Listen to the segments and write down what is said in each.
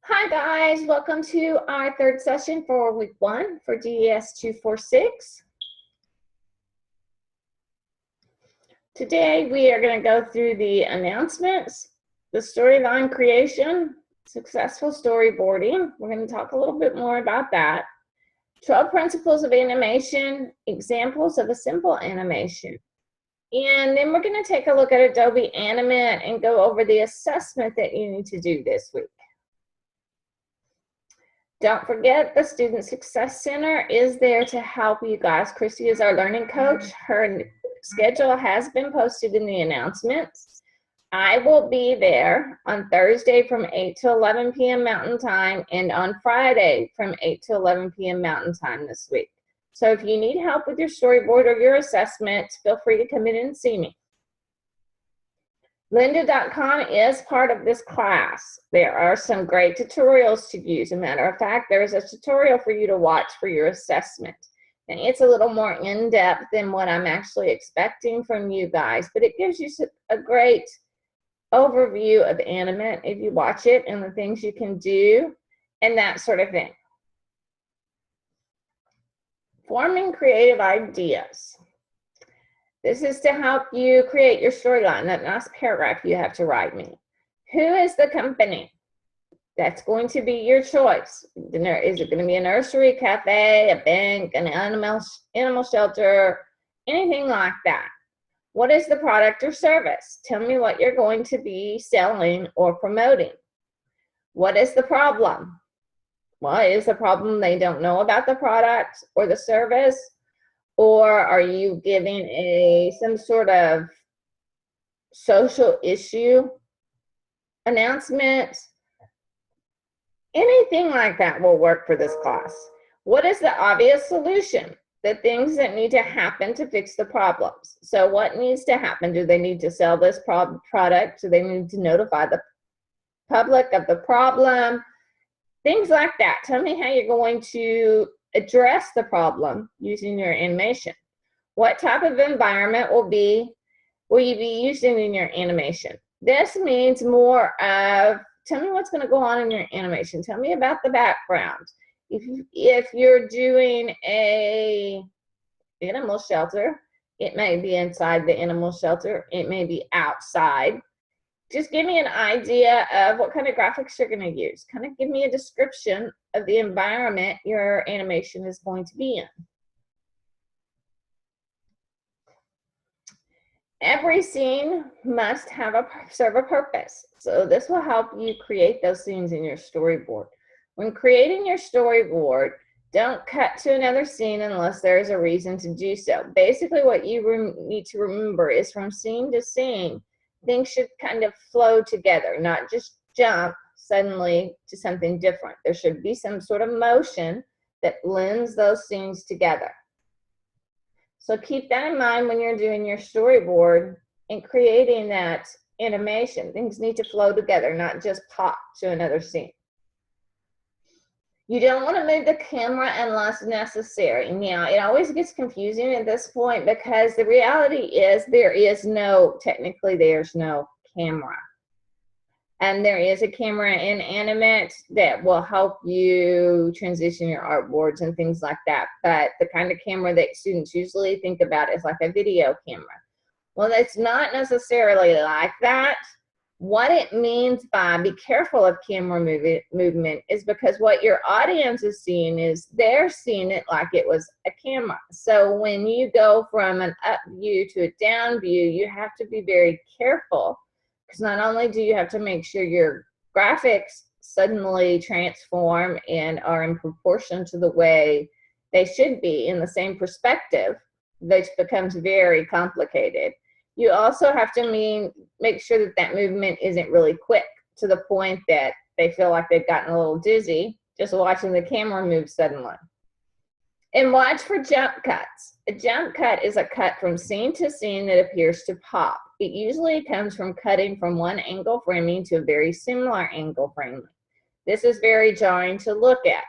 Hi guys, welcome to our third session for week 1 for DES 246. Today we are going to go through the announcements, the storyline creation, successful storyboarding. We're going to talk a little bit more about that. 12 principles of animation, examples of a simple animation. And then we're going to take a look at Adobe Animate and go over the assessment that you need to do this week. Don't forget, the Student Success Center is there to help you guys. Christy is our learning coach. Her schedule has been posted in the announcements. I will be there on Thursday from 8 to 11 p.m. Mountain Time and on Friday from 8 to 11 p.m. Mountain Time this week. So if you need help with your storyboard or your assessment, feel free to come in and see me. Lynda.com is part of this class. There are some great tutorials to use. As a matter of fact, there is a tutorial for you to watch for your assessment. And it's a little more in-depth than what I'm actually expecting from you guys, but it gives you a great overview of Animate if you watch it and the things you can do and that sort of thing. Forming creative ideas. This is to help you create your storyline, that nice paragraph you have to write me. Who is the company? That's going to be your choice. Is it going to be a nursery, cafe, a bank, an animal shelter, anything like that? What is the product or service? Tell me what you're going to be selling or promoting. What is the problem? What is the problem? They don't know about the product or the service? Or are you giving some sort of social issue announcement? Anything like that will work for this class. What is the obvious solution? The things that need to happen to fix the problems. So what needs to happen? Do they need to sell this product? Do they need to notify the public of the problem? Things like that. Tell me how you're going to address the problem using your animation. What type of environment will you be using in your animation? This means more of, tell me what's going to go on in your animation. Tell me about the background. If you're doing a animal shelter, it may be inside the animal shelter. It may be outside. Just give me an idea of what kind of graphics you're going to use. Kind of give me a description of the environment your animation is going to be in. Every scene must serve a purpose. So this will help you create those scenes in your storyboard. When creating your storyboard, don't cut to another scene unless there's a reason to do so. Basically, what you need to remember is from scene to scene, things should kind of flow together, not just jump suddenly to something different. There should be some sort of motion that blends those scenes together. So keep that in mind when you're doing your storyboard and creating that animation. Things need to flow together, not just pop to another scene. You don't want to move the camera unless necessary. Now, it always gets confusing at this point because the reality is technically there's no camera. And there is a camera in Animate that will help you transition your artboards and things like that. But the kind of camera that students usually think about is like a video camera. Well, it's not necessarily like that. What it means by be careful of camera movement is because what your audience is seeing is they're seeing it like it was a camera. So when you go from an up view to a down view, you have to be very careful because not only do you have to make sure your graphics suddenly transform and are in proportion to the way they should be in the same perspective, which becomes very complicated. You also have to make sure that that movement isn't really quick to the point that they feel like they've gotten a little dizzy just watching the camera move suddenly. And watch for jump cuts. A jump cut is a cut from scene to scene that appears to pop. It usually comes from cutting from one angle framing to a very similar angle framing. This is very jarring to look at,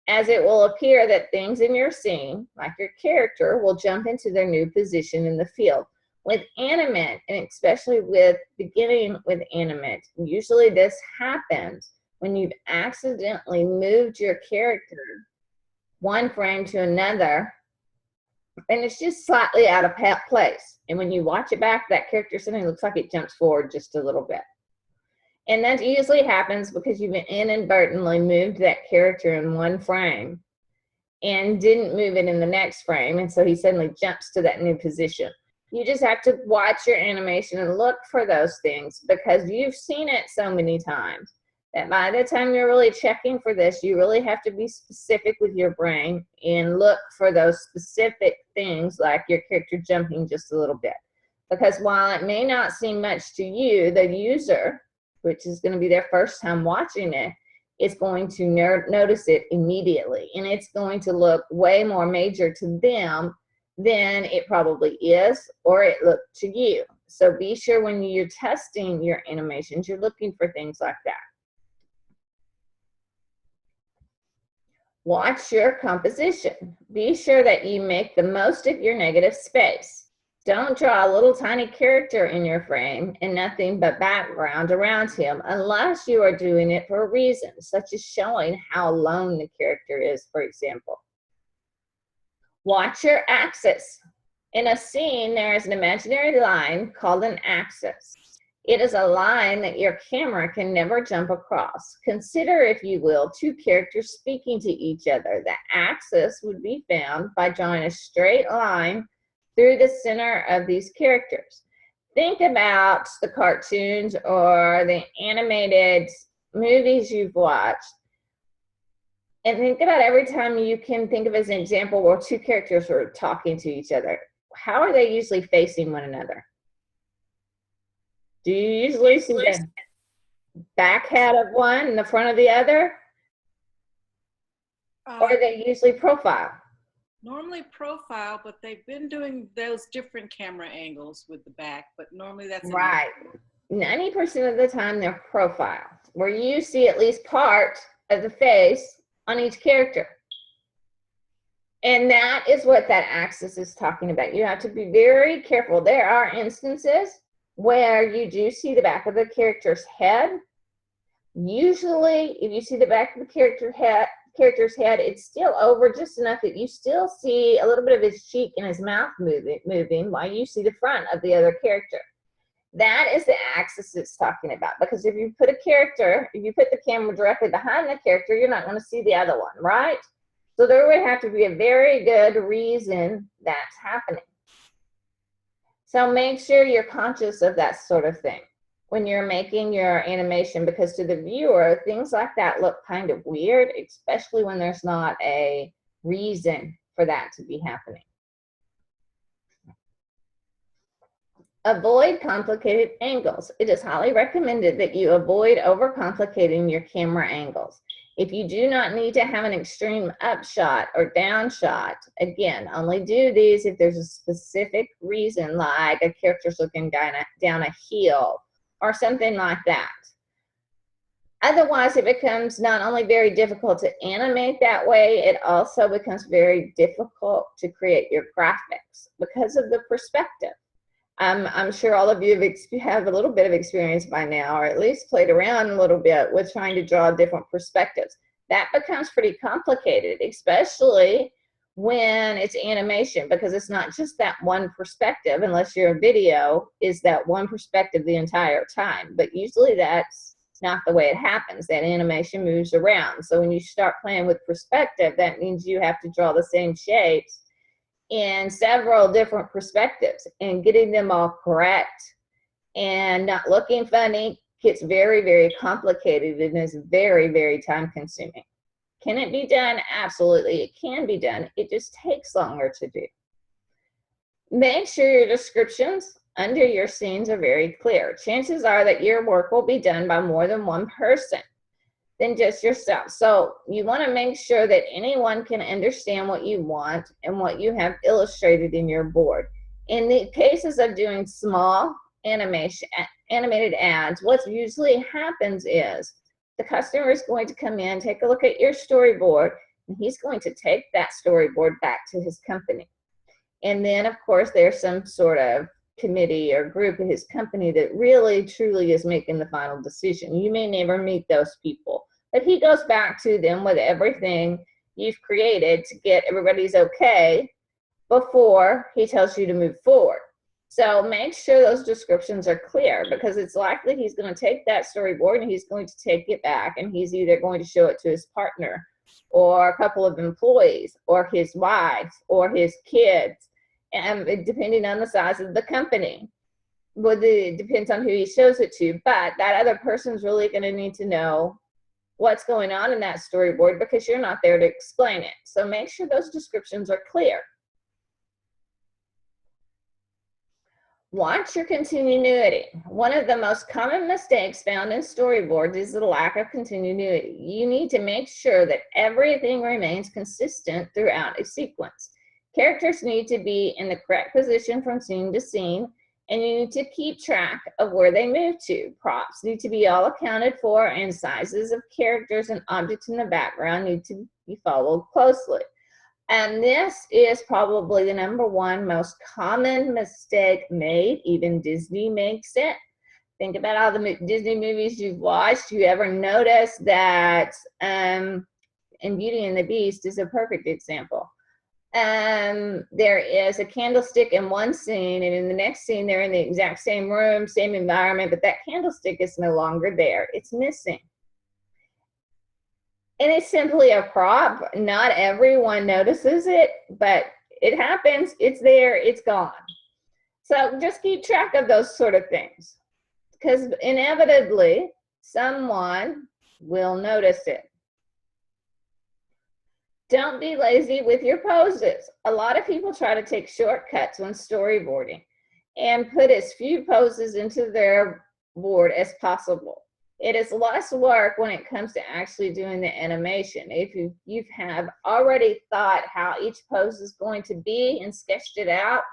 as it will appear that things in your scene, like your character, will jump into their new position in the field. With Animate, and especially with beginning with Animate, usually this happens when you've accidentally moved your character one frame to another, and it's just slightly out of place. And when you watch it back, that character suddenly looks like it jumps forward just a little bit. And that usually happens because you've inadvertently moved that character in one frame and didn't move it in the next frame, and so he suddenly jumps to that new position. You just have to watch your animation and look for those things, because you've seen it so many times that by the time you're really checking for this, you really have to be specific with your brain and look for those specific things, like your character jumping just a little bit. Because while it may not seem much to you, the user, which is going to be their first time watching it, is going to notice it immediately, and it's going to look way more major to them than it probably is, or it looked to you. So be sure when you're testing your animations, you're looking for things like that. Watch your composition. Be sure that you make the most of your negative space. Don't draw a little tiny character in your frame and nothing but background around him unless you are doing it for a reason, such as showing how alone the character is, for example. Watch your axis. In a scene, there is an imaginary line called an axis. It is a line that your camera can never jump across. Consider, if you will, two characters speaking to each other. The axis would be found by drawing a straight line through the center of these characters. Think about the cartoons or the animated movies you've watched, and think about every time you can think of as an example where two characters are talking to each other. How are they usually facing one another? Do you usually see the back head of one and the front of the other? Or are they usually profile? Normally profile, but they've been doing those different camera angles with the back, but normally that's right. 90% of the time they're profile, where you see at least part of the face on each character. And that is what that axis is talking about. You have to be very careful. There are instances where you do see the back of the character's head. Usually, if you see the back of the character's head, it's still over just enough that you still see a little bit of his cheek and his mouth moving while you see the front of the other character. That is the axis it's talking about, because if you put the camera directly behind the character, you're not going to see the other one, right? So there would have to be a very good reason that's happening. So make sure you're conscious of that sort of thing when you're making your animation, because to the viewer, things like that look kind of weird, especially when there's not a reason for that to be happening. Avoid complicated angles. It is highly recommended that you avoid overcomplicating your camera angles. If you do not need to have an extreme upshot or downshot, again, only do these if there's a specific reason, like a character's looking down a hill or something like that. Otherwise, it becomes not only very difficult to animate that way, it also becomes very difficult to create your graphics because of the perspective. I'm sure all of you have a little bit of experience by now, or at least played around a little bit with trying to draw different perspectives. That becomes pretty complicated, especially when it's animation, because it's not just that one perspective, unless you're a video, is that one perspective the entire time. But usually that's not the way it happens. That animation moves around. So when you start playing with perspective, that means you have to draw the same shapes in several different perspectives, and getting them all correct and not looking funny gets very, very complicated and is very, very time consuming. Can it be done? Absolutely, it can be done. It just takes longer to do. Make sure your descriptions under your scenes are very clear. Chances are that your work will be done by more than one person than just yourself. So you want to make sure that anyone can understand what you want and what you have illustrated in your board. In the cases of doing small animated ads, what usually happens is the customer is going to come in, take a look at your storyboard, and he's going to take that storyboard back to his company. And then, of course, there's some sort of committee or group in his company that really truly is making the final decision. You may never meet those people, But he goes back to them with everything you've created to get everybody's okay before he tells you to move forward. So make sure those descriptions are clear, because it's likely he's going to take that storyboard and he's going to take it back, and he's either going to show it to his partner or a couple of employees or his wife or his kids, and depending on the size of the company. Well, it depends on who he shows it to, but that other person's really going to need to know what's going on in that storyboard, because you're not there to explain it. So make sure those descriptions are clear. Watch your continuity. One of the most common mistakes found in storyboards is the lack of continuity. You need to make sure that everything remains consistent throughout a sequence. Characters need to be in the correct position from scene to scene, and you need to keep track of where they move to. Props need to be all accounted for, and sizes of characters and objects in the background need to be followed closely. And this is probably the #1 most common mistake made. Even Disney makes it. Think about all the Disney movies you've watched. You ever notice that, and Beauty and the Beast is a perfect example. There is a candlestick in one scene, and in the next scene, they're in the exact same room, same environment, but that candlestick is no longer there. It's missing. And it's simply a prop. Not everyone notices it, but it happens. It's there. It's gone. So just keep track of those sort of things, because inevitably someone will notice it. Don't be lazy with your poses. A lot of people try to take shortcuts when storyboarding and put as few poses into their board as possible. It is less work when it comes to actually doing the animation. If you have already thought how each pose is going to be and sketched it out,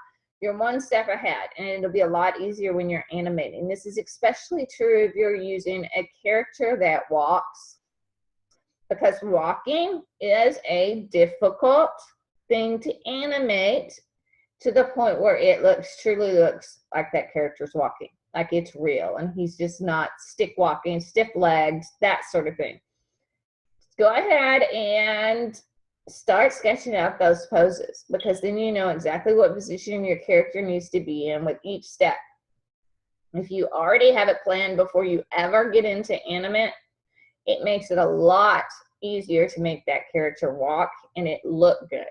you're one step ahead, and it'll be a lot easier when you're animating. This is especially true if you're using a character that walks, because walking is a difficult thing to animate to the point where it truly looks like that character's walking, like it's real, and he's just not stick walking, stiff legs, that sort of thing. Go ahead and start sketching out those poses, because then you know exactly what position your character needs to be in with each step. If you already have it planned before you ever get into animate, it makes it a lot easier to make that character walk and it look good.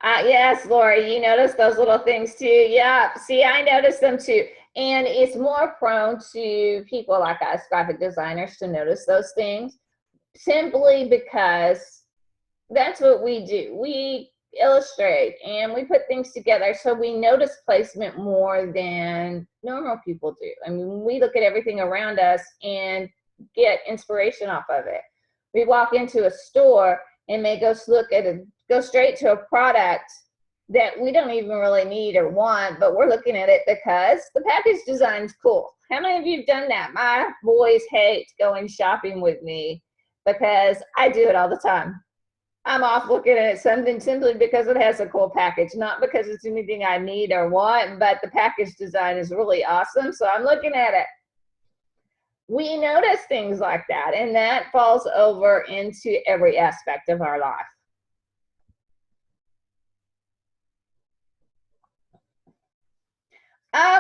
Yes, Lori, you notice those little things too. Yeah, see, I noticed them too. And it's more prone to people like us, graphic designers, to notice those things, simply because that's what we do. We illustrate and we put things together, so we notice placement more than normal people do. I mean, we look at everything around us and get inspiration off of it. We walk into a store and may go straight to a product that we don't even really need or want, but we're looking at it because the package design is cool. How many of you have done that? My boys hate going shopping with me because I do it all the time. I'm off looking at something simply because it has a cool package, not because it's anything I need or want, but the package design is really awesome, so I'm looking at it. We notice things like that, and that falls over into every aspect of our life.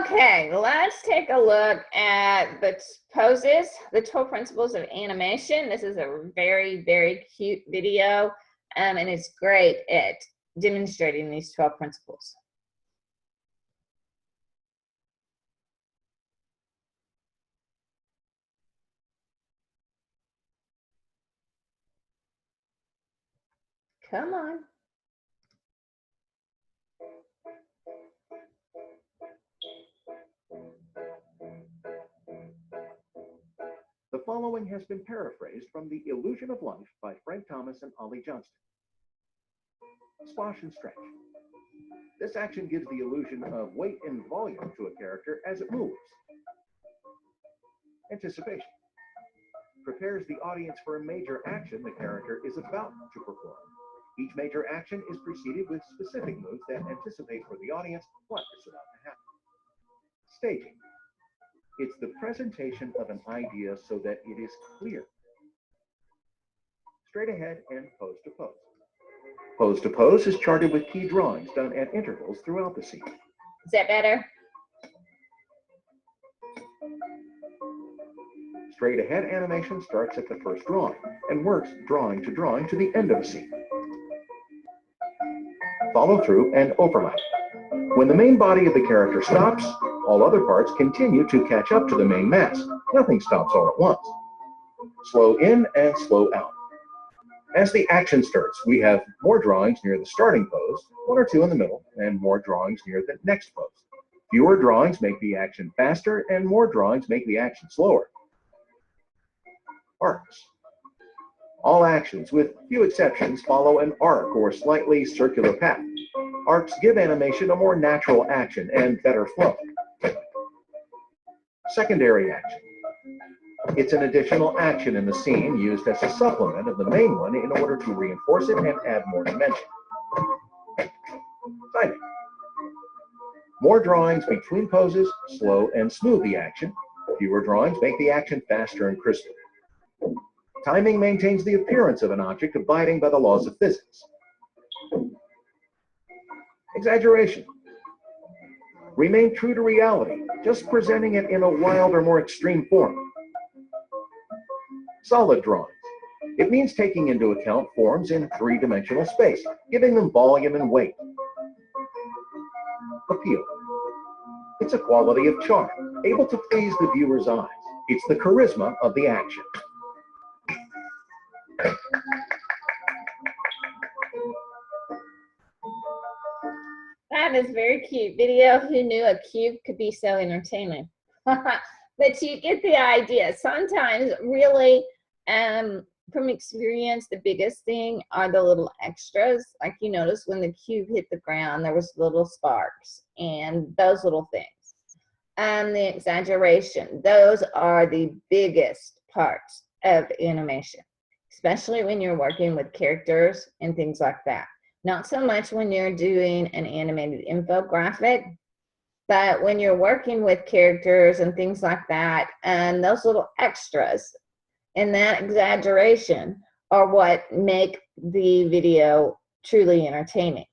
Okay, let's take a look at the poses, the 12 principles of animation. This is a very, very cute video, and it's great at demonstrating these 12 principles. Come on. The following has been paraphrased from The Illusion of Life by Frank Thomas and Ollie Johnston. Squash and stretch. This action gives the illusion of weight and volume to a character as it moves. Anticipation. Prepares the audience for a major action the character is about to perform. Each major action is preceded with specific moves that anticipate for the audience what is about to happen. Staging. It's the presentation of an idea so that it is clear. Straight ahead and pose to pose. Pose to pose is charted with key drawings done at intervals throughout the scene. Is that better? Straight ahead animation starts at the first drawing and works drawing to the end of a scene. Follow through and overlap. When the main body of the character stops, all other parts continue to catch up to the main mass. Nothing stops all at once. Slow in and slow out. As the action starts, we have more drawings near the starting pose, one or two in the middle, and more drawings near the next pose. Fewer drawings make the action faster, and more drawings make the action slower. Arcs. All actions, with few exceptions, follow an arc or slightly circular path. Arcs give animation a more natural action and better flow. Secondary action. It's an additional action in the scene used as a supplement of the main one in order to reinforce it and add more dimension. Timing. More drawings between poses slow and smooth the action. Fewer drawings make the action faster and crisper. Timing maintains the appearance of an object abiding by the laws of physics. Exaggeration. Remain true to reality, just presenting it in a wild or more extreme form. Solid drawings. It means taking into account forms in three-dimensional space, giving them volume and weight. Appeal. It's a quality of charm, able to please the viewer's eyes. It's the charisma of the action. That is very cute. Video, who knew a cube could be so entertaining? But you get the idea. Sometimes really, from experience, the biggest thing are the little extras. Like you notice when the cube hit the ground, there was little sparks and those little things. And the exaggeration, those are the biggest parts of animation, especially when you're working with characters and things like that. Not so much when you're doing an animated infographic, but when you're working with characters and things like that, and those little extras and that exaggeration are what make the video truly entertaining.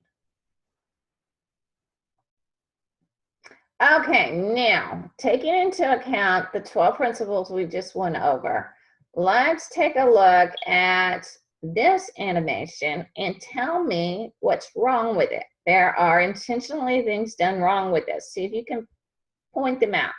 Okay, now taking into account the 12 principles we just went over, let's take a look at this animation and tell me what's wrong with it. There are intentionally things done wrong with this. See if you can point them out.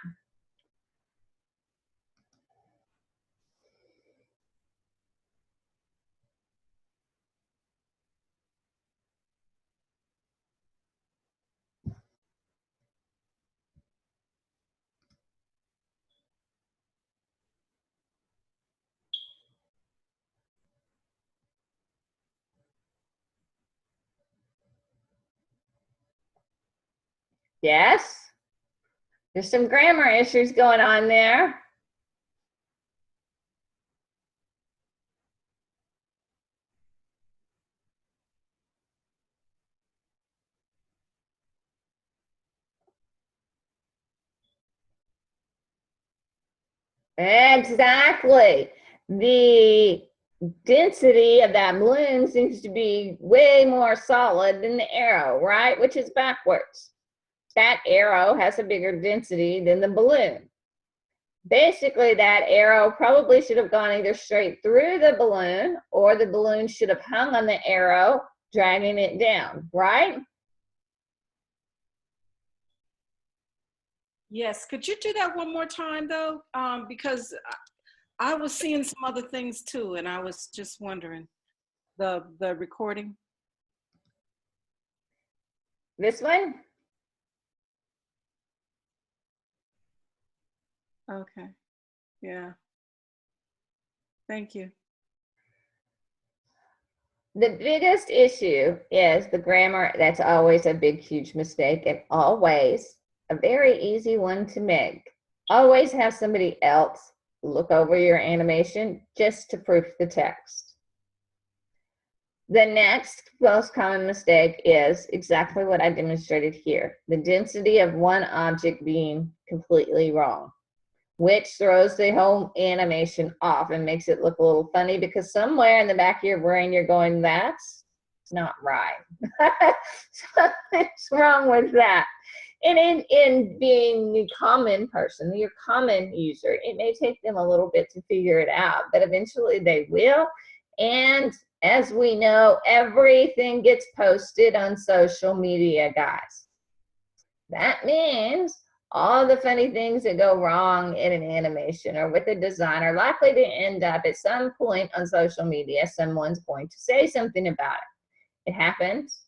Yes? There's some grammar issues going on there. Exactly. The density of that balloon seems to be way more solid than the arrow, right? Which is backwards. That arrow has a bigger density than the balloon. Basically, that arrow probably should have gone either straight through the balloon or the balloon should have hung on the arrow, dragging it down, right? Yes, could you do that one more time though? Because I was seeing some other things too, and I was just wondering, the recording. This one? Okay, yeah. Thank you. The biggest issue is the grammar. That's always a big, huge mistake, and always a very easy one to make. Always have somebody else look over your animation just to proof the text. The next most common mistake is exactly what I demonstrated here. The density of one object being completely wrong, which throws the whole animation off and makes it look a little funny because somewhere in the back of your brain you're going, that's not right. Something's wrong with that. And in being the common person, your common user, it may take them a little bit to figure it out, but eventually they will. And as we know, everything gets posted on social media, guys. That means all the funny things that go wrong in an animation or with a design are likely to end up at some point on social media. Someone's going to say something about it. It happens.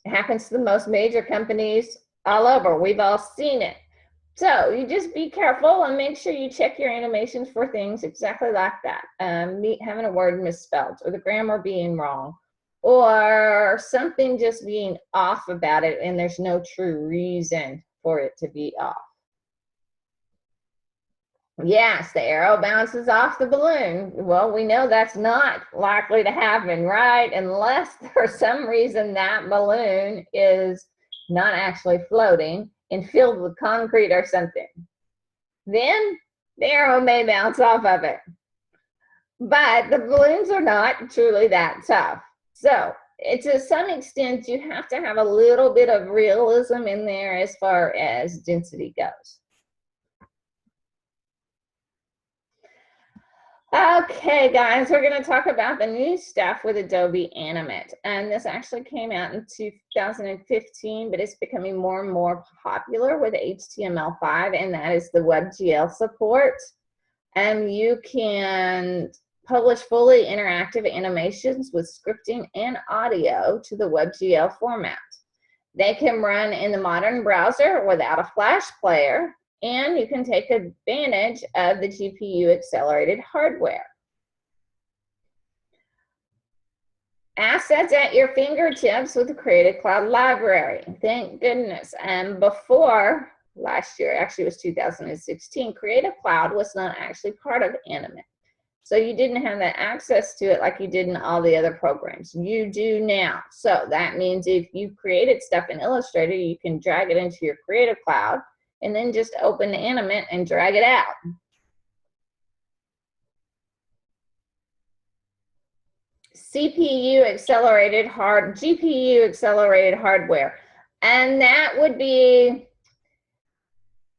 It happens to the most major companies all over. We've all seen it. So you just be careful and make sure you check your animations for things exactly like that. Having a word misspelled or the grammar being wrong or something just being off about it and there's no true reason for it to be off. Yes, the arrow bounces off the balloon. Well, we know that's not likely to happen, right? Unless for some reason that balloon is not actually floating and filled with concrete or something. Then the arrow may bounce off of it. But the balloons are not truly that tough. So to some extent, you have to have a little bit of realism in there as far as density goes. Okay, guys, we're going to talk about the new stuff with Adobe Animate. And this actually came out in 2015, but it's becoming more and more popular with HTML5, and that is the WebGL support. And you can publish fully interactive animations with scripting and audio to the WebGL format. They can run in the modern browser without a Flash player, and you can take advantage of the GPU accelerated hardware. Assets at your fingertips with the Creative Cloud library. Thank goodness. And before last year, actually it was 2016, Creative Cloud was not actually part of Animate. So you didn't have that access to it like you did in all the other programs. You do now. So that means if you created stuff in Illustrator, you can drag it into your Creative Cloud and then just open Animate and drag it out. GPU accelerated hardware. And that would be,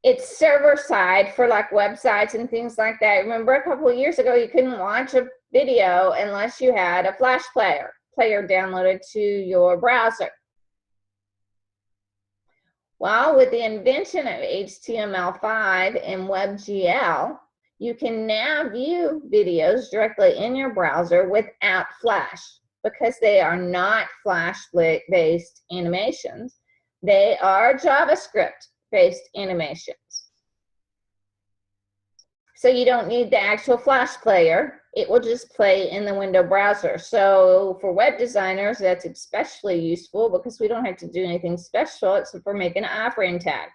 it's server side for like websites and things like that. Remember a couple of years ago, you couldn't watch a video unless you had a Flash player downloaded to your browser. Well, with the invention of HTML5 and WebGL, you can now view videos directly in your browser without Flash because they are not Flash-based animations. They are JavaScript-based animations. So you don't need the actual Flash player. It will just play in the window browser. So for web designers, that's especially useful because we don't have to do anything special except for make an iframe tag.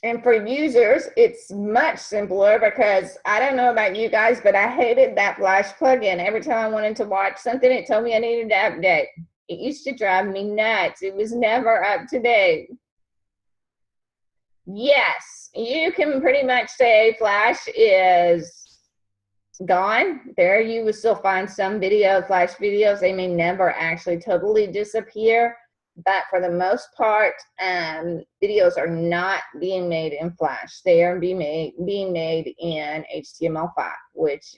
And for users, it's much simpler because I don't know about you guys, but I hated that Flash plugin. Every time I wanted to watch something, it told me I needed to update. It used to drive me nuts. It was never up to date. Yes, you can pretty much say Flash is gone. There you will still find some Flash videos. They may never actually totally disappear, but for the most part, videos are not being made in Flash. They are being made in HTML5, which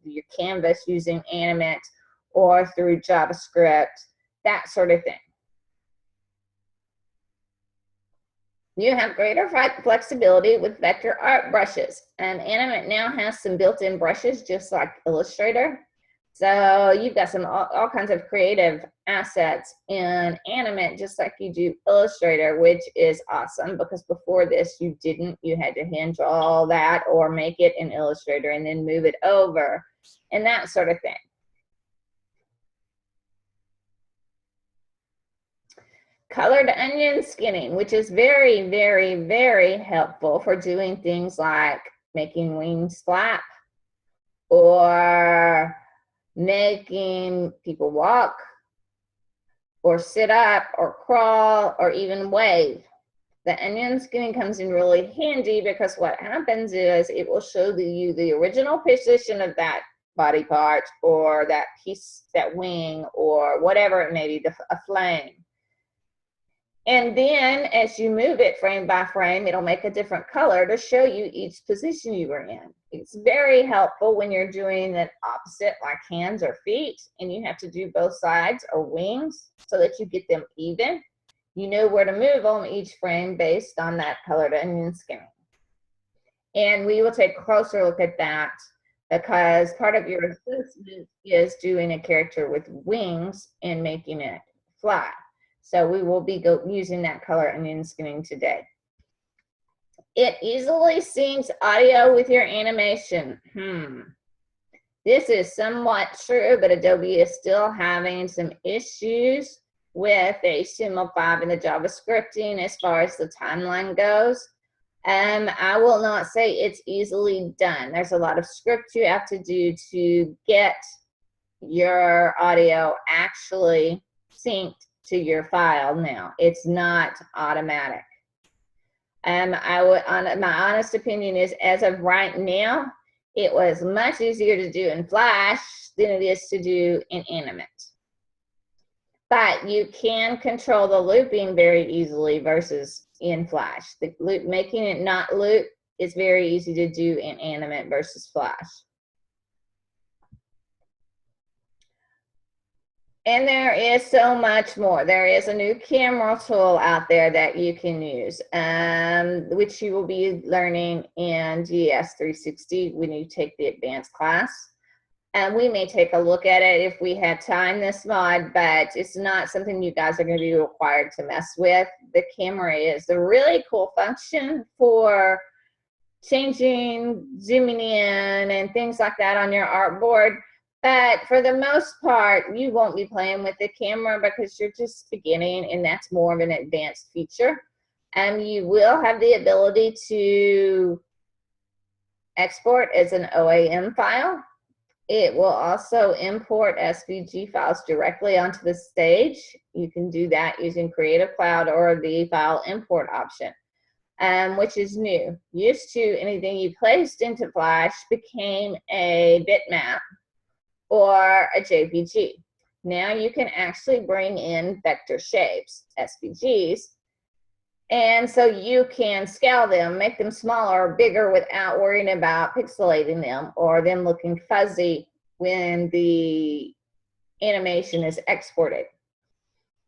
your Canvas using Animate or through JavaScript, that sort of thing. You have greater flexibility with vector art brushes, and Animate now has some built-in brushes just like Illustrator. So you've got all kinds of creative assets in Animate just like you do Illustrator, which is awesome because before this you had to hand draw all that or make it in Illustrator and then move it over and that sort of thing. Colored onion skinning, which is very, very, very helpful for doing things like making wings flap or making people walk or sit up or crawl or even wave. The onion skinning comes in really handy because what happens is it will show you the original position of that body part or that piece, that wing, or whatever it may be, a flame. And then as you move it frame by frame, it'll make a different color to show you each position you were in. It's very helpful when you're doing the opposite, like hands or feet, and you have to do both sides or wings so that you get them even. You know where to move on each frame based on that colored onion skinning. And we will take a closer look at that because part of your assessment is doing a character with wings and making it fly. So we will be using that color onion skinning today. It easily syncs audio with your animation. This is somewhat true, but Adobe is still having some issues with the HTML5 and the JavaScripting as far as the timeline goes. I will not say it's easily done. There's a lot of script you have to do to get your audio actually synced to your file now. It's not automatic. My honest opinion is, as of right now, it was much easier to do in Flash than it is to do in Animate. But you can control the looping very easily versus in Flash. The loop, making it not loop is very easy to do in Animate versus Flash. And there is so much more. There is a new camera tool out there that you can use, which you will be learning in GS 360 when you take the advanced class. And we may take a look at it if we have time this mod, but it's not something you guys are going to be required to mess with. The camera is a really cool function for changing, zooming in, and things like that on your artboard. But for the most part, you won't be playing with the camera because you're just beginning, and that's more of an advanced feature. You will have the ability to export as an OAM file. It will also import SVG files directly onto the stage. You can do that using Creative Cloud or the file import option, which is new. Used to, anything you placed into Flash became a bitmap or a JPG. Now you can actually bring in vector shapes, SVGs, and so you can scale them, make them smaller or bigger without worrying about pixelating them or them looking fuzzy when the animation is exported.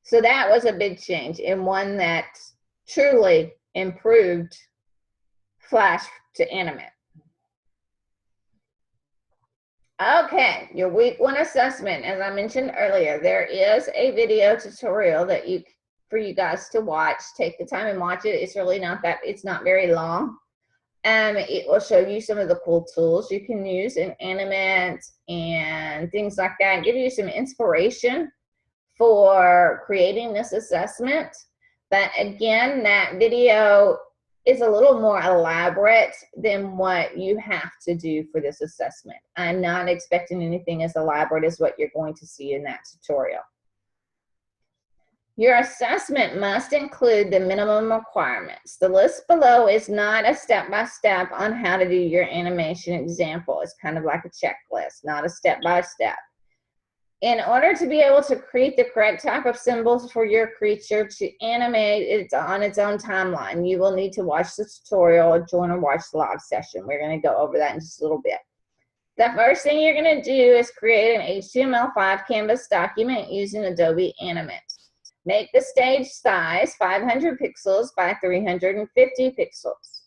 So that was a big change and one that truly improved Flash to Animate. Okay, your week one assessment. As I mentioned earlier, there is a video tutorial that for you guys to watch. Take the time and watch it. It's really it's not very long. It will show you some of the cool tools you can use in Animate and things like that. Give you some inspiration for creating this assessment. But again, that video is a little more elaborate than what you have to do for this assessment. I'm not expecting anything as elaborate as what you're going to see in that tutorial. Your assessment must include the minimum requirements. The list below is not a step-by-step on how to do your animation example. It's kind of like a checklist, not a step-by-step. In order to be able to create the correct type of symbols for your creature to animate it on its own timeline, you will need to watch the tutorial or join or watch the live session. We're going to go over that in just a little bit. The first thing you're going to do is create an HTML5 canvas document using Adobe Animate. Make the stage size 500 pixels by 350 pixels.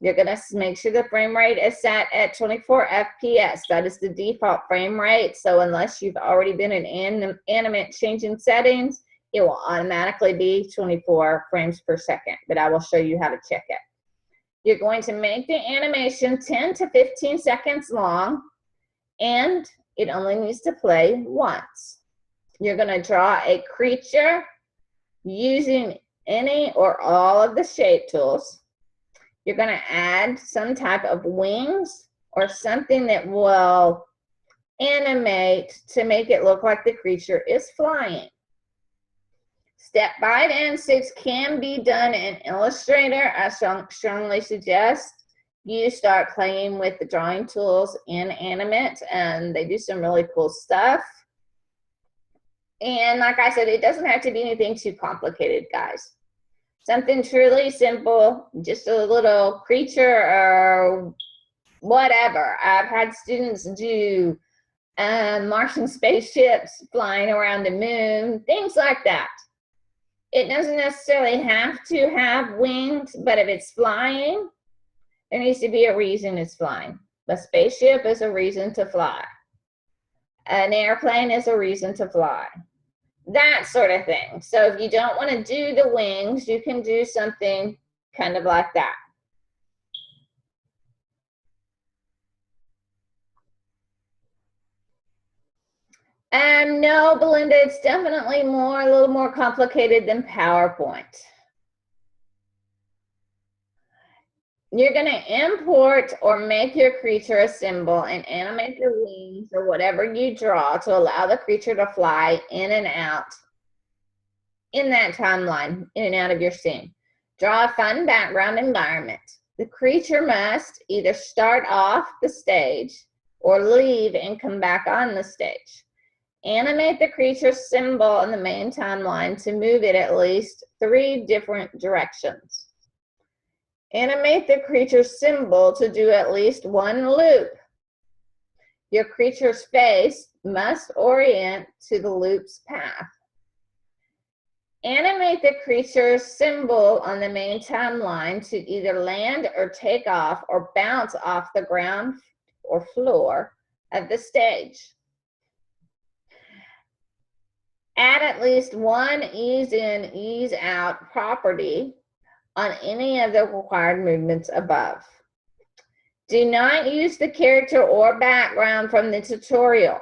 You're going to make sure the frame rate is set at 24 FPS. That is the default frame rate. So unless you've already been in Animate changing settings, it will automatically be 24 frames per second. But I will show you how to check it. You're going to make the animation 10 to 15 seconds long, and it only needs to play once. You're going to draw a creature using any or all of the shape tools. You're going to add some type of wings or something that will animate to make it look like the creature is flying. Step 5 and 6 can be done in Illustrator. I strongly suggest you start playing with the drawing tools in Animate, and they do some really cool stuff. And like I said, it doesn't have to be anything too complicated, guys. Something truly simple, just a little creature or whatever. I've had students do Martian spaceships flying around the moon, things like that. It doesn't necessarily have to have wings, but if it's flying, there needs to be a reason it's flying. A spaceship is a reason to fly. An airplane is a reason to fly. That sort of thing. So if you don't want to do the wings, you can do something kind of like that. No, Belinda, it's definitely a little more complicated than PowerPoint. You're going to import or make your creature a symbol and animate the wings or whatever you draw to allow the creature to fly in and out in that timeline, in and out of your scene. Draw a fun background environment. The creature must either start off the stage or leave and come back on the stage. Animate the creature's symbol in the main timeline to move it at least 3 different directions. Animate the creature's symbol to do at least 1 loop. Your creature's face must orient to the loop's path. Animate the creature's symbol on the main timeline to either land or take off or bounce off the ground or floor of the stage. Add at least 1 ease in, ease out property on any of the required movements above. Do not use the character or background from the tutorial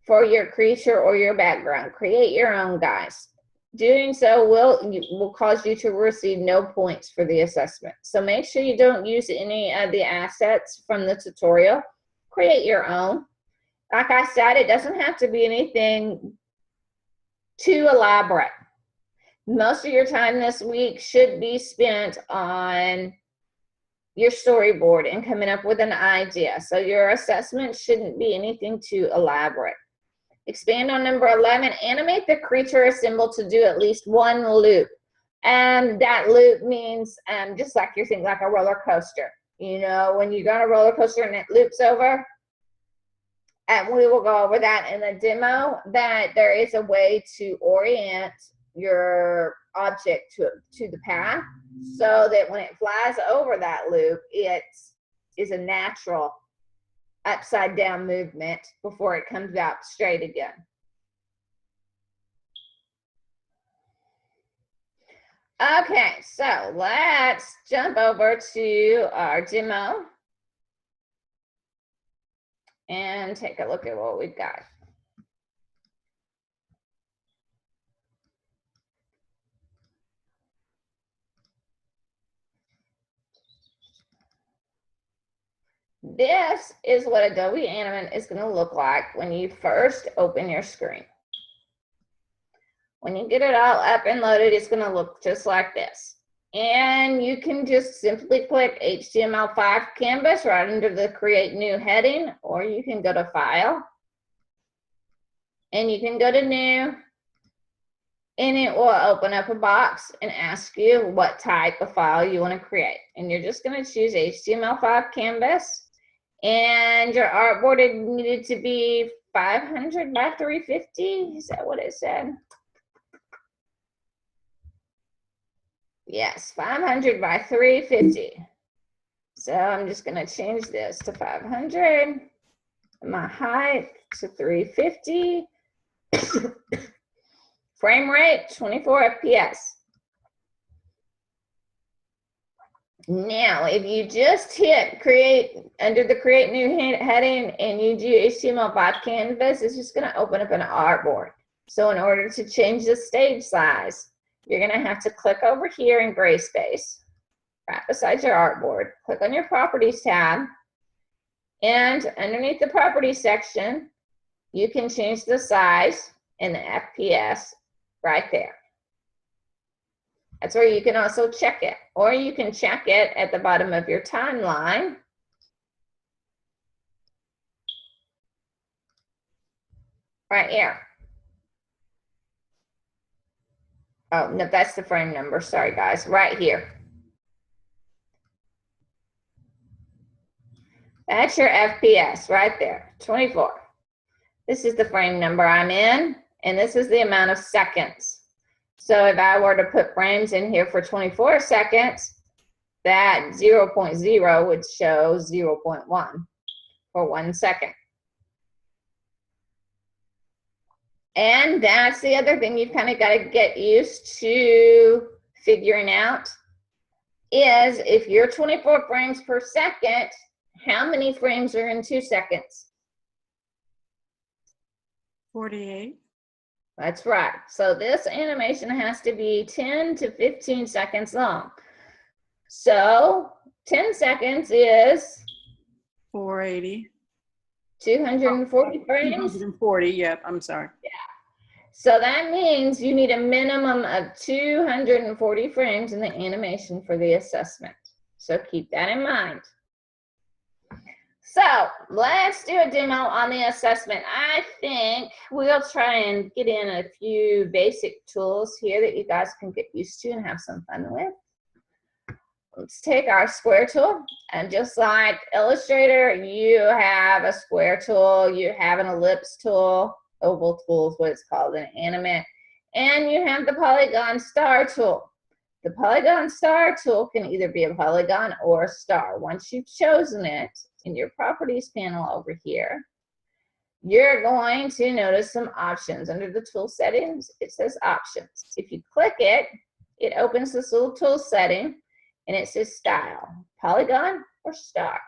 for your creature or your background. Create your own, guys. Doing so will cause you to receive no points for the assessment. So make sure you don't use any of the assets from the tutorial. Create your own. Like I said, it doesn't have to be anything too elaborate. Most of your time this week should be spent on your storyboard and coming up with an idea. So your assessment shouldn't be anything too elaborate. Expand on number 11, animate the creature or symbol to do at least 1 loop. And that loop means just like you're thinking like a roller coaster. You know, when you go on a roller coaster and it loops over, and we will go over that in the demo, that there is a way to orient your object to the path so that when it flies over that loop, it is a natural upside down movement before it comes out straight again. Okay, so let's jump over to our demo and take a look at what we've got. This is what Adobe Animate is going to look like when you first open your screen. When you get it all up and loaded, it's going to look just like this. And you can just simply click HTML5 Canvas right under the Create New heading, or you can go to File, and you can go to New, and it will open up a box and ask you what type of file you want to create. And you're just going to choose HTML5 Canvas, and your artboard needed to be 500 by 350. Is that what it said? Yes, 500 by 350. So I'm just going to change this to 500. My height to 350. Frame rate 24 FPS. Now, if you just hit create under the Create New heading and you do HTML5 Canvas, it's just going to open up an artboard. So in order to change the stage size, you're going to have to click over here in Gray Space, right beside your artboard. Click on your Properties tab, And underneath the property section, you can change the size and the FPS right there. That's where you can also check it, or you can check it at the bottom of your timeline. Right here. Oh, no, that's the frame number. Sorry, guys. Right here. That's your FPS right there, 24. This is the frame number I'm in, and this is the amount of seconds. So if I were to put frames in here for 24 seconds, that 0.0 would show 0.1 for 1 second. And that's the other thing you've kind of got to get used to figuring out is if you're 24 frames per second, how many frames are in 2 seconds? 48. That's right. So this animation has to be 10 to 15 seconds long. So 10 seconds is 480. 240 frames. 240, yep, I'm sorry. Yeah. So that means you need a minimum of 240 frames in the animation for the assessment. So keep that in mind. So let's do a demo on the assessment. I think we'll try and get in a few basic tools here that you guys can get used to and have some fun with. Let's take our square tool, and just like Illustrator, you have a square tool, you have an ellipse tool, oval tool is what it's called in Animate, and you have the polygon star tool. The polygon star tool can either be a polygon or a star. Once you've chosen it in your properties panel over here, you're going to notice some options. Under the tool settings, it says options. If you click it, it opens this little tool setting, and it says style, polygon or star.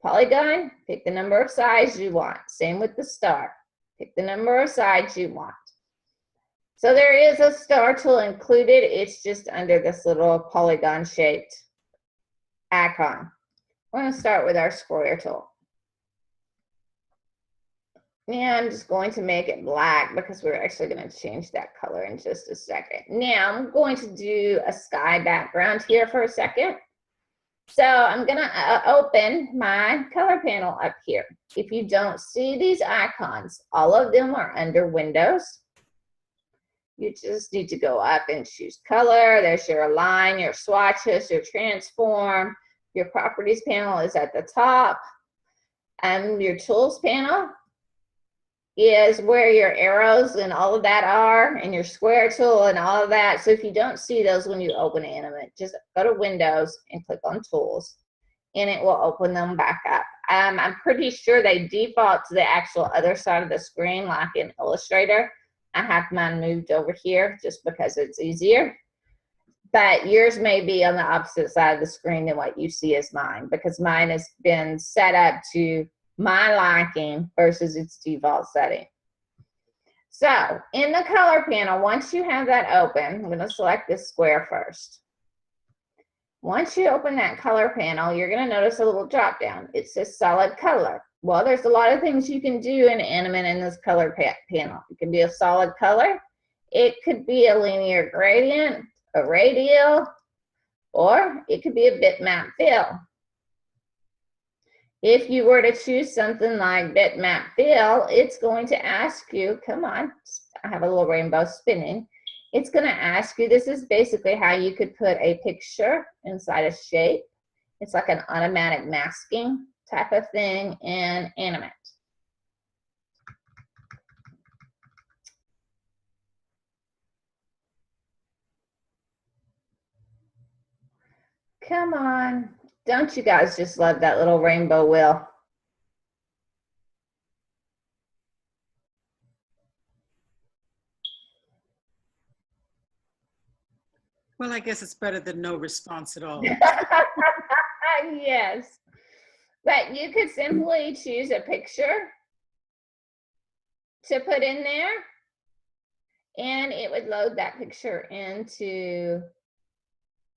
Polygon, pick the number of sides you want. Same with the star. Pick the number of sides you want. So there is a star tool included. It's just under this little polygon shaped icon. We're going to start with our square tool. Yeah, I'm just going to make it black because we're actually going to change that color in just a second. Now I'm going to do a sky background here for a second. So I'm going to open my color panel up here. If you don't see these icons, all of them are under Windows. You just need to go up and choose color. There's your align, your swatches, your transform. Your properties panel is at the top. And your tools panel is where your arrows and all of that are, and your square tool and all of that. So if you don't see those when you open Animate, just go to Windows and click on Tools, and it will open them back up. I'm pretty sure they default to the actual other side of the screen, like in Illustrator. I have mine moved over here just because it's easier. But yours may be on the opposite side of the screen than what you see as mine, because mine has been set up to my liking versus its default setting. So in the color panel, once you have that open, I'm going to select this square first. Once you open that color panel, you're going to notice a little drop down. It says solid color. Well, there's a lot of things you can do in Animate in this color panel. It can be a solid color. It could be a linear gradient, a radial, or it could be a bitmap fill. If you were to choose something like bitmap fill, it's going to ask you, come on, I have a little rainbow spinning. It's going to ask you, this is basically how you could put a picture inside a shape. It's like an automatic masking type of thing in Animate. Come on. Don't you guys just love that little rainbow wheel? Well, I guess it's better than no response at all. Yes. But you could simply choose a picture to put in there, and it would load that picture into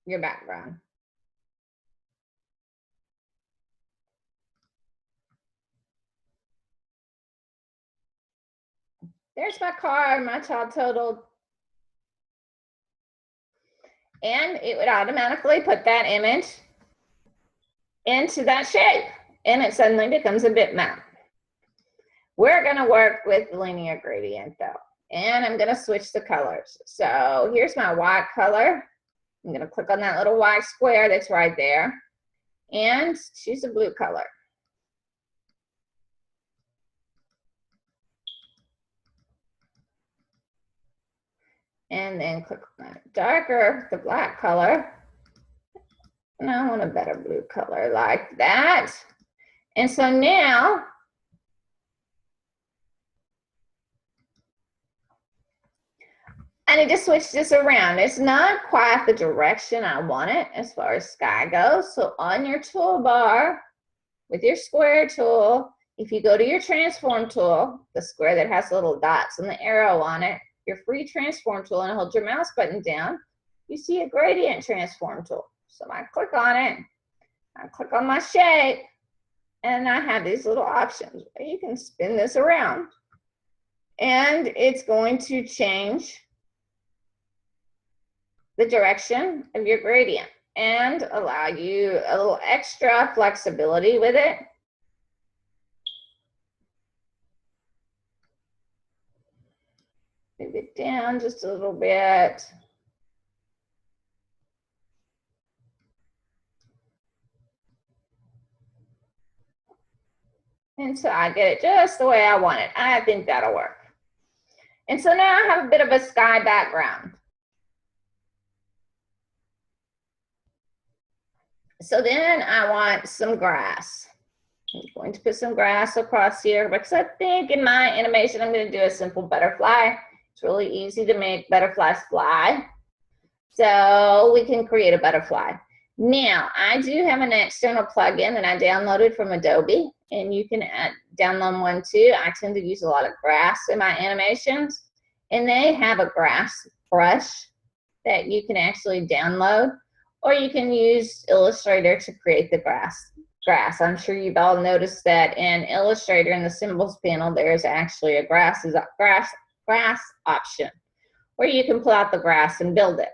your background. There's my car, my child totaled. And it would automatically put that image into that shape. And it suddenly becomes a bitmap. We're going to work with linear gradient though. And I'm going to switch the colors. So here's my white color. I'm going to click on that little white square that's right there and choose a blue color. And then click on that darker, the black color. And I want a better blue color like that. And so now, I need to switch this around. It's not quite the direction I want it as far as sky goes. So on your toolbar with your square tool, if you go to your transform tool, the square that has little dots and the arrow on it, your free transform tool, and hold your mouse button down, you see a gradient transform tool. So I click on it, I click on my shape, and I have these little options. You can spin this around and it's going to change the direction of your gradient and allow you a little extra flexibility with it. Move it down just a little bit. And so I get it just the way I want it. I think that'll work. And so now I have a bit of a sky background. So then I want some grass. I'm going to put some grass across here because I think in my animation I'm going to do a simple butterfly. It's really easy to make butterflies fly. So we can create a butterfly. Now, I do have an external plugin that I downloaded from Adobe, and you can download one too. I tend to use a lot of grass in my animations, and they have a grass brush that you can actually download, or you can use Illustrator to create the grass. I'm sure you've all noticed that in Illustrator in the symbols panel, there's actually a grass option where you can pull out the grass and build it.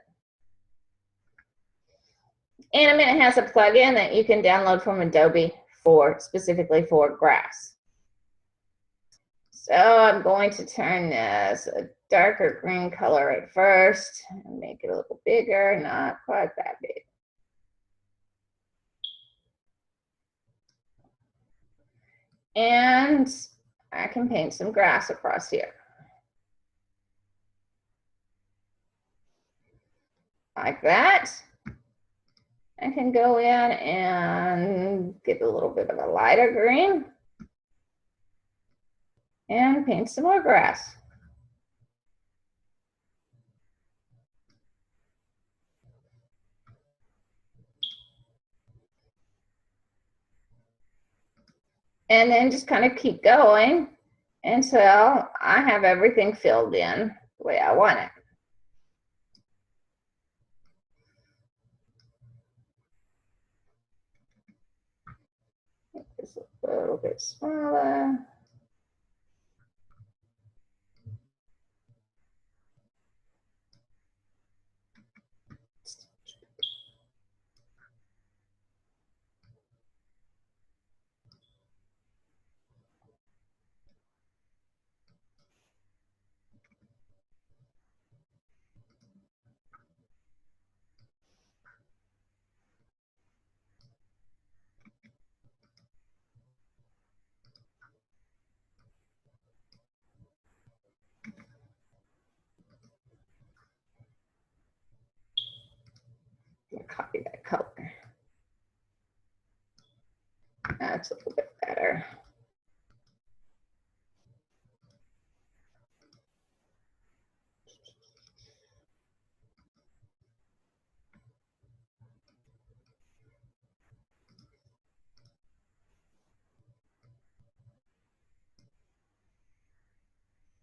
Animate has a plugin that you can download from Adobe specifically for grass. So I'm going to turn this a darker green color at first and make it a little bigger, not quite that big. And I can paint some grass across here. Like that. I can go in and get a little bit of a lighter green and paint some more grass. And then just kind of keep going until I have everything filled in the way I want it. Make this a little bit smaller. Copy that color. That's a little bit better.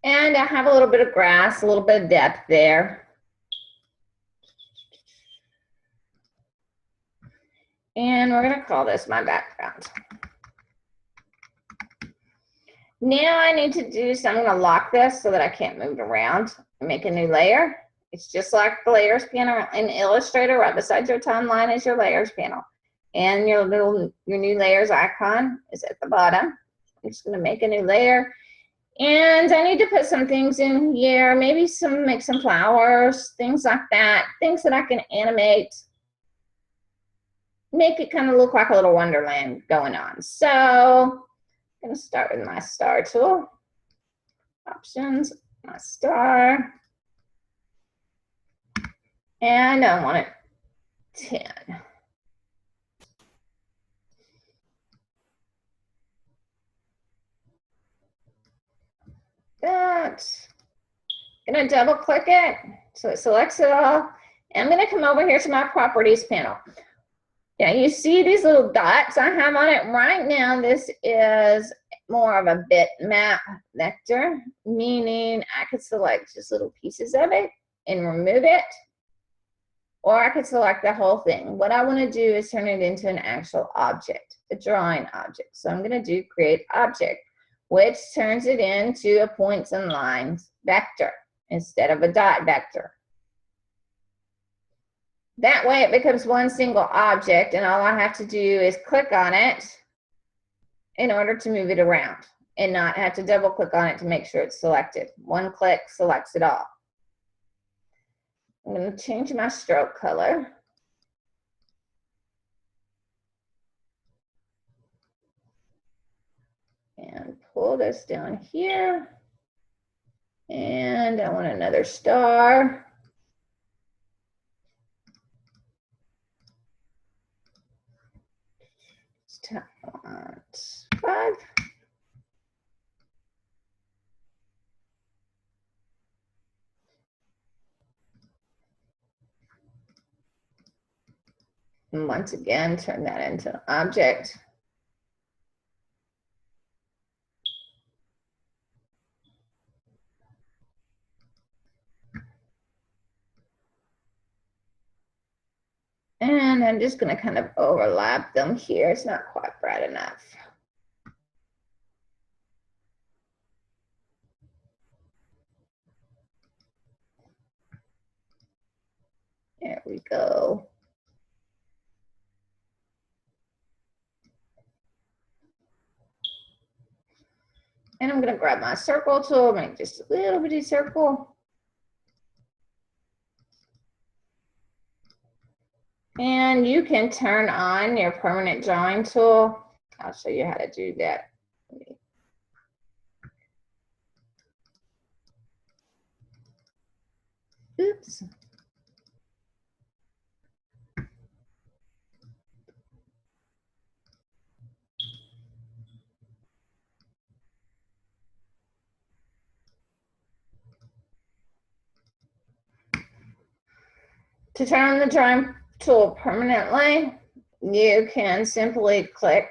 And I have a little bit of grass, a little bit of depth there. And we're going to call this my background. Now I need to do, so I'm going to lock this so that I can't move it around and make a new layer. It's just like the layers panel in Illustrator. Right beside your timeline is your layers panel. And your new layers icon is at the bottom. I'm just going to make a new layer. And I need to put some things in here, maybe make some flowers, things like that, things that I can animate, make it kind of look like a little wonderland going on. So I'm going to start with my star tool, options, my star, and I want it 10. That. I'm going to double click it so it selects it all. And I'm going to come over here to my properties panel. Now you see these little dots I have on it right now. This is more of a bitmap vector, meaning I could select just little pieces of it and remove it, or I could select the whole thing. What I want to do is turn it into an actual object, a drawing object. So I'm going to do create object, which turns it into a points and lines vector instead of a dot vector. That way it becomes one single object, and all I have to do is click on it in order to move it around and not have to double click on it to make sure it's selected. One click selects it all. I'm going to change my stroke color. And pull this down here. And I want another star. Let's 5. And once again, turn that into an object. And I'm just going to kind of overlap them here. It's not quite bright enough. There we go. And I'm going to grab my circle tool, make just a little bitty circle. And you can turn on your permanent drawing tool. I'll show you how to do that. Oops. To turn on the drawing tool permanently, you can simply click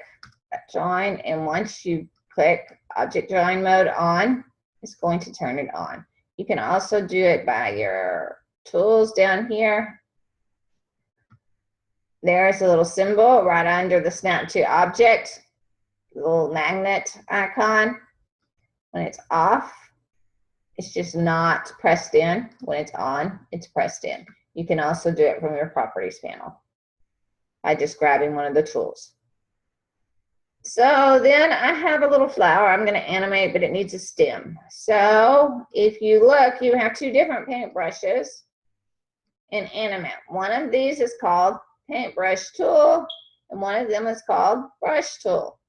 drawing, and once you click object drawing mode on, it's going to turn it on. You can also do it by your tools down here. There's a little symbol right under the snap to object, little magnet icon. When it's off, it's just not pressed in. When it's on, it's pressed in. You can also do it from your properties panel by just grabbing one of the tools. So then I have a little flower I'm going to animate, but it needs a stem. So if you look, you have 2 different paintbrushes in Animate. One of these is called Paintbrush Tool, and one of them is called Brush Tool.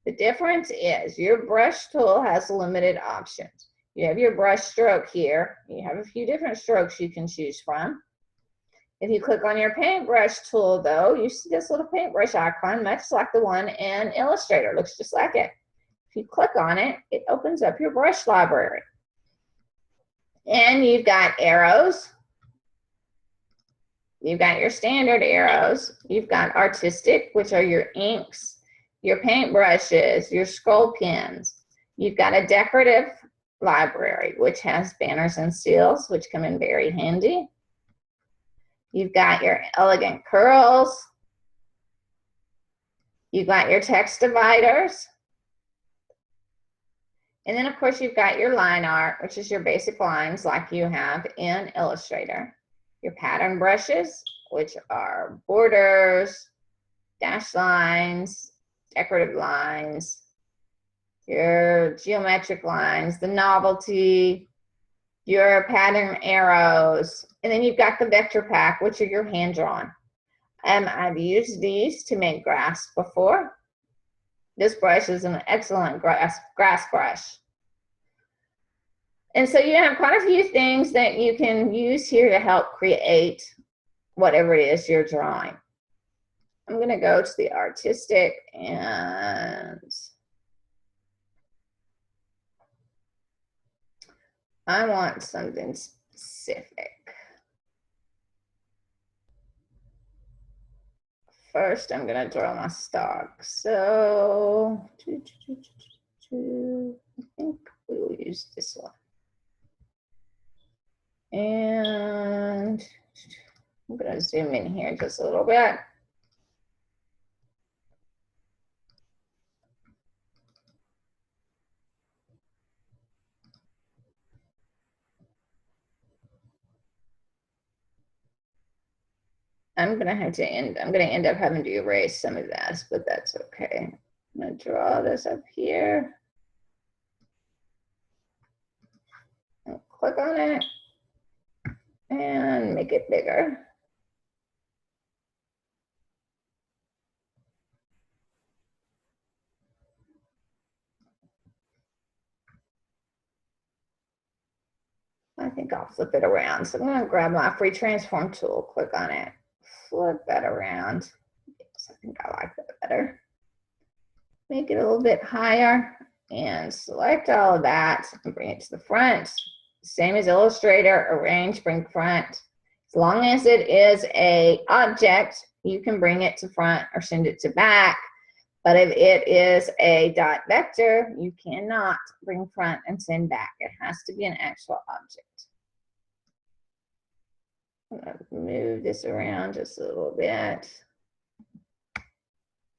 The difference is your brush tool has limited options. You have your brush stroke here. You have a few different strokes you can choose from. If you click on your paintbrush tool, though, you see this little paintbrush icon, much like the one in Illustrator. It looks just like it. If you click on it, it opens up your brush library. And you've got arrows. You've got your standard arrows. You've got artistic, which are your inks, your paintbrushes, your scroll pens. You've got a decorative library, which has banners and seals, which come in very handy. You've got your elegant curls. You've got your text dividers. And then of course you've got your line art, which is your basic lines like you have in Illustrator. Your pattern brushes, which are borders, dash lines, decorative lines, your geometric lines, the novelty, your pattern arrows, and then you've got the vector pack, which are your hand-drawn. I've used these to make grass before. This brush is an excellent grass brush. And so you have quite a few things that you can use here to help create whatever it is you're drawing. I'm going to go to the artistic and I want something specific. First, I'm going to draw my stock. So, I think we will use this one. And I'm going to zoom in here just a little bit. I'm going to end up having to erase some of that, but that's okay. I'm going to draw this up here. And click on it and make it bigger. I think I'll flip it around. So I'm going to grab my free transform tool, click on it, flip that around. Yes, I think I like that better. Make it a little bit higher and select all of that and bring it to the front. Same as Illustrator, arrange, bring front. As long as it is an object, you can bring it to front or send it to back. But if it is a dot vector, you cannot bring front and send back. It has to be an actual object. I'm going to move this around just a little bit.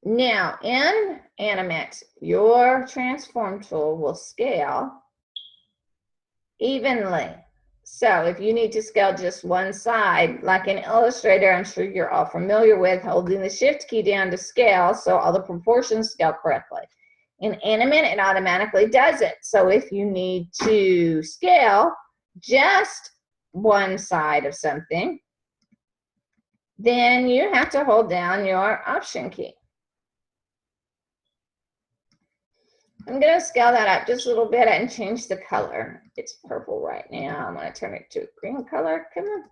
Now, in Animate, your transform tool will scale evenly. So if you need to scale just one side, like in Illustrator, I'm sure you're all familiar with holding the shift key down to scale so all the proportions scale correctly. In Animate, it automatically does it. So if you need to scale just one side of something, then you have to hold down your Option key. I'm going to scale that up just a little bit and change the color. It's purple right now. I'm going to turn it to a green color. Come on.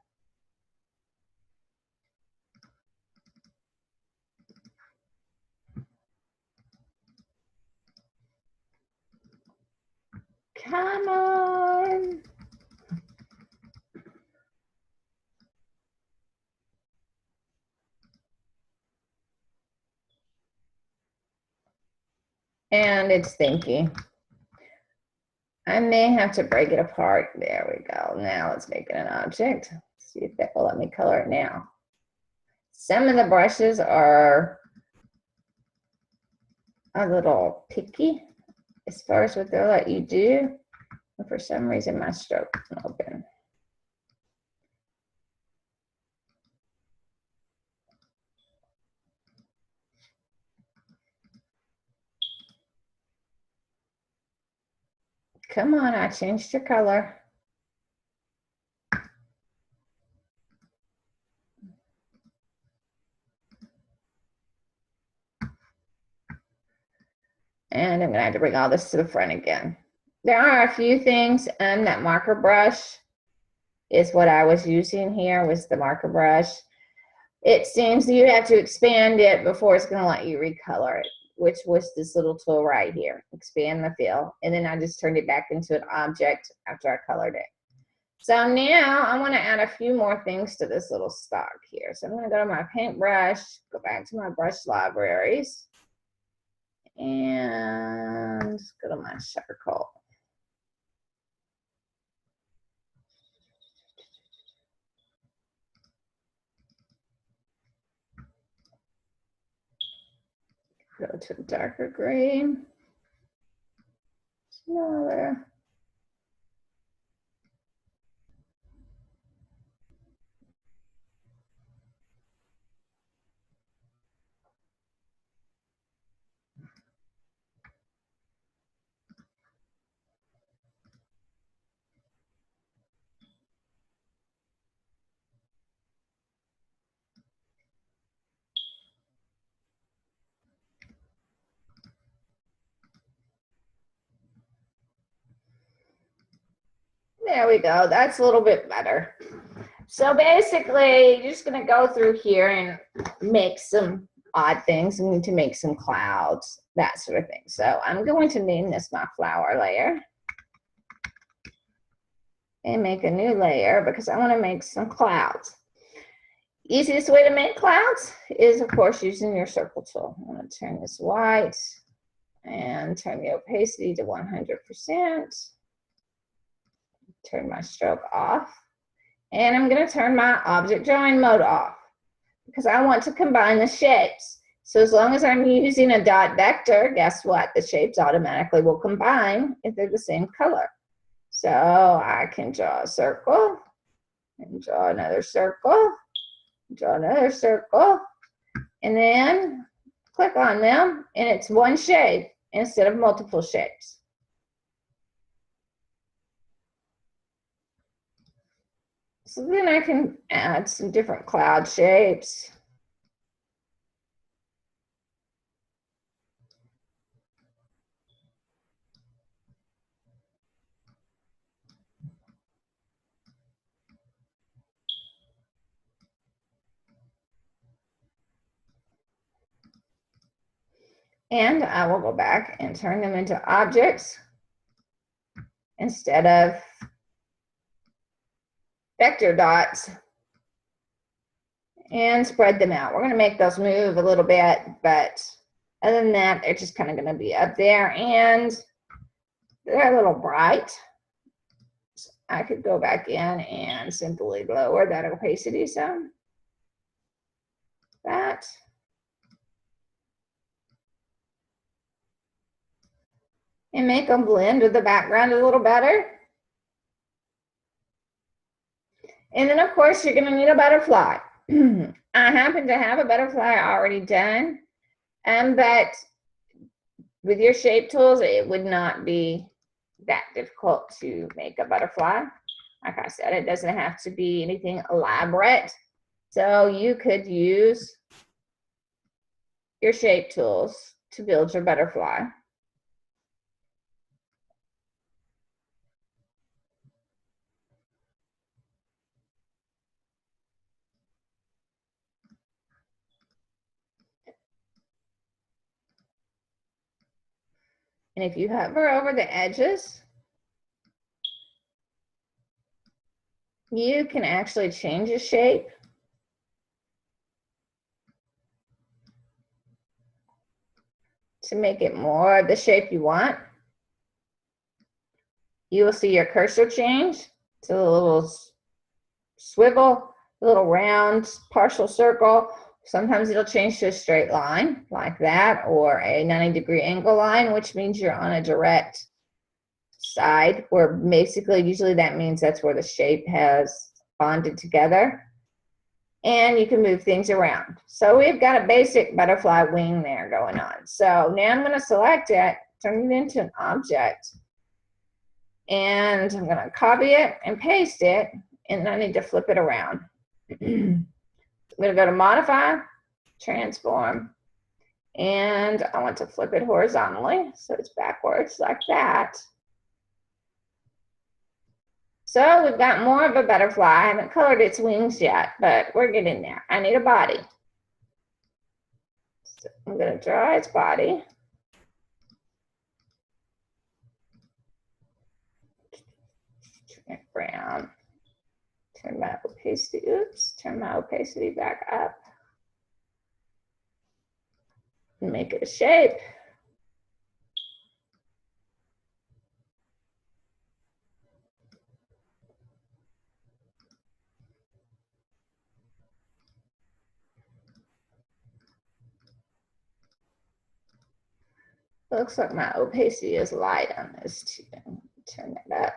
Come on. And it's thinking. I may have to break it apart. There we go. Now let's make it an object. See if that will let me color it now. Some of the brushes are a little picky as far as what they'll let you do. But for some reason, my stroke isn't open. Come on, I changed your color. And I'm going to have to bring all this to the front again. There are a few things, that marker brush is what I was using here, was the marker brush. It seems you have to expand it before it's going to let you recolor it, which was this little tool right here, expand the fill. And then I just turned it back into an object after I colored it. So now I want to add a few more things to this little stock here. So I'm going to go to my paintbrush, go back to my brush libraries, and go to my charcoal. Go to darker green, smaller color. There we go. That's a little bit better. So basically, you're just going to go through here and make some odd things. We need to make some clouds, that sort of thing. So I'm going to name this my flower layer. And make a new layer because I want to make some clouds. Easiest way to make clouds is, of course, using your circle tool. I'm going to turn this white and turn the opacity to 100%. Turn my stroke off. And I'm going to turn my object drawing mode off because I want to combine the shapes. So as long as I'm using a dot vector, guess what? The shapes automatically will combine if they're the same color. So I can draw a circle and draw another circle, draw another circle, and then click on them and it's one shape instead of multiple shapes. So then I can add some different cloud shapes. And I will go back and turn them into objects instead of vector dots and spread them out. We're going to make those move a little bit, but other than that, they're just kind of going to be up there and they're a little bright. So I could go back in and simply lower that opacity some. That. And make them blend with the background a little better. And then of course you're going to need a butterfly. I happen to have a butterfly already done, but with your shape tools it would not be that difficult to make a butterfly. Like I said, it doesn't have to be anything elaborate. So you could use your shape tools to build your butterfly. And if you hover over the edges, you can actually change the shape. To make it more of the shape you want. You will see your cursor change to a little swivel, a little round partial circle. Sometimes it'll change to a straight line like that, or a 90-degree angle line, which means you're on a direct side, where basically usually that means that's where the shape has bonded together. And you can move things around. So we've got a basic butterfly wing there going on. So now I'm going to select it, turn it into an object, and I'm going to copy it and paste it, and I need to flip it around. I'm going to go to Modify, Transform, and I want to flip it horizontally, so it's backwards like that. So we've got more of a butterfly. I haven't colored its wings yet, but we're getting there. I need a body. So I'm going to draw its body. Turn it brown. Turn my opacity, turn my opacity back up. And make it a shape. Looks like my opacity is light on this too. Turn that up.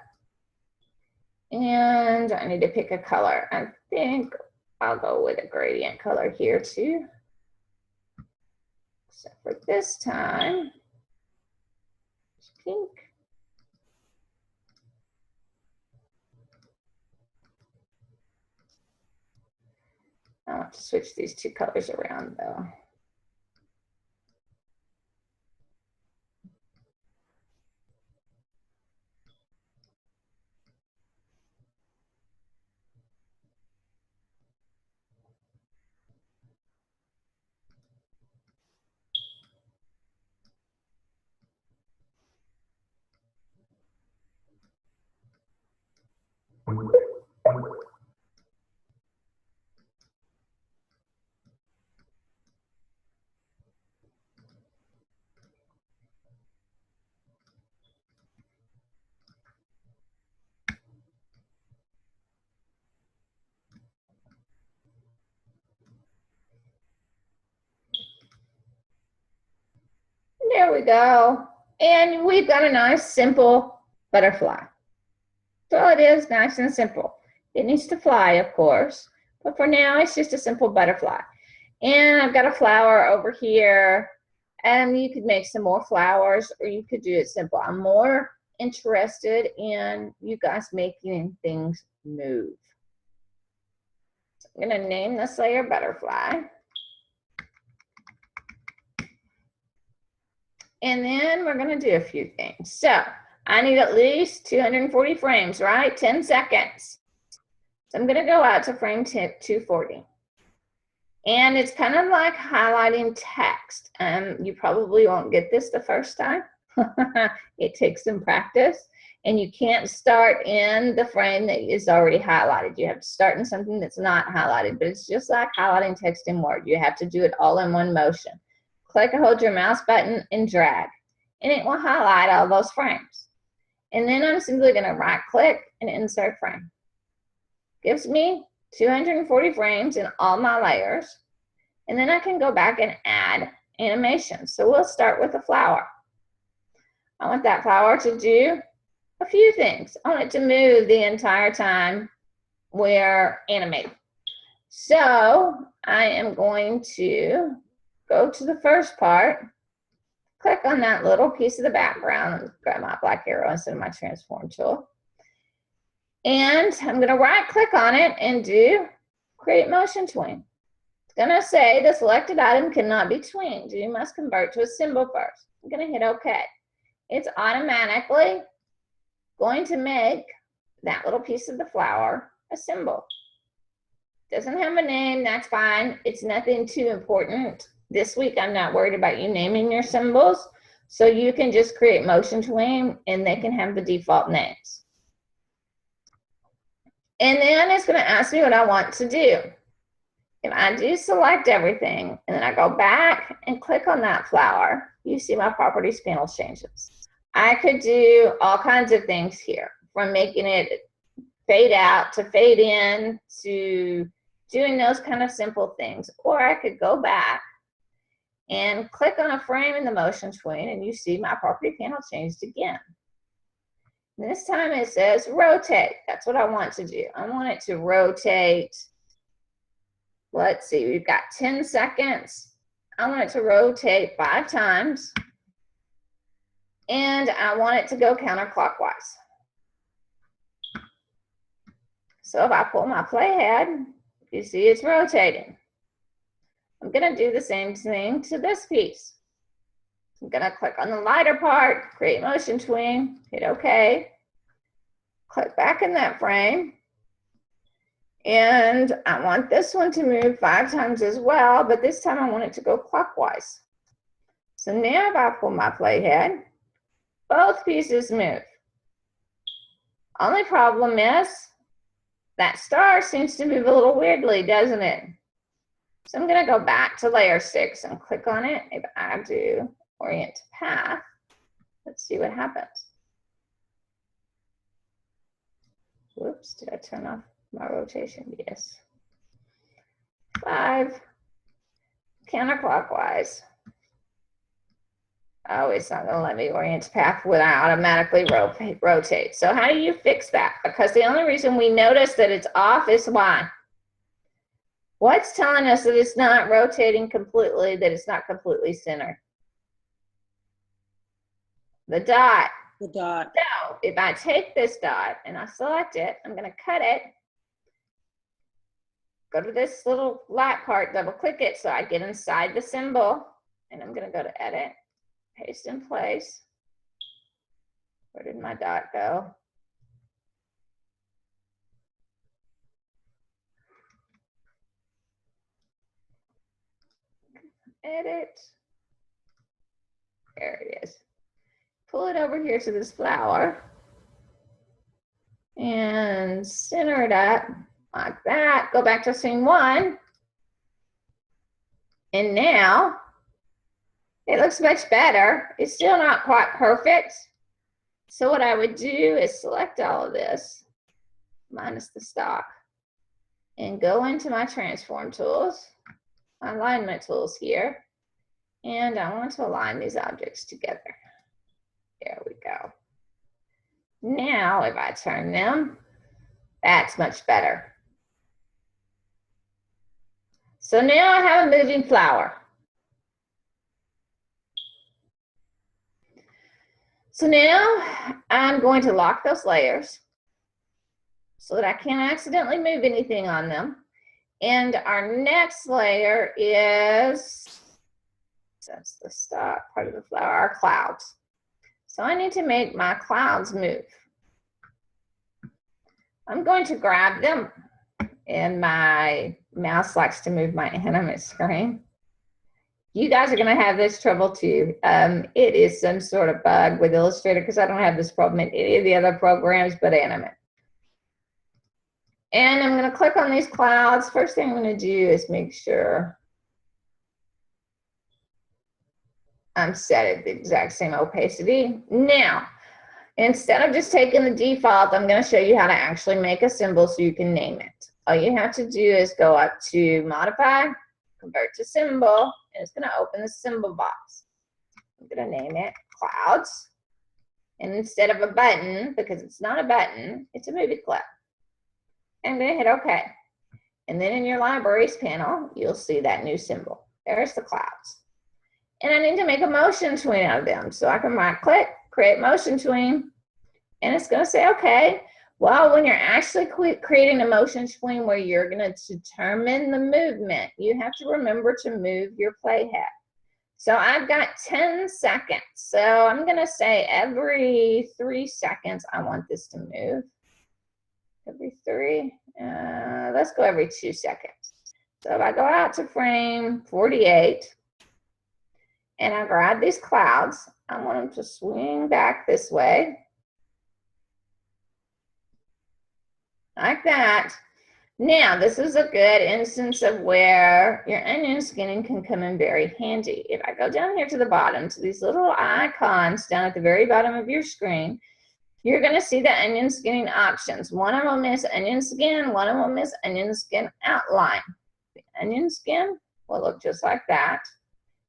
And I need to pick a color. I think I'll go with a gradient color here too. Except for this time, it's pink. I'll have to switch these two colors around though. There we go. And we've got a nice, simple butterfly. So it is nice and simple. It needs to fly, of course, but for now, it's just a simple butterfly. And I've got a flower over here, and you could make some more flowers, or you could do it simple. I'm more interested in you guys making things move. So I'm going to name this layer butterfly. And then we're going to do a few things. So I need at least 240 frames, right? 10 seconds. So I'm going to go out to frame 240. And it's kind of like highlighting text. You probably won't get this the first time. It takes some practice. And you can't start in the frame that is already highlighted. You have to start in something that's not highlighted. But it's just like highlighting text in Word. You have to do it all in one motion. Click or hold your mouse button and drag. And it will highlight all those frames. And then I'm simply going to right click and insert frame. Gives me 240 frames in all my layers. And then I can go back and add animation. So we'll start with a flower. I want that flower to do a few things. I want it to move the entire time we're animating. So I am going to go to the first part, click on that little piece of the background, and grab my black arrow instead of my transform tool. And I'm going to right click on it and do create motion tween. It's going to say the selected item cannot be tweened. You must convert to a symbol first. I'm going to hit OK. It's automatically going to make that little piece of the flower a symbol. Doesn't have a name, that's fine. It's nothing too important. This week, I'm not worried about you naming your symbols. So you can just create motion tween and they can have the default names. And then it's going to ask me what I want to do. If I do select everything and then I go back and click on that flower, you see my properties panel changes. I could do all kinds of things here, from making it fade out to fade in to doing those kind of simple things. Or I could go back and click on a frame in the motion tween and you see my property panel changed again. This time it says rotate. That's what I want to do. I want it to rotate. Let's see, we've got 10 seconds. I want it to rotate 5 times. And I want it to go counterclockwise. So if I pull my playhead, you see it's rotating. I'm going to do the same thing to this piece. I'm going to click on the lighter part, create motion tween, hit OK. Click back in that frame. And I want this one to move 5 times as well, but this time I want it to go clockwise. So now if I pull my playhead, both pieces move. Only problem is that star seems to move a little weirdly, doesn't it? So I'm going to go back to layer 6 and click on it. If I do orient to path, let's see what happens. Whoops, did I turn off my rotation? Yes. 5, counterclockwise. Oh, it's not going to let me orient to path when I automatically rotate. So how do you fix that? Because the only reason we notice that it's off is why? What's telling us that it's not rotating completely, that it's not completely centered? The dot. The dot. So if I take this dot and I select it, I'm going to cut it. Go to this little light part, double click it so I get inside the symbol, and I'm going to go to edit, paste in place. Where did my dot go? Edit. There it is. Pull it over here to this flower and center it up like that. Go back to scene 1. And now it looks much better. It's still not quite perfect. So what I would do is select all of this, minus the stock, and go into my transform tools, my alignment tools here, and I want to align these objects together. There we go. Now, if I turn them, that's much better. So now I have a moving flower. So now I'm going to lock those layers so that I can't accidentally move anything on them. And our next layer is, that's the stock part of the flower, our clouds. So I need to make my clouds move. I'm going to grab them, and my mouse likes to move my animate screen. You guys are going to have this trouble too. It is some sort of bug with Illustrator because I don't have this problem in any of the other programs but Animate. And I'm going to click on these clouds. First thing I'm going to do is make sure I'm set at the exact same opacity. Now, instead of just taking the default, I'm going to show you how to actually make a symbol so you can name it. All you have to do is go up to Modify, Convert to Symbol, and it's going to open the symbol box. I'm going to name it Clouds. And instead of a button, because it's not a button, it's a movie clip. I'm going to hit OK. And then in your Libraries panel, you'll see that new symbol. There's the clouds. And I need to make a motion tween out of them. So I can right-click, create motion tween, and it's going to say, okay, well, when you're actually creating a motion tween where you're going to determine the movement, you have to remember to move your playhead. So I've got 10 seconds. So I'm going to say every 3 seconds, I want this to move. Every 3, let's go every 2 seconds. So if I go out to frame 48, and I grab these clouds, I want them to swing back this way. Like that. Now, this is a good instance of where your onion skinning can come in very handy. If I go down here to the bottom, to these little icons down at the very bottom of your screen, you're going to see the onion skinning options. One of them is onion skin, one of them is onion skin outline. The onion skin will look just like that.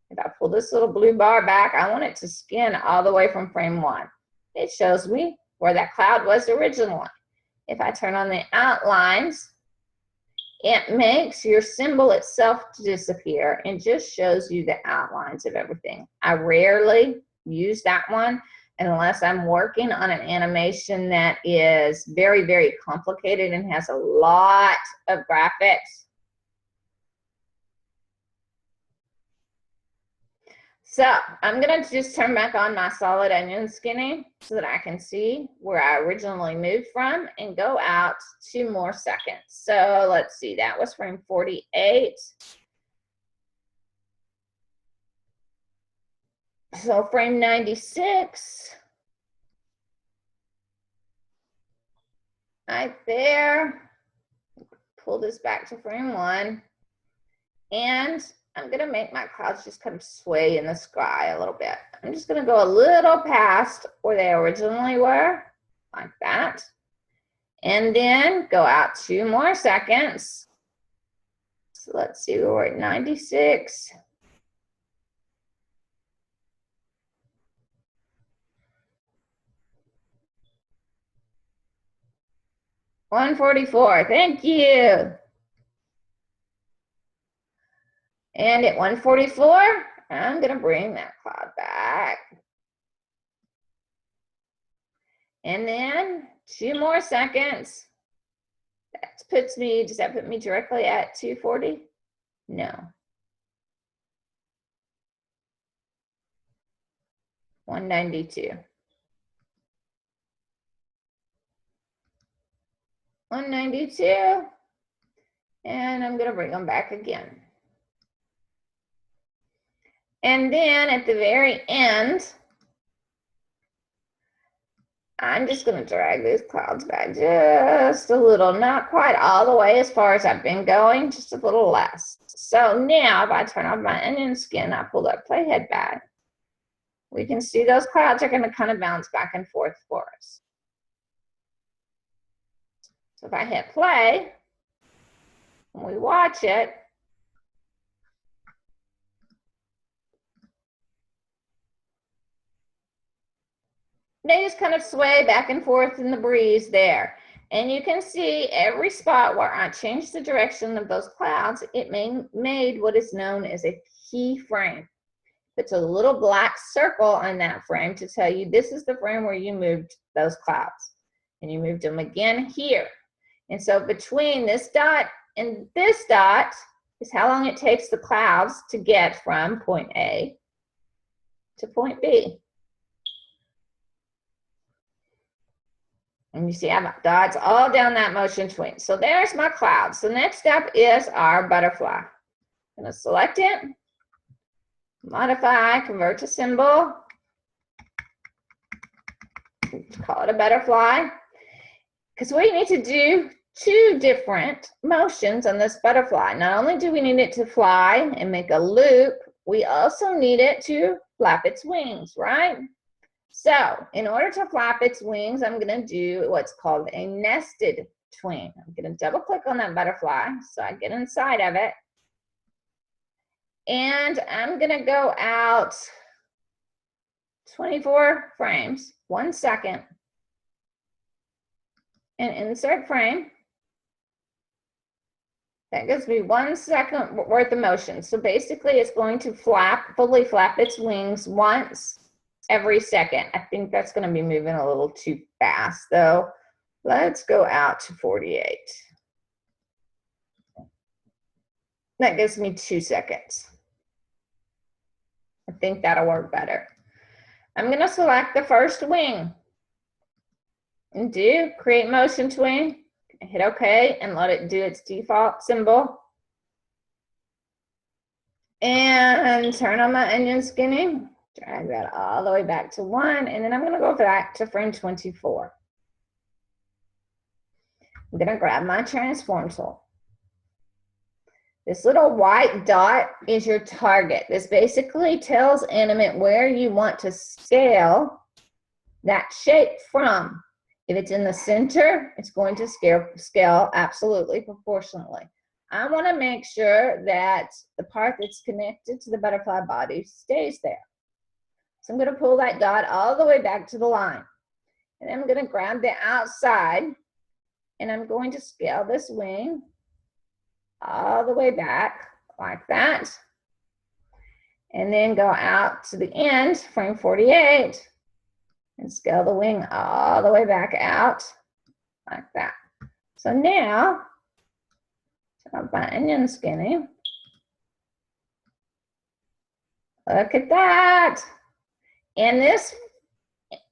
If I pull this little blue bar back, I want it to skin all the way from frame 1. It shows me where that cloud was originally. If I turn on the outlines, it makes your symbol itself disappear and just shows you the outlines of everything. I rarely use that one unless I'm working on an animation that is very, very complicated and has a lot of graphics. So I'm going to just turn back on my solid onion skinning so that I can see where I originally moved from and go out 2 more seconds. So let's see, that was frame 48. So frame 96. Right there. Pull this back to frame 1. And I'm going to make my clouds just kind of sway in the sky a little bit. I'm just going to go a little past where they originally were, like that. And then go out 2 more seconds. So let's see, we're at 96. 144, thank you. And at 144, I'm gonna bring that cloud back. And then 2 more seconds. That puts me, does that put me directly at 240? No. 192. 192. And I'm gonna bring them back again. And then at the very end, I'm just going to drag these clouds back just a little, not quite all the way as far as I've been going, just a little less. So now if I turn off my onion skin, I pull that playhead back, we can see those clouds are going to kind of bounce back and forth for us. So if I hit play, and we watch it, they just kind of sway back and forth in the breeze there. And you can see every spot where I changed the direction of those clouds, it made what is known as a key frame. It's a little black circle on that frame to tell you this is the frame where you moved those clouds. And you moved them again here. And so between this dot and this dot is how long it takes the clouds to get from point A to point B. And you see I have dots all down that motion tween. So there's my clouds. The next step is our butterfly. I'm going to select it, modify, convert to symbol, call it a butterfly. Because we need to do 2 different motions on this butterfly. Not only do we need it to fly and make a loop, we also need it to flap its wings, right? So in order to flap its wings, I'm going to do what's called a nested tween. I'm going to double click on that butterfly so I get inside of it. And I'm going to go out 24 frames, 1 second, and insert frame. That gives me 1 second worth of motion. So basically it's going to fully flap its wings once every second. I think that's going to be moving a little too fast though. Let's go out to 48. That gives me 2 seconds. I think that'll work better. I'm going to select the first wing and do create motion tween. Hit OK and let it do its default symbol. And turn on my onion skinning. Drag that all the way back to 1, and then I'm going to go back to frame 24. I'm going to grab my transform tool. This little white dot is your target. This basically tells Animate where you want to scale that shape from. If it's in the center, it's going to scale absolutely proportionally. I want to make sure that the part that's connected to the butterfly body stays there. So I'm going to pull that dot all the way back to the line. And I'm going to grab the outside and I'm going to scale this wing all the way back like that. And then go out to the end, frame 48, and scale the wing all the way back out like that. So now, turn off my onion skinning. Look at that. And this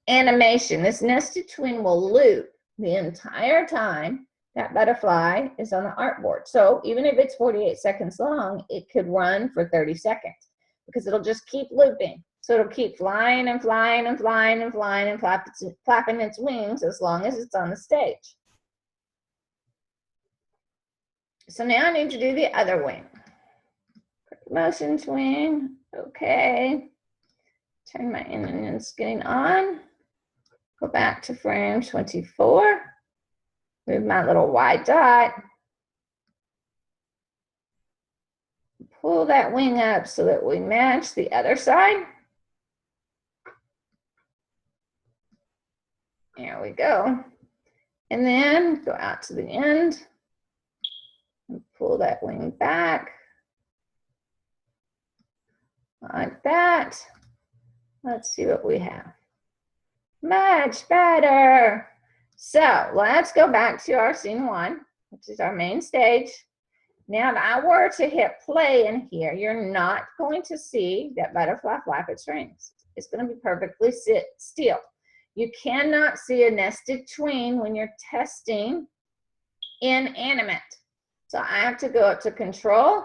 animation, this nested tween will loop the entire time that butterfly is on the artboard. So even if it's 48 seconds long, it could run for 30 seconds because it'll just keep looping. So it'll keep flying and flying and flying and flying and flapping its wings as long as it's on the stage. So now I need to do the other wing. Motion tween, okay. Turn my onion skinning on. Go back to frame 24. Move my little white dot. Pull that wing up so that we match the other side. There we go. And then go out to the end and pull that wing back like that. Let's see what we have. Much better. So let's go back to our scene 1, which is our main stage. Now, if I were to hit play in here, you're not going to see that butterfly flap its wings. It's going to be perfectly still. You cannot see a nested tween when you're testing inanimate. So I have to go up to Control,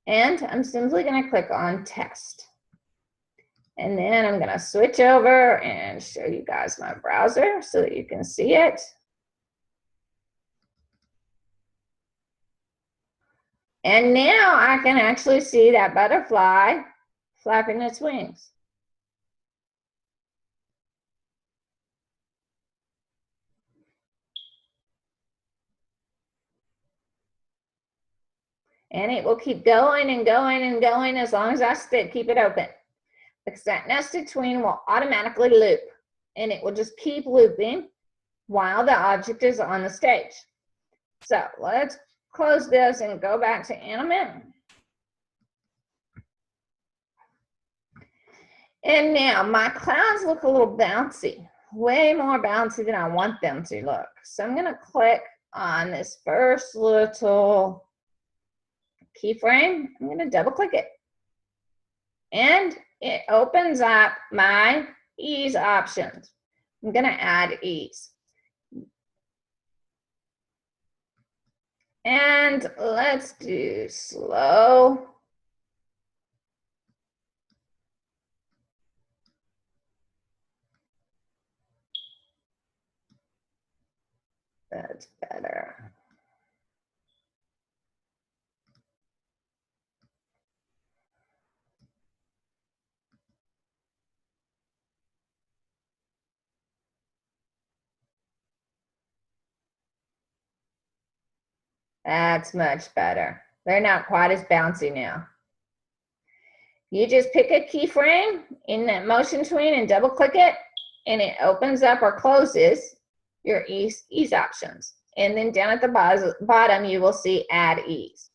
and I'm simply going to click on Test. And then I'm going to switch over and show you guys my browser so that you can see it. And now I can actually see that butterfly flapping its wings. And it will keep going and going and going as long as I keep it open. Because that nested tween will automatically loop. And it will just keep looping while the object is on the stage. So let's close this and go back to animate. And now my clouds look a little bouncy, way more bouncy than I want them to look. So I'm going to click on this first little keyframe. I'm going to double click it. And it opens up my ease options. I'm going to add ease. And let's do slow. That's better. That's much better. They're not quite as bouncy now. You just pick a keyframe in that motion tween and double click it, and it opens up or closes your ease options. And then down at the bottom, you will see add ease.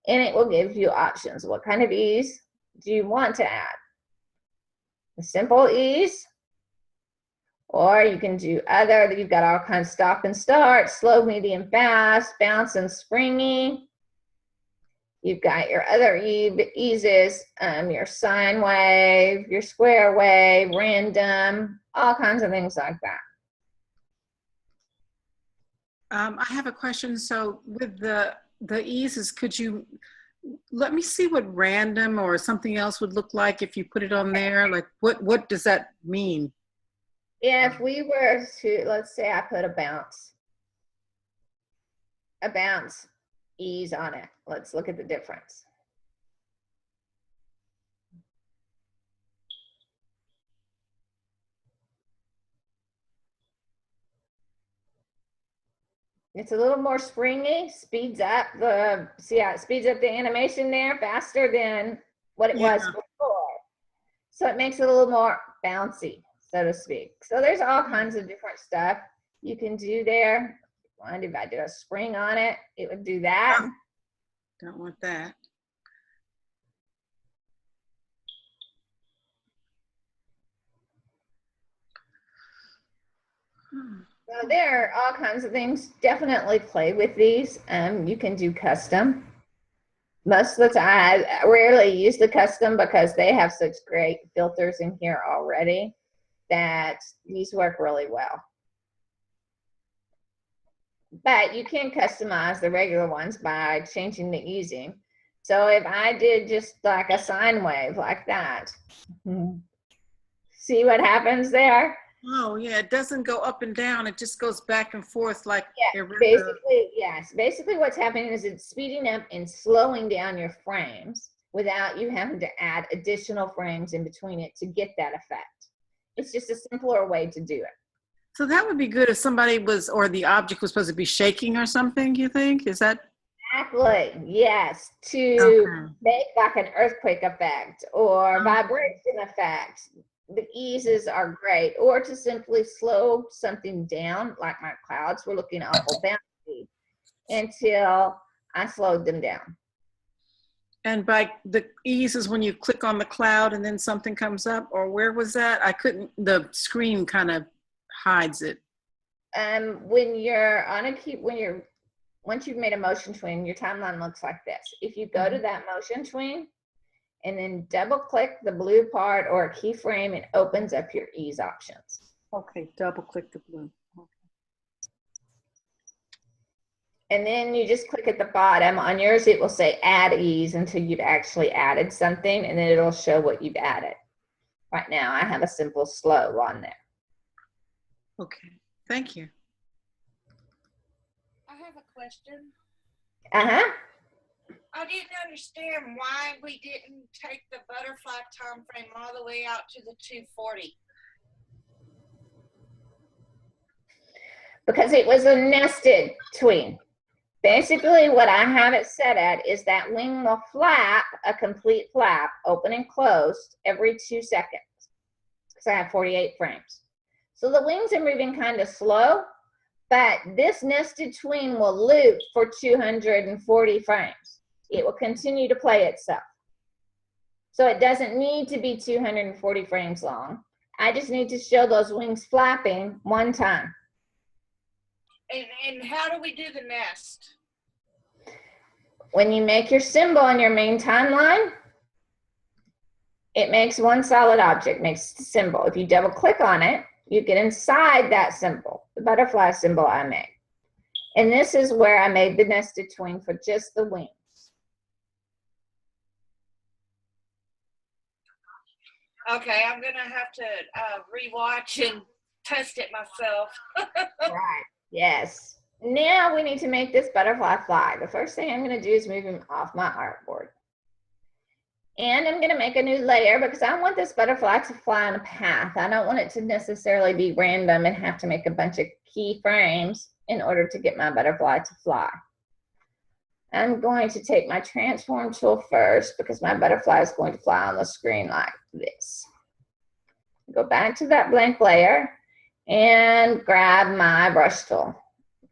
And it will give you options. What kind of ease do you want to add? A simple ease, or you can do other. You've got all kinds of stop and start, slow, medium, fast, bounce and springy. You've got your other eases, your sine wave, your square wave, random, all kinds of things like that. I have a question. So with the eases, could you let me see what random or something else would look like if you put it on there? Like what does that mean? If we were to, let's say I put a bounce ease on it. Let's look at the difference. It's a little more springy, speeds up the, see how it speeds up the animation there faster than what it was before. So it makes it a little more bouncy, so to speak. So there's all kinds of different stuff you can do there. If I did a spring on it, it would do that. Don't want that. So there are all kinds of things. Definitely play with these. You can do custom. Most of the time, I rarely use the custom because they have such great filters in here already that these work really well. But you can customize the regular ones by changing the easing. So if I did just like a sine wave like that, see what happens there? Oh yeah, it doesn't go up and down. It just goes back and forth like basically, yes. Basically what's happening is it's speeding up and slowing down your frames without you having to add additional frames in between it to get that effect. It's just a simpler way to do it. So that would be good if somebody was, or the object was supposed to be shaking or something, you think? Is that? Exactly, yes. To make like an earthquake effect or vibration effect. the eases are great, or to simply slow something down, like my clouds were looking awful bouncy until I slowed them down. And by the ease is when you click on the cloud and then something comes up, or where was that? I couldn't, the screen kind of hides it. When you're on a key, once you've made a motion tween, your timeline looks like this. If you go to that motion tween and then double click the blue part or a keyframe, it opens up your ease options. Okay, double click the blue. And then you just click at the bottom. On yours, it will say add ease until you've actually added something, and then it'll show what you've added. Right now, I have a simple slow on there. Okay, thank you. I have a question. Uh-huh. I didn't understand why we didn't take the butterfly time frame all the way out to the 240. Because it was a nested tween. Basically, what I have it set at is that wing will flap, a complete flap, open and closed, every 2 seconds. Because I have 48 frames. So the wings are moving kind of slow, but this nested tween will loop for 240 frames. It will continue to play itself. So it doesn't need to be 240 frames long. I just need to show those wings flapping one time. And how do we do the nest? When you make your symbol on your main timeline, it makes one solid object, makes the symbol. If you double click on it, you get inside that symbol, the butterfly symbol I made. And this is where I made the nested tween for just the wings. Okay, I'm gonna have to rewatch and test it myself. Right, yes. Now we need to make this butterfly fly. The first thing I'm gonna do is move him off my artboard. And I'm gonna make a new layer because I want this butterfly to fly on a path. I don't want it to necessarily be random and have to make a bunch of keyframes in order to get my butterfly to fly. I'm going to take my transform tool first because my butterfly is going to fly on the screen like this. Go back to that blank layer and grab my brush tool.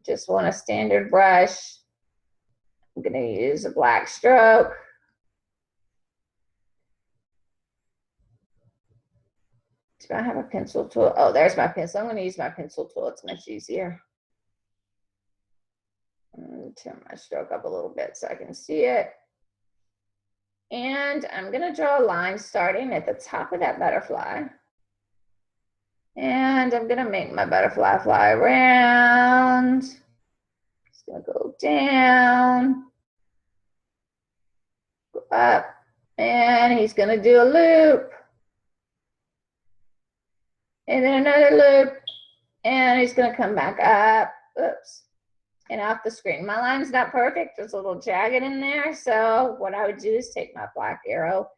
Just want a standard brush. I'm going to use a black stroke. Do I have a pencil tool? Oh, there's my pencil. I'm going to use my pencil tool. It's much easier. Turn my stroke up a little bit so I can see it. And I'm going to draw a line starting at the top of that butterfly. And I'm going to make my butterfly fly around. It's going to go down, go up, and he's going to do a loop. And then another loop, and he's going to come back up. Oops. And off the screen. My line's not perfect. There's a little jagged in there. So what I would do is take my black arrow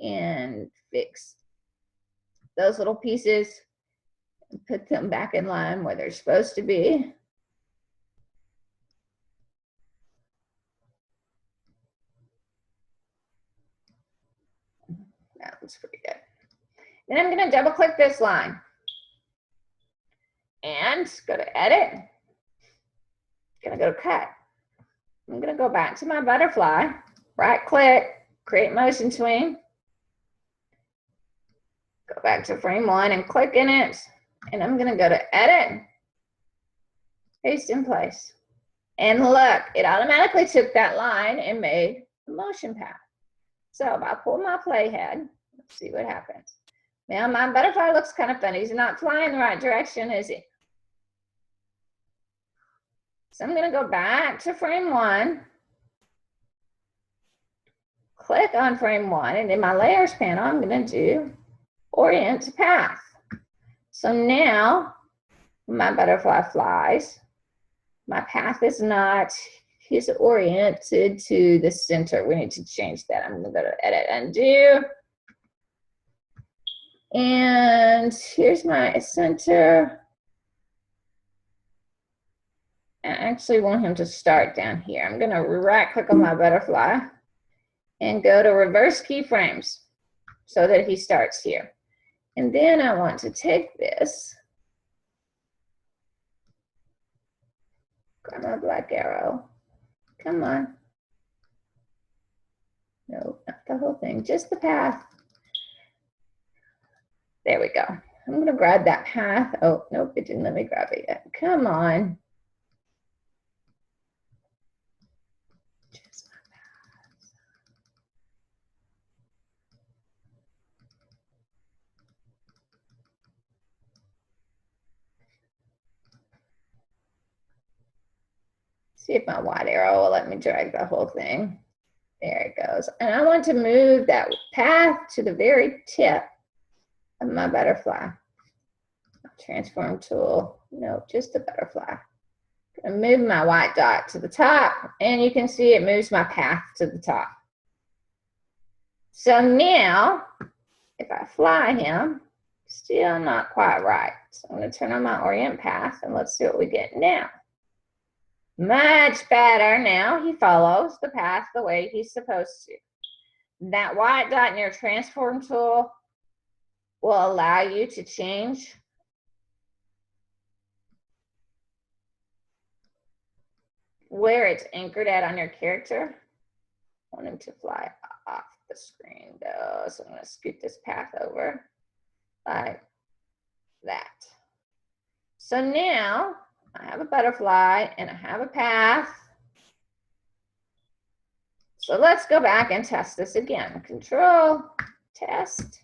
and fix those little pieces and put them back in line where they're supposed to be. That looks pretty good. Then I'm going to double click this line and go to edit. Gonna go to cut. I'm gonna go back to my butterfly, right click, create motion tween, go back to frame 1 and click in it, and I'm gonna go to edit, paste in place. And look, it automatically took that line and made a motion path. So if I pull my playhead, let's see what happens. Now my butterfly looks kind of funny. He's not flying the right direction, is he? So I'm going to go back to frame 1, click on frame 1, and in my layers panel, I'm going to do orient to path. So now my butterfly flies. My path is not, he's oriented to the center. We need to change that. I'm going to go to edit, undo. And here's my center. I actually want him to start down here. I'm going to right click on my butterfly and go to reverse keyframes so that he starts here. And then I want to take this, grab my black arrow. Come on. No, not the whole thing, just the path. There we go. I'm going to grab that path. Oh, nope, it didn't let me grab it yet. Come on. Just my path. See if my white arrow will let me drag the whole thing. There it goes. And I want to move that path to the very tip of my butterfly. Transform tool. No, just the butterfly. I'm gonna move my white dot to the top, and you can see it moves my path to the top. So now, if I fly him, still not quite right. So I'm going to turn on my orient path, and let's see what we get now. Much better. Now he follows the path the way he's supposed to. That white dot in your transform tool will allow you to change where it's anchored at on your character. I want him to fly off the screen though, so I'm going to scoot this path over like that. So now I have a butterfly and I have a path. So let's go back and test this again. Control, test.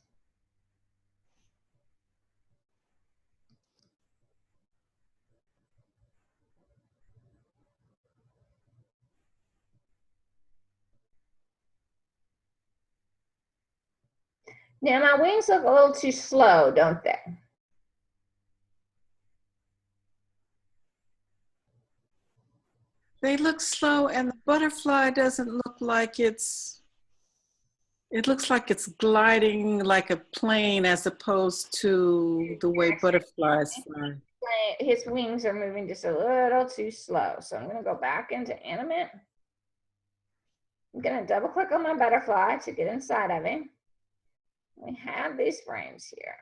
Now my wings look a little too slow, don't they? They look slow, and the butterfly doesn't look like it's, it looks like it's gliding like a plane as opposed to the way butterflies fly. His wings are moving just a little too slow. So I'm going to go back into animate. I'm going to double click on my butterfly to get inside of him. We have these frames here.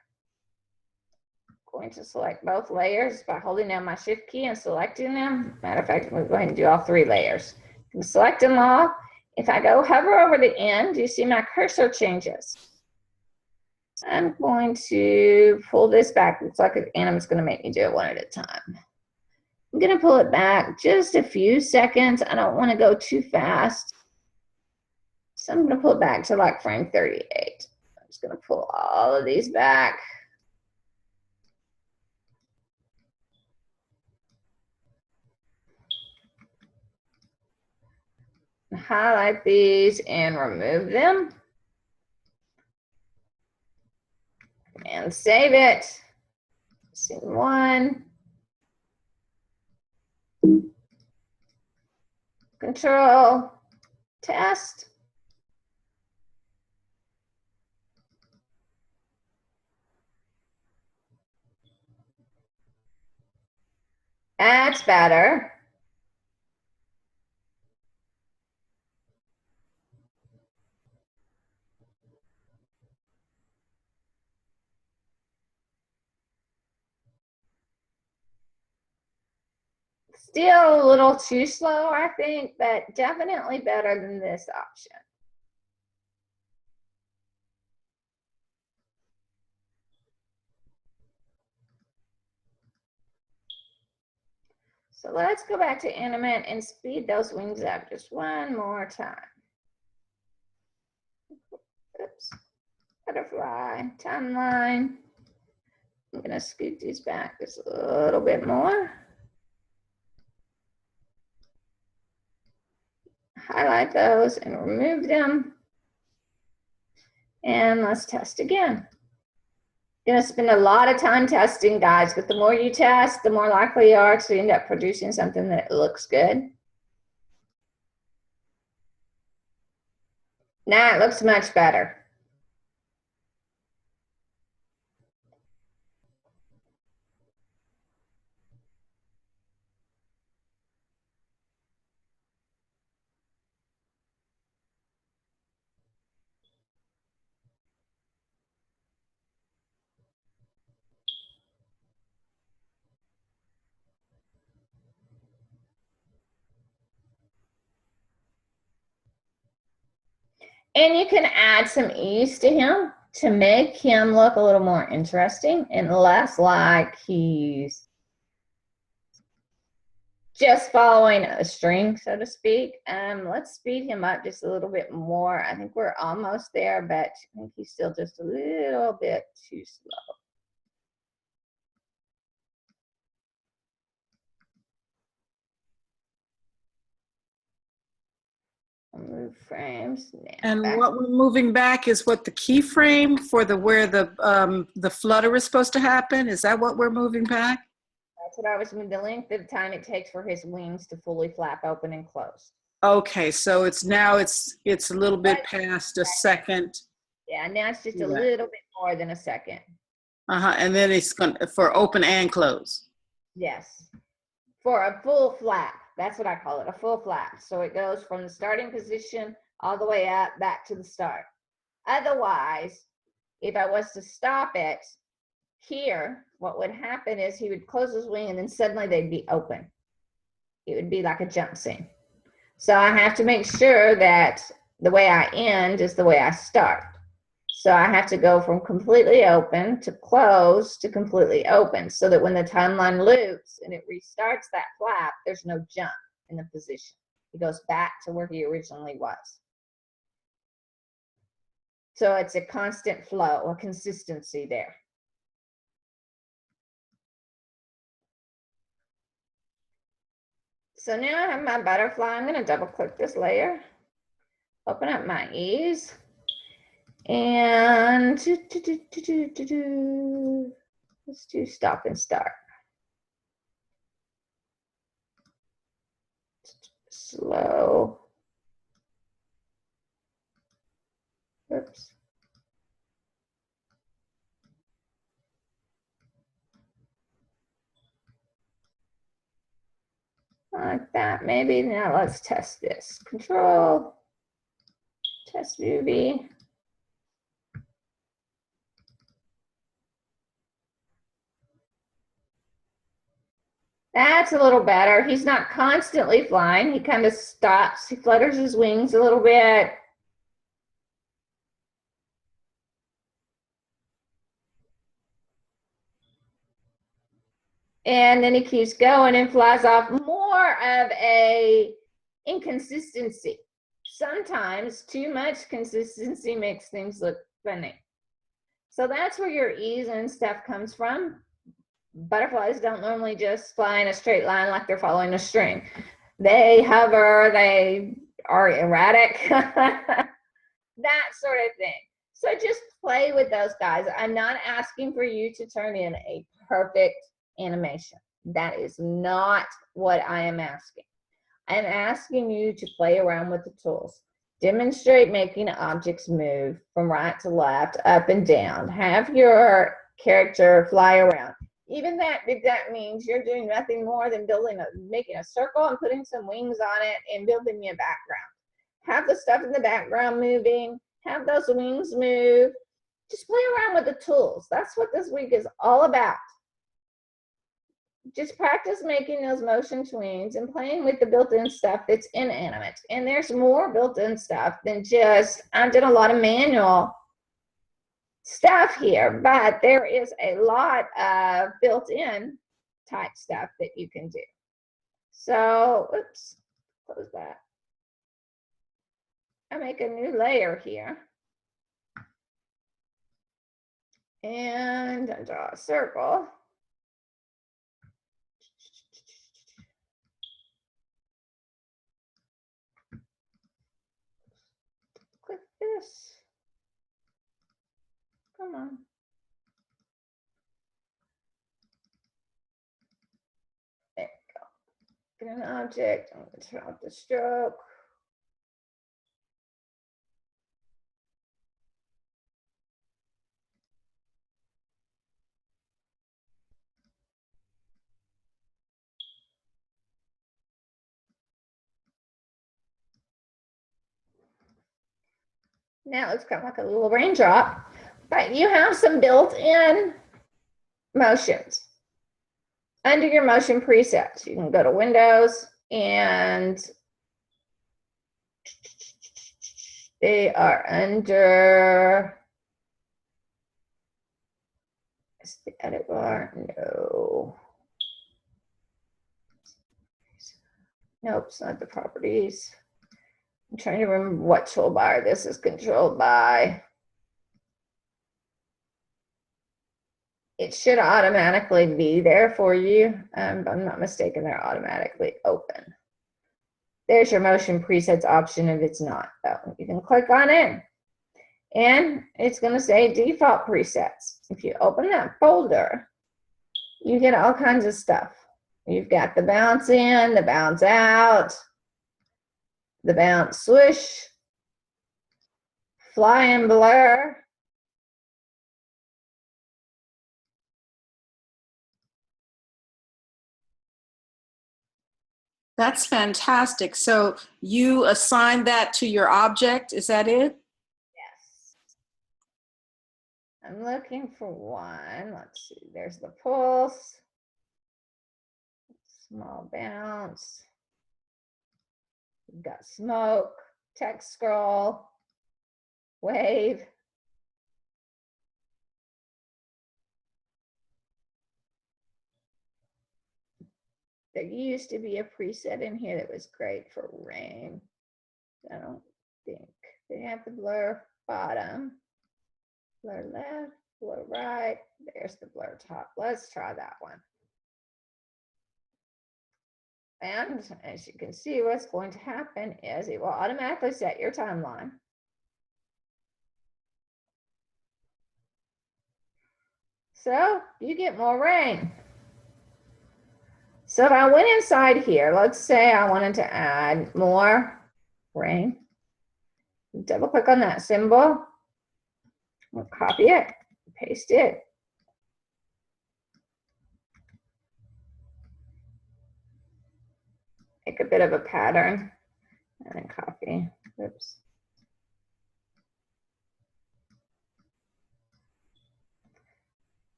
I'm going to select both layers by holding down my shift key and selecting them. Matter of fact, I'm going to go ahead and do all three layers. You can select them all. If I go hover over the end, you see my cursor changes. I'm going to pull this back. Looks like Animate's going to make me do it one at a time. I'm going to pull it back just a few seconds. I don't want to go too fast. So I'm going to pull it back to like frame 38. I'm just going to pull all of these back. Highlight these and remove them. And save it. Scene 1. Control, test. That's better. Still a little too slow, I think, but definitely better than this option. So let's go back to animate and speed those wings up just one more time. Oops. Butterfly, timeline. I'm going to scoot these back just a little bit more. Highlight those and remove them. And let's test again. You're going to spend a lot of time testing, guys, but the more you test, the more likely you are to end up producing something that looks good. Now it looks much better. And you can add some ease to him to make him look a little more interesting and less like he's just following a string, so to speak. Let's speed him up just a little bit more. I think we're almost there, but I think he's still just a little bit too slow. I'll move frames. Now And back. what we're moving back is what the keyframe for the where the flutter is supposed to happen. Is that what we're moving back? That's what I was moving, the length of time it takes for his wings to fully flap open and close. Okay, so it's now it's a little bit past a second. Yeah, now it's just a Yeah. little bit more than a second. And then it's going for open and close. Yes. For a full flap. That's what I call it, a full flap. So it goes from the starting position all the way up back to the start. Otherwise, if I was to stop it here, what would happen is he would close his wing and then suddenly they'd be open. It would be like a jump scene. So I have to make sure that the way I end is the way I start. So I have to go from completely open to close to completely open so that when the timeline loops and it restarts that flap, there's no jump in the position. It goes back to where he originally was. So it's a constant flow, a consistency there. So now I have my butterfly. I'm going to double click this layer, open up my ease, and let's do stop and start. Slow. Oops. Like that, maybe. Now let's test this. Control, test movie. That's a little better. He's not constantly flying. He kind of stops. He flutters his wings a little bit. And then he keeps going and flies off. More of a inconsistency. Sometimes too much consistency makes things look funny. So that's where your ease and stuff comes from. Butterflies don't normally just fly in a straight line like they're following a string. They hover, they are erratic, that sort of thing. So just play with those guys. I'm not asking for you to turn in a perfect animation. That is not what I am asking. I'm asking you to play around with the tools. Demonstrate making objects move from right to left, up and down. Have your character fly around. Even that, if that means you're doing nothing more than making a circle and putting some wings on it and building me a background. Have the stuff in the background moving. Have those wings move. Just play around with the tools. That's what this week is all about. Just practice making those motion twins and playing with the built-in stuff that's inanimate. And there's more built-in stuff than just, I did a lot of manual stuff here, but there is a lot of built-in type stuff that you can do. So, oops, close that. I make a new layer here. And I draw a circle. Click this. Come on. There we go. Get an object. I'm going to turn off the stroke. Now it's kind of like a little raindrop, but you have some built-in motions. Under your motion presets, you can go to Windows and They are under. Is the edit bar? No. Nope, it's not the properties. I'm trying to remember what toolbar this is controlled by. It should automatically be there for you. If I'm not mistaken, they're automatically open. There's your motion presets option if it's not, though. You can click on it and it's going to say default presets. If you open that folder, you get all kinds of stuff. You've got the bounce in, the bounce out, the bounce swoosh, fly and blur. That's fantastic. So you assign that to your object, is that it? Yes. I'm looking for one. Let's see. There's the pulse. Small bounce. We've got smoke, text scroll, wave. There used to be a preset in here that was great for rain. I don't think they have the blur bottom, blur left, blur right. There's the blur top. Let's try that one. And as you can see, what's going to happen is it will automatically set your timeline. So you get more rain. So if I went inside here, let's say I wanted to add more rain. Double click on that symbol. We'll copy it, paste it. Make a bit of a pattern and then copy. Oops.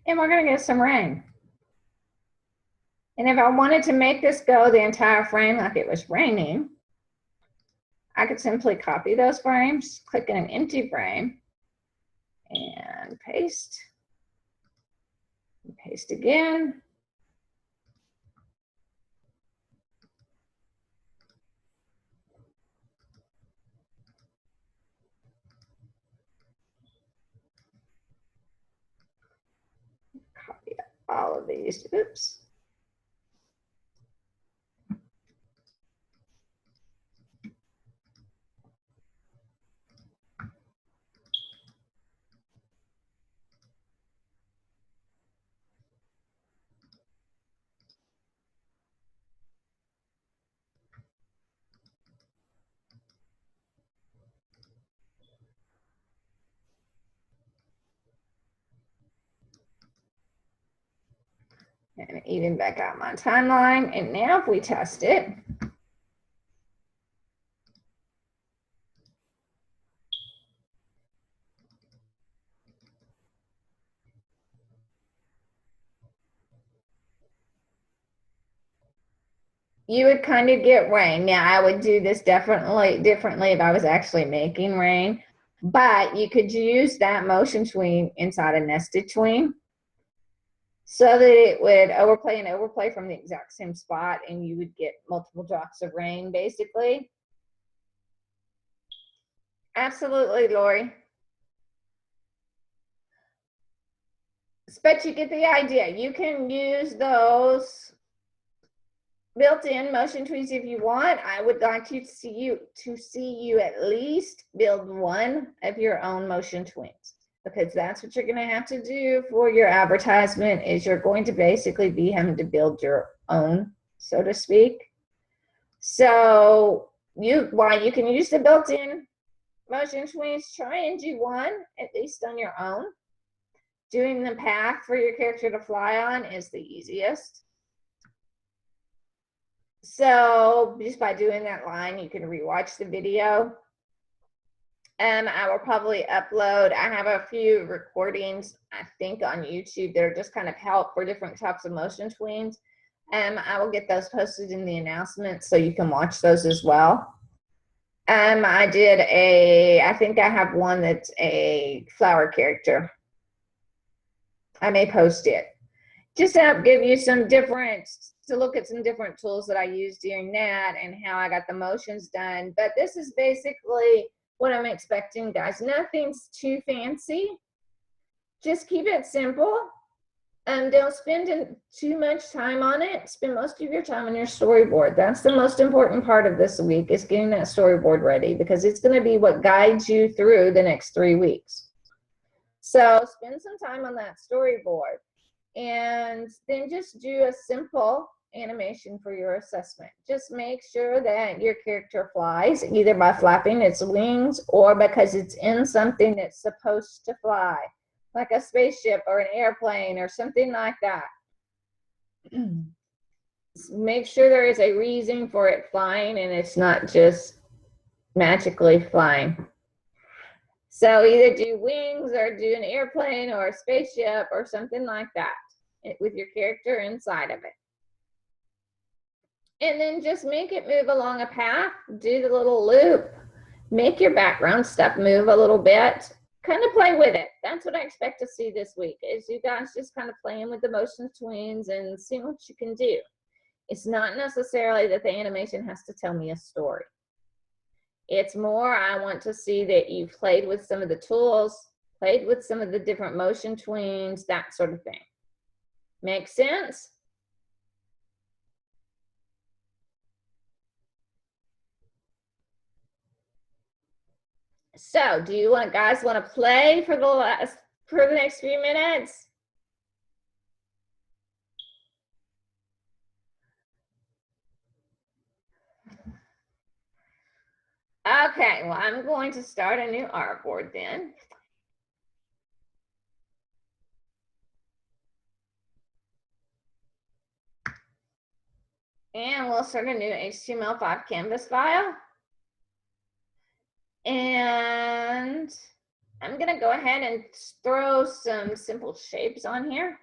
And we're going to get some rain. And if I wanted to make this go the entire frame like it was raining, I could simply copy those frames, click in an empty frame, and paste. And paste again. Copy all of these. Oops. And even back out my timeline. And now if we test it, you would kind of get rain. Now I would do this definitely differently if I was actually making rain, but you could use that motion tween inside a nested tween so that it would overplay and overplay from the exact same spot and you would get multiple drops of rain basically. Absolutely, Lori. But you get the idea. You can use those built-in motion tweaks if you want. I would like to see you at least build one of your own motion tweaks, because that's what you're going to have to do for your advertisement. Is you're going to basically be having to build your own, so to speak. So while you can use the built-in motion tweaks, try and do one at least on your own. Doing the path for your character to fly on is the easiest. So just by doing that line, you can rewatch the video. And I will probably upload, I have a few recordings, I think, on YouTube that are just kind of help for different types of motion tweens. And I will get those posted in the announcements so you can watch those as well. I think I have one that's a flower character. I may post it. Just to help give you some different, to look at some different tools that I used during that and how I got the motions done. But this is basically what I'm expecting, guys. Nothing's too fancy. Just keep it simple. And don't spend too much time on it. Spend most of your time on your storyboard. That's the most important part of this week, is getting that storyboard ready, because it's going to be what guides you through the next 3 weeks. So spend some time on that storyboard, and then just do a simple animation for your assessment. Just make sure that your character flies, either by flapping its wings or because it's in something that's supposed to fly, like a spaceship or an airplane or something like that. Make sure there is a reason for it flying and it's not just magically flying. So either do wings or do an airplane or a spaceship or something like that with your character inside of it. And then just make it move along a path, do the little loop, make your background stuff move a little bit, kind of play with it. That's what I expect to see this week, is you guys just kind of playing with the motion tweens and seeing what you can do. It's not necessarily that the animation has to tell me a story. It's more, I want to see that you've played with some of the tools, played with some of the different motion tweens, that sort of thing. Make sense? So, do you guys want to play for the next few minutes? Okay, well, I'm going to start a new artboard then. And we'll start a new HTML5 canvas file. And I'm going to go ahead and throw some simple shapes on here.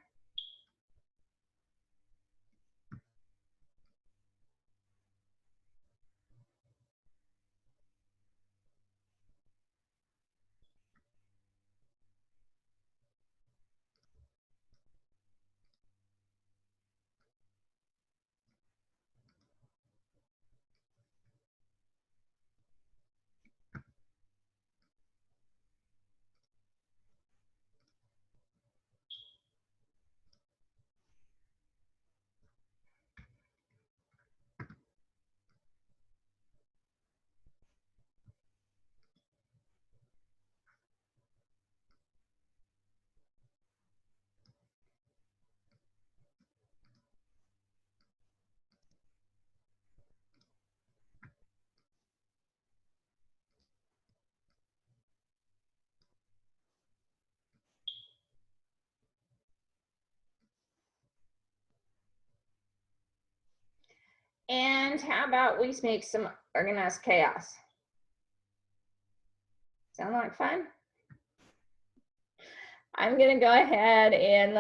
And how about we make some organized chaos? Sound like fun? I'm gonna go ahead and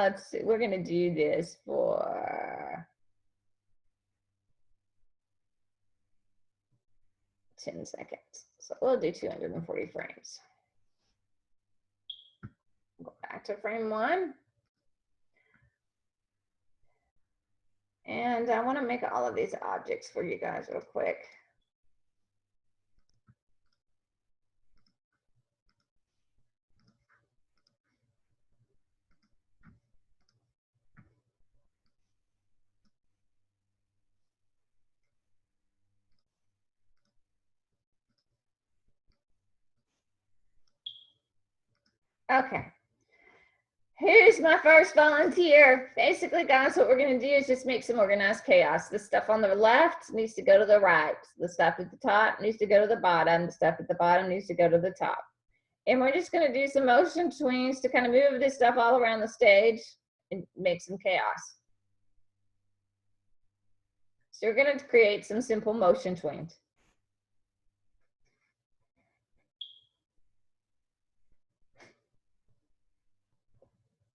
we're gonna do this for 10 seconds. So we'll do 240 frames. Go back to frame 1. And I want to make all of these objects for you guys real quick. Okay. Who's my first volunteer? Basically, guys, what we're going to do is just make some organized chaos. The stuff on the left needs to go to the right. The stuff at the top needs to go to the bottom. The stuff at the bottom needs to go to the top. And we're just going to do some motion swings to kind of move this stuff all around the stage and make some chaos. So we're going to create some simple motion swings.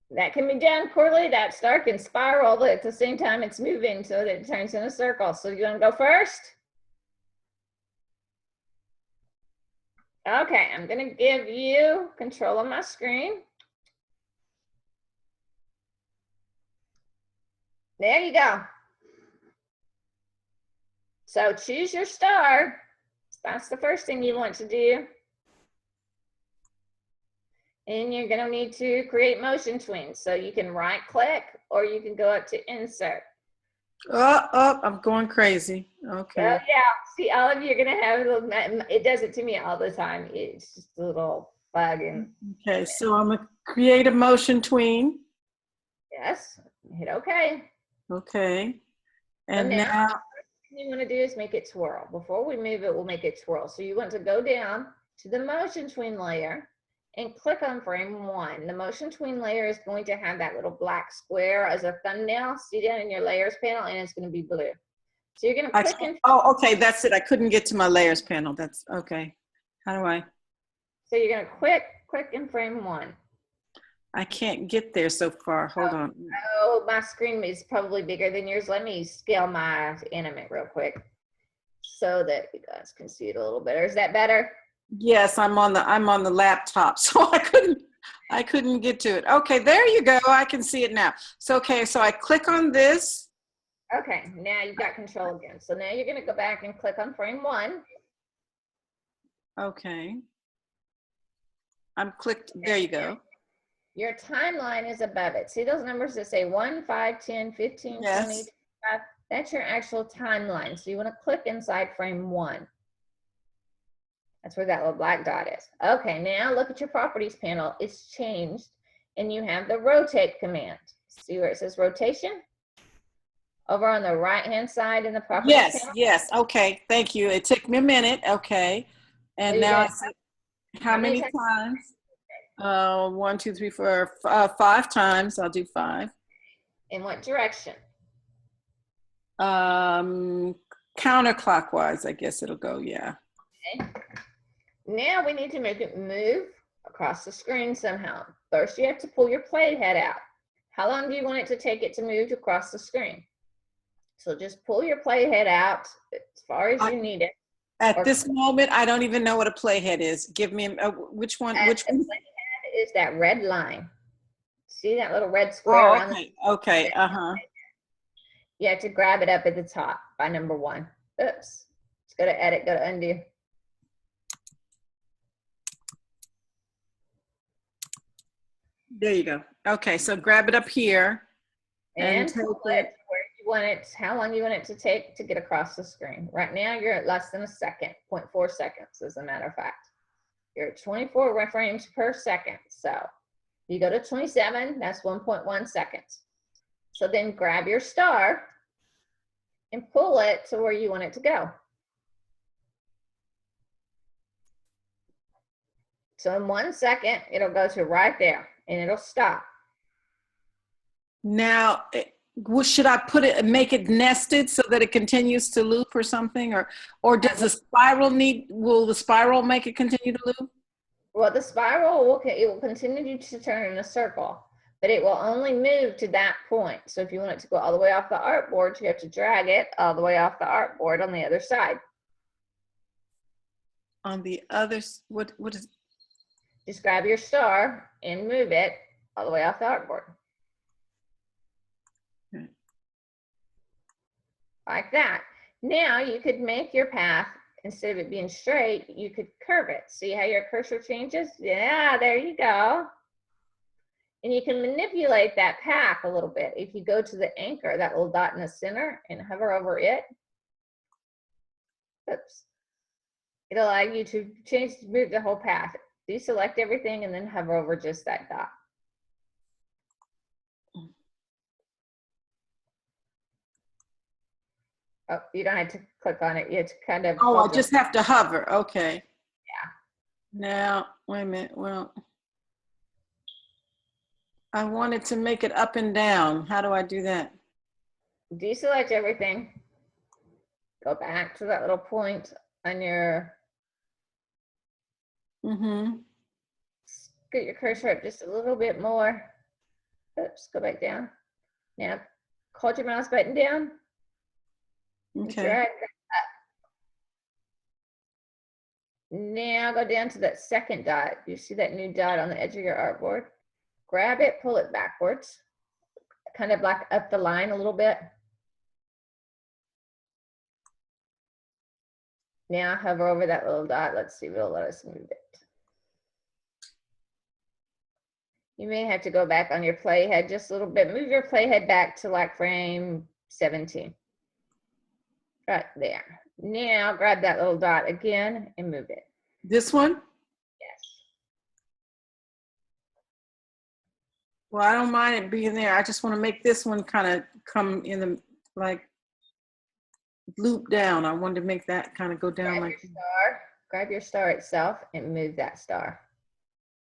That can be done poorly. That star can spiral, but at the same time it's moving so that it turns in a circle. So you want to go first? Okay, I'm going to give you control of my screen. There you go. So choose your star. That's the first thing you want to do. And you're going to need to create motion swings. So you can right click or you can go up to insert. Oh, I'm going crazy. Okay. Oh, yeah. See, all of you are going to have a little, it does it to me all the time. It's just a little bug. And Okay, so I'm going to create a motion tween. yes, hit OK. Okay. And now, now, the first thing you want to do is make it twirl. Before we move it, we'll make it twirl. So you want to go down to the motion tween layer and click on frame 1. The motion tween layer is going to have that little black square as a thumbnail. See down in your layers panel, and it's going to be blue. So you're going to click and. Oh, okay, that's it. I couldn't get to my layers panel. That's okay. How do I? So you're going to click in frame 1. I can't get there so far. Hold on. Oh, my screen is probably bigger than yours. Let me scale my animate real quick so that you guys can see it a little better. Is that better? Yes, I'm on the laptop, so I couldn't get to it. Okay, there you go. I can see it now. So okay, so I click on this. Okay, now you've got control again. So now you're going to go back and click on frame 1. Okay. I'm clicked. There you go. Your timeline is above it. See those numbers that say 1, 5, 10, 15, Yes. 20, 25? That's your actual timeline. So you want to click inside frame 1. That's where that little black dot is. Okay, now look at your properties panel. It's changed, and you have the rotate command. See where it says rotation? Over on the right-hand side in the properties panel? Yes. Okay, thank you. It took me a minute. Okay. And So now I see how many times? 1, 2, 3, 4, 5 times. I'll do 5. In what direction? Counterclockwise, I guess it'll go, yeah. Okay. Now we need to make it move across the screen somehow. First, you have to pull your playhead out. How long do you want it to take it to move across the screen? So just pull your playhead out as far as you need it. At this moment, I don't even know what a playhead is. Give me which one? Which one? Playhead is that red line. See that little red square around the okay. You have to grab it up at the top by number 1. Oops. Let's go to edit, go to undo. There you go. Okay, so grab it up here and pull it where you want it, how long you want it to take to get across the screen. Right now, you're at less than a second, 0.4 seconds, as a matter of fact. You're at 24 frames per second. So you go to 27, that's 1.1 seconds. So then grab your star and pull it to where you want it to go. So in 1 second, it'll go to right there and it'll stop. Now, should I put it, make it nested so that it continues to loop or something? Or does the spiral will the spiral make it continue to loop? Well, the spiral, it will continue to turn in a circle, but it will only move to that point. So if you want it to go all the way off the artboard, you have to drag it all the way off the artboard on the other side. On the other, what is? Just grab your star and move it all the way off the artboard. Okay. Like that. Now you could make your path, instead of it being straight, you could curve it. See how your cursor changes? Yeah, there you go. And you can manipulate that path a little bit. If you go to the anchor, that little dot in the center, and hover over it, oops, it'll allow you to move the whole path. deselect everything and then hover over just that dot. Oh, you don't have to click on it. You have to kind of. Oh, I hover. just have to hover. Okay. Yeah. Now, wait a minute. Well, I wanted to make it up and down. How do I do that? Deselect everything. Go back to that little point on your, Mm-hmm. get your cursor up just a little bit more. Oops, go back down. Now, hold your mouse button down. And Okay. drag that up. Now go down to that second dot. You see that new dot on the edge of your artboard? Grab it, pull it backwards, kind of like up the line a little bit. Now hover over that little dot. Let's see if it'll let us move it. You may have to go back on your playhead just a little bit. Move your playhead back to like frame 17. Right there. Now grab that little dot again and move it. This one? Yes. Well, I don't mind it being there. I just want to make this one kind of come in the, like, loop down. I wanted to make that kind of go down like. Grab your star itself and move that star.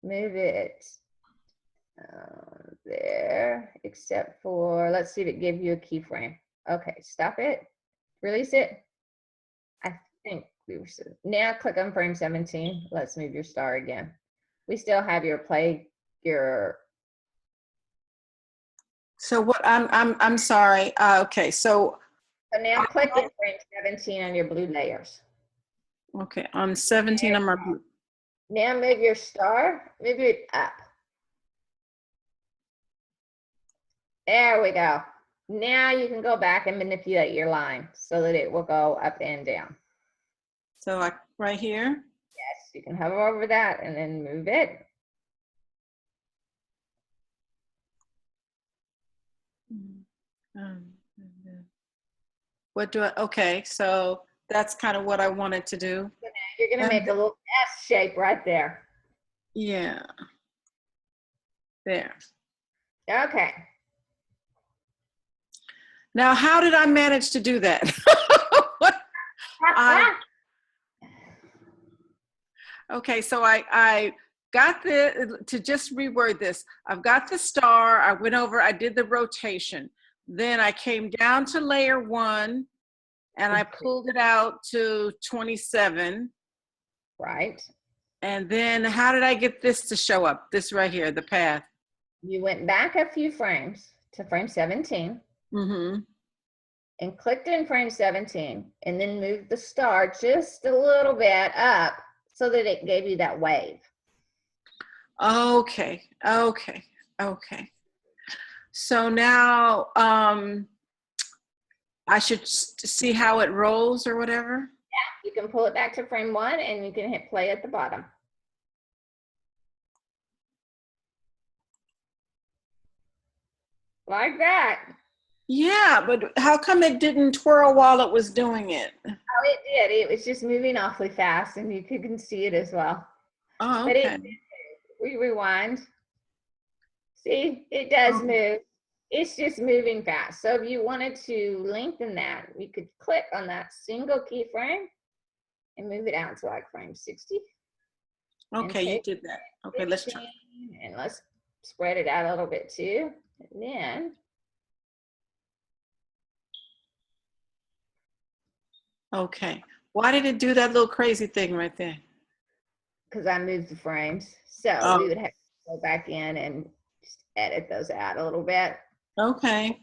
Move it there, except for, let's see if it gives you a keyframe. Okay, stop it, release it. I think we were, now click on frame 17. Let's move your star again. We still have your So what, I'm sorry. Okay, so now click in frame 17 on your blue layers. okay, on 17 on my blue. Now move your star, move it up. There we go. Now you can go back and manipulate your line so that it will go up and down. So like right here. Yes, you can hover over that and then move it. What do I, okay, so that's kind of what I wanted to do. You're gonna make a little S shape right there. Yeah. There. Okay. Now, how did I manage to do that? What? Okay, so I got to just reword this. I've got the star, I went over, I did the rotation. Then I came down to layer 1 and I pulled it out to 27. Right. And then how did I get this to show up? This right here, the path. You went back a few frames to frame 17. Mm-hmm. And clicked in frame 17 and then moved the star just a little bit up so that it gave you that wave. Okay, okay, okay. So now I should see how it rolls or whatever? Yeah, you can pull it back to frame 1 and you can hit play at the bottom. Like that. Yeah, but how come it didn't twirl while it was doing it? Oh, it did. It was just moving awfully fast and you couldn't see it as well. Oh, But okay. we rewind. See, it does move. It's just moving fast. So if you wanted to lengthen that, you could click on that single keyframe and move it out to like frame 60. Okay, you did that. Okay, let's try. And let's spread it out a little bit too. And then okay. Why did it do that little crazy thing right there? because I moved the frames. So Oh. we would have to go back in and just edit those out a little bit. Okay.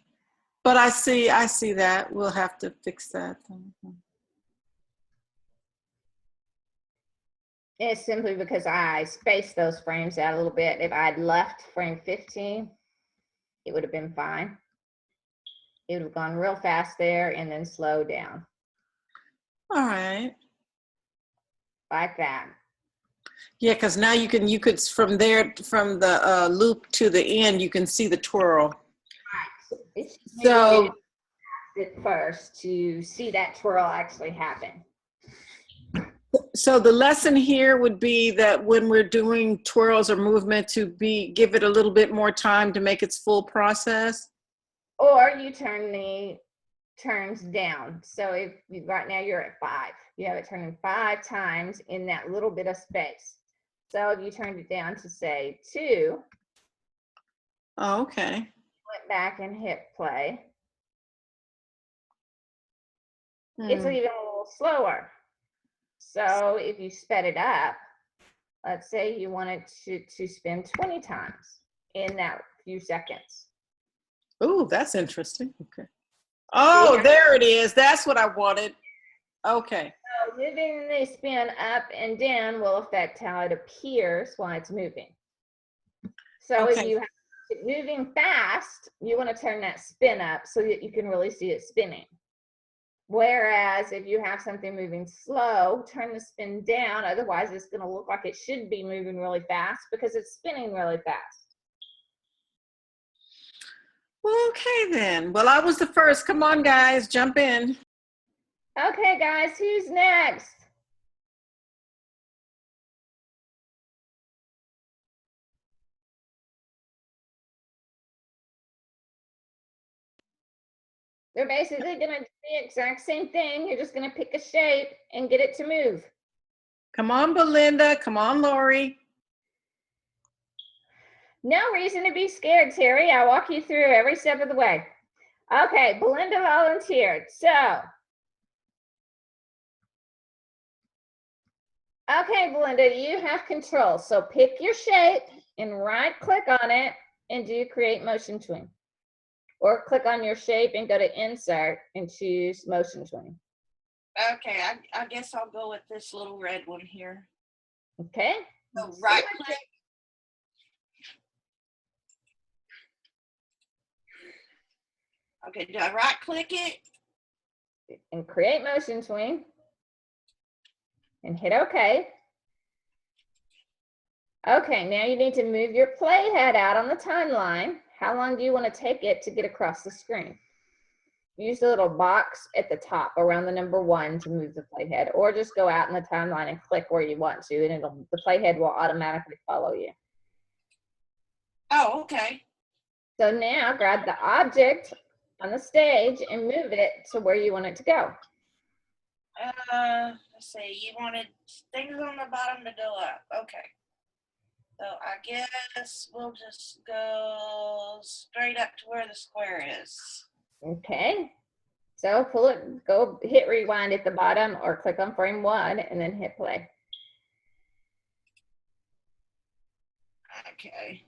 But I see that. We'll have to fix that. It's simply because I spaced those frames out a little bit. If I'd left frame 15, it would have been fine. It would have gone real fast there and then slow down. All right. Like that. Yeah, because now you could from there, from the loop to the end, you can see the twirl. It's So it first to see that twirl actually happen. So the lesson here would be that when we're doing twirls or movement to give it a little bit more time to make its full process. Or you turn the turns down. So if right now you're at 5, you have it turning 5 times in that little bit of space. So if you turned it down to say 2, Oh, okay. went back and hit play, it's Hmm. even a little slower. So if you sped it up, let's say you wanted to spin 20 times in that few seconds. Oh, that's interesting. Okay. Oh, there it is. That's what I wanted. Okay. So moving the spin up and down will affect how it appears while it's moving. So if Okay. you have it moving fast, you want to turn that spin up so that you can really see it spinning. Whereas if you have something moving slow, turn the spin down. Otherwise, it's going to look like it should be moving really fast because it's spinning really fast. Well, okay then. Well, I was the first. Come on, guys, jump in. Okay, guys, who's next? They're basically going to do the exact same thing. You're just going to pick a shape and get it to move. Come on, Belinda. Come on, Lori. No reason to be scared, Terry. I'll walk you through every step of the way. Okay, Belinda volunteered. So, okay, Belinda, you have control. So pick your shape and right click on it and do create motion tween. Or click on your shape and go to insert and choose motion tween. Okay, I guess I'll go with this little red one here. Okay. So right click. Okay, do I right click it? And create motion tween and hit OK. Okay, now you need to move your playhead out on the timeline. How long do you want to take it to get across the screen? Use the little box at the top around the number 1 to move the playhead, or just go out in the timeline and click where you want to, and the playhead will automatically follow you. Oh, okay. So now grab the object on the stage and move it to where you want it to go. Let's see. You wanted things on the bottom to go up. Okay. So I guess we'll just go straight up to where the square is. Okay. So pull it, go hit rewind at the bottom or click on frame 1 and then hit play. Okay.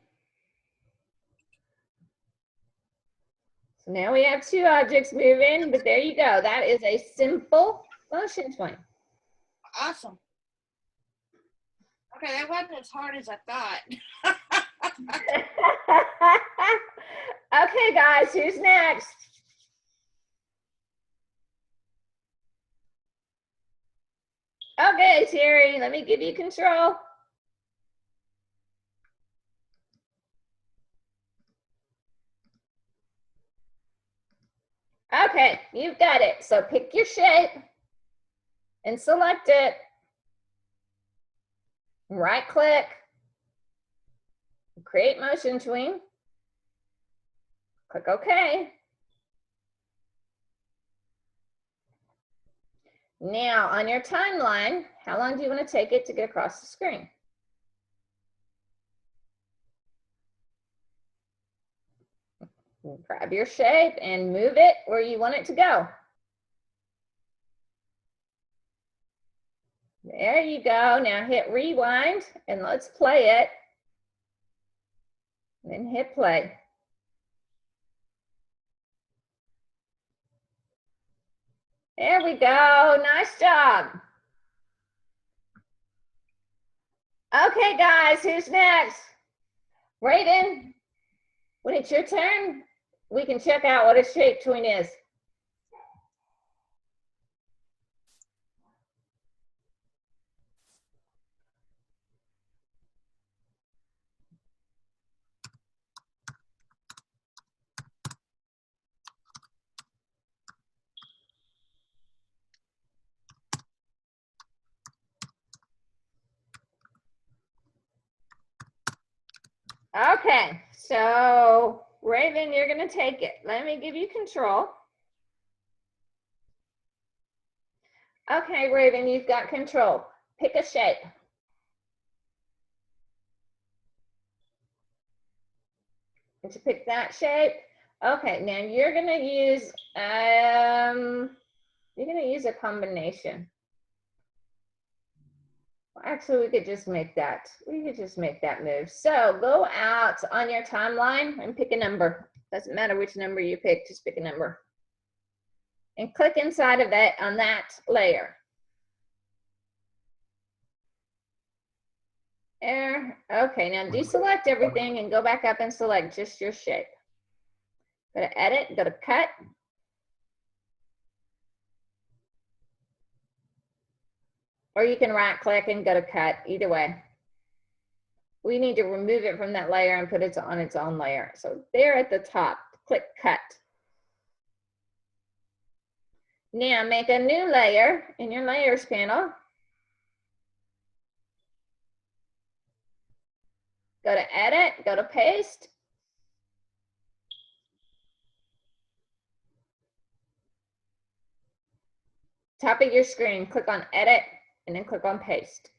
So now we have 2 objects moving, but there you go. That is a simple motion tween. Awesome. Okay, that wasn't as hard as I thought. Okay, guys, who's next? Okay, Terry, let me give you control. Okay, you've got it. So pick your shape and select it. Right click, create motion tween. Click OK. Now on your timeline, how long do you want to take it to get across the screen? Grab your shape and move it where you want it to go. There you go. Now hit rewind and let's play it. Then hit play. There we go. Nice job. Okay, guys, who's next? Raiden, when it's your turn, we can check out what a shape tween is. Okay, so Raven, you're gonna take it. Let me give you control. Okay, Raven, you've got control. Pick a shape. And to pick that shape. Okay, now you're gonna use a combination. Well, actually, we could just make that. We could just make that move. So go out on your timeline and pick a number. Doesn't matter which number you pick, just pick a number. And click inside of that on that layer. There. Okay, now deselect everything and go back up and select just your shape. Go to edit, go to cut. Or you can right click and go to cut, either way. We need to remove it from that layer and put it on its own layer. So there at the top, click cut. Now make a new layer in your layers panel. Go to edit, go to paste. Top of your screen, click on edit and then click on paste.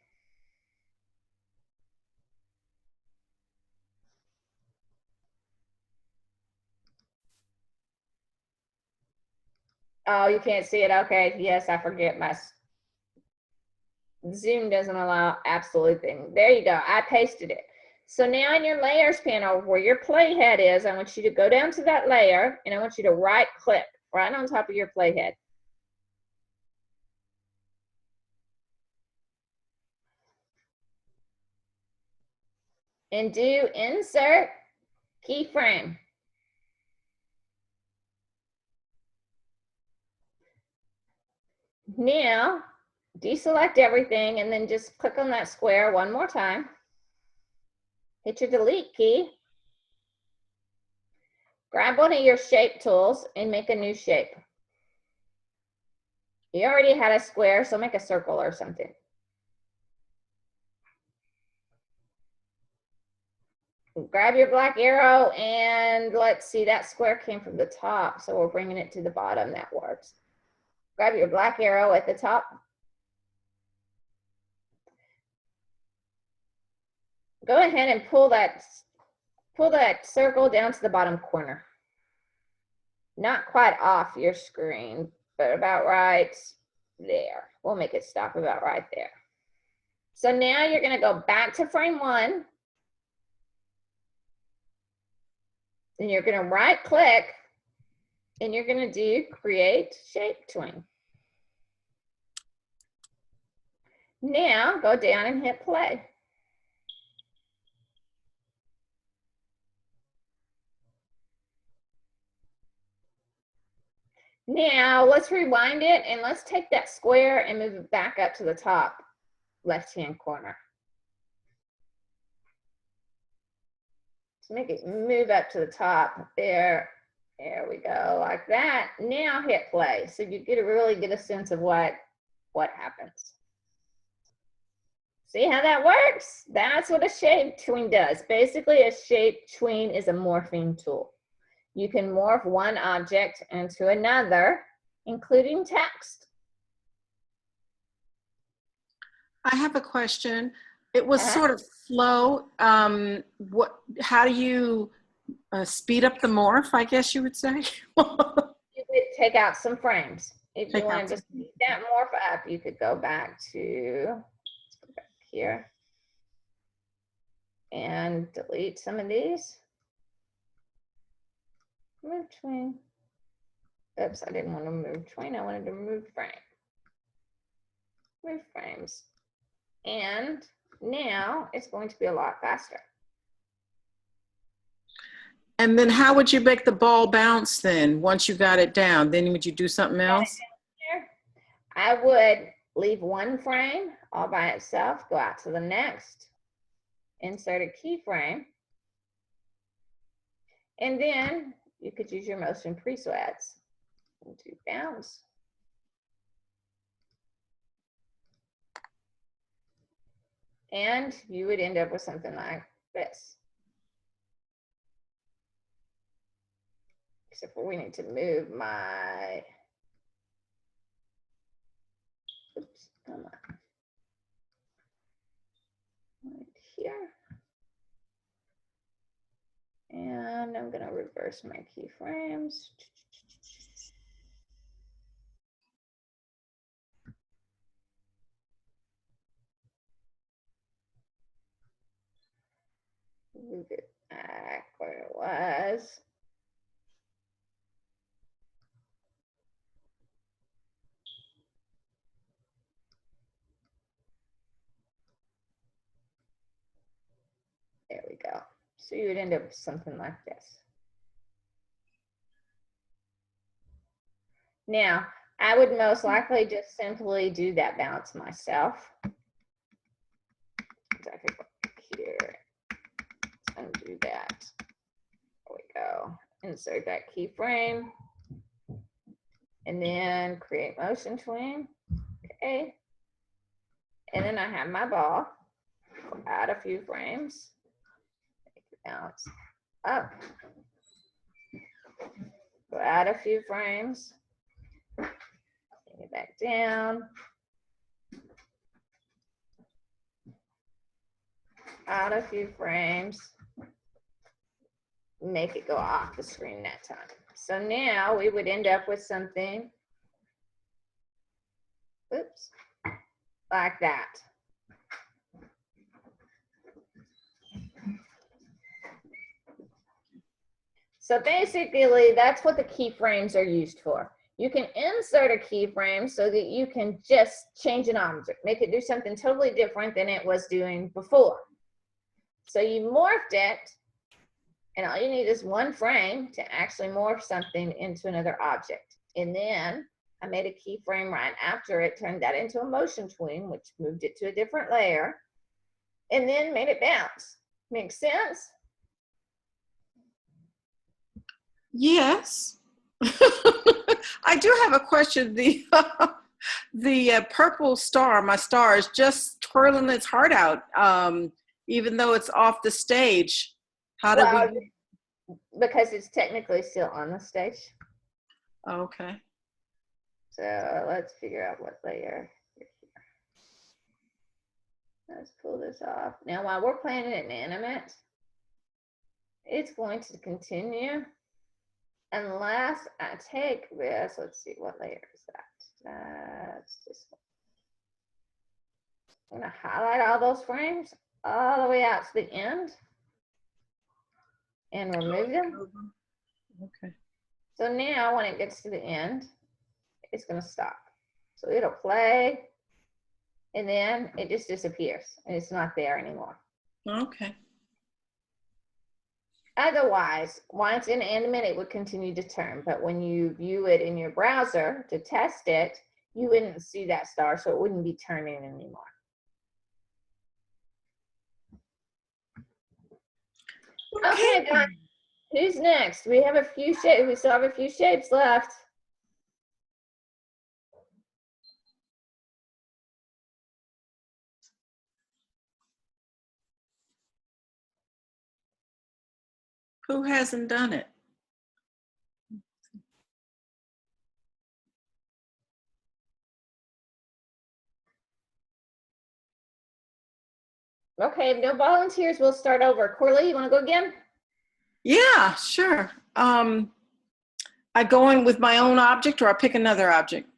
Oh, you can't see it. Okay, yes, I forget my Zoom doesn't allow absolute thing. There you go. I pasted it. So now in your layers panel where your playhead is, I want you to go down to that layer and I want you to right click right on top of your playhead. And do insert keyframe. Now deselect everything and then just click on that square one more time. Hit your delete key. Grab one of your shape tools and make a new shape. You already had a square, so make a circle or something. Grab your black arrow and let's see, that square came from the top, so we're bringing it to the bottom. That works. Grab your black arrow at the top. Go ahead and pull that circle down to the bottom corner. Not quite off your screen, but about right there. We'll make it stop about right there. So now you're going to go back to frame 1. And you're going to right click and you're going to do create shape tween. Now go down and hit play. Now let's rewind it and let's take that square and move it back up to the top left-hand corner. So make it move up to the top there. There we go, like that. Now hit play so you really get a sense of what happens. See how that works? That's what a shape tween does. Basically, a shape tween is a morphing tool. You can morph one object into another, including text. I have a question. It was sort of slow. How do you speed up the morph, I guess you would say? You would take out some frames. If you wanted to speed that morph up, you could go back here and delete some of these. Move tween. Oops, I didn't want to move tween. I wanted to move frame. Move frames. And now it's going to be a lot faster. And then how would you make the ball bounce then, once you got it down? Then would you do something else? I would leave one frame all by itself, go out to the next, insert a keyframe, and then you could use your motion presets to bounce. And you would end up with something like this. except for we need to move my, oops, come on. Right here. And I'm gonna reverse my keyframes. Move it back where it was. There we go. So you would end up with something like this. Now, I would most likely just simply do that balance myself. So I could go here, undo that. There we go. Insert that keyframe. And then create motion tween. Okay. And then I have my ball. Add a few frames. Make it bounce up. Go add a few frames. Bring it back down. Add a few frames. Make it go off the screen that time. So now we would end up with something, oops, like that. So basically, that's what the keyframes are used for. You can insert a keyframe so that you can just change an object, make it do something totally different than it was doing before. So you morphed it, and all you need is one frame to actually morph something into another object. And then I made a keyframe right after it, turned that into a motion tween, which moved it to a different layer, and then made it bounce. Makes sense? Yes. I do have a question. The purple star, my star, is just twirling its heart out, even though it's off the stage. How do we? Because it's technically still on the stage. Okay. So let's figure out what layer. Let's pull this off. Now, while we're playing it inanimate, it's going to continue unless I take this. Let's see, what layer is that? That's this one. I'm going to highlight all those frames all the way out to the end and remove them. Okay. So now when it gets to the end, it's going to stop. So it'll play and then it just disappears and it's not there anymore. Okay. Otherwise, once in animate, it would continue to turn. But when you view it in your browser to test it, you wouldn't see that star, so it wouldn't be turning anymore. Okay, guys, who's next? We have a few shapes. We still have a few shapes left. Who hasn't done it? Okay, if no volunteers, we'll start over. Corley, you want to go again? Yeah, sure. I go in with my own object, or I pick another object?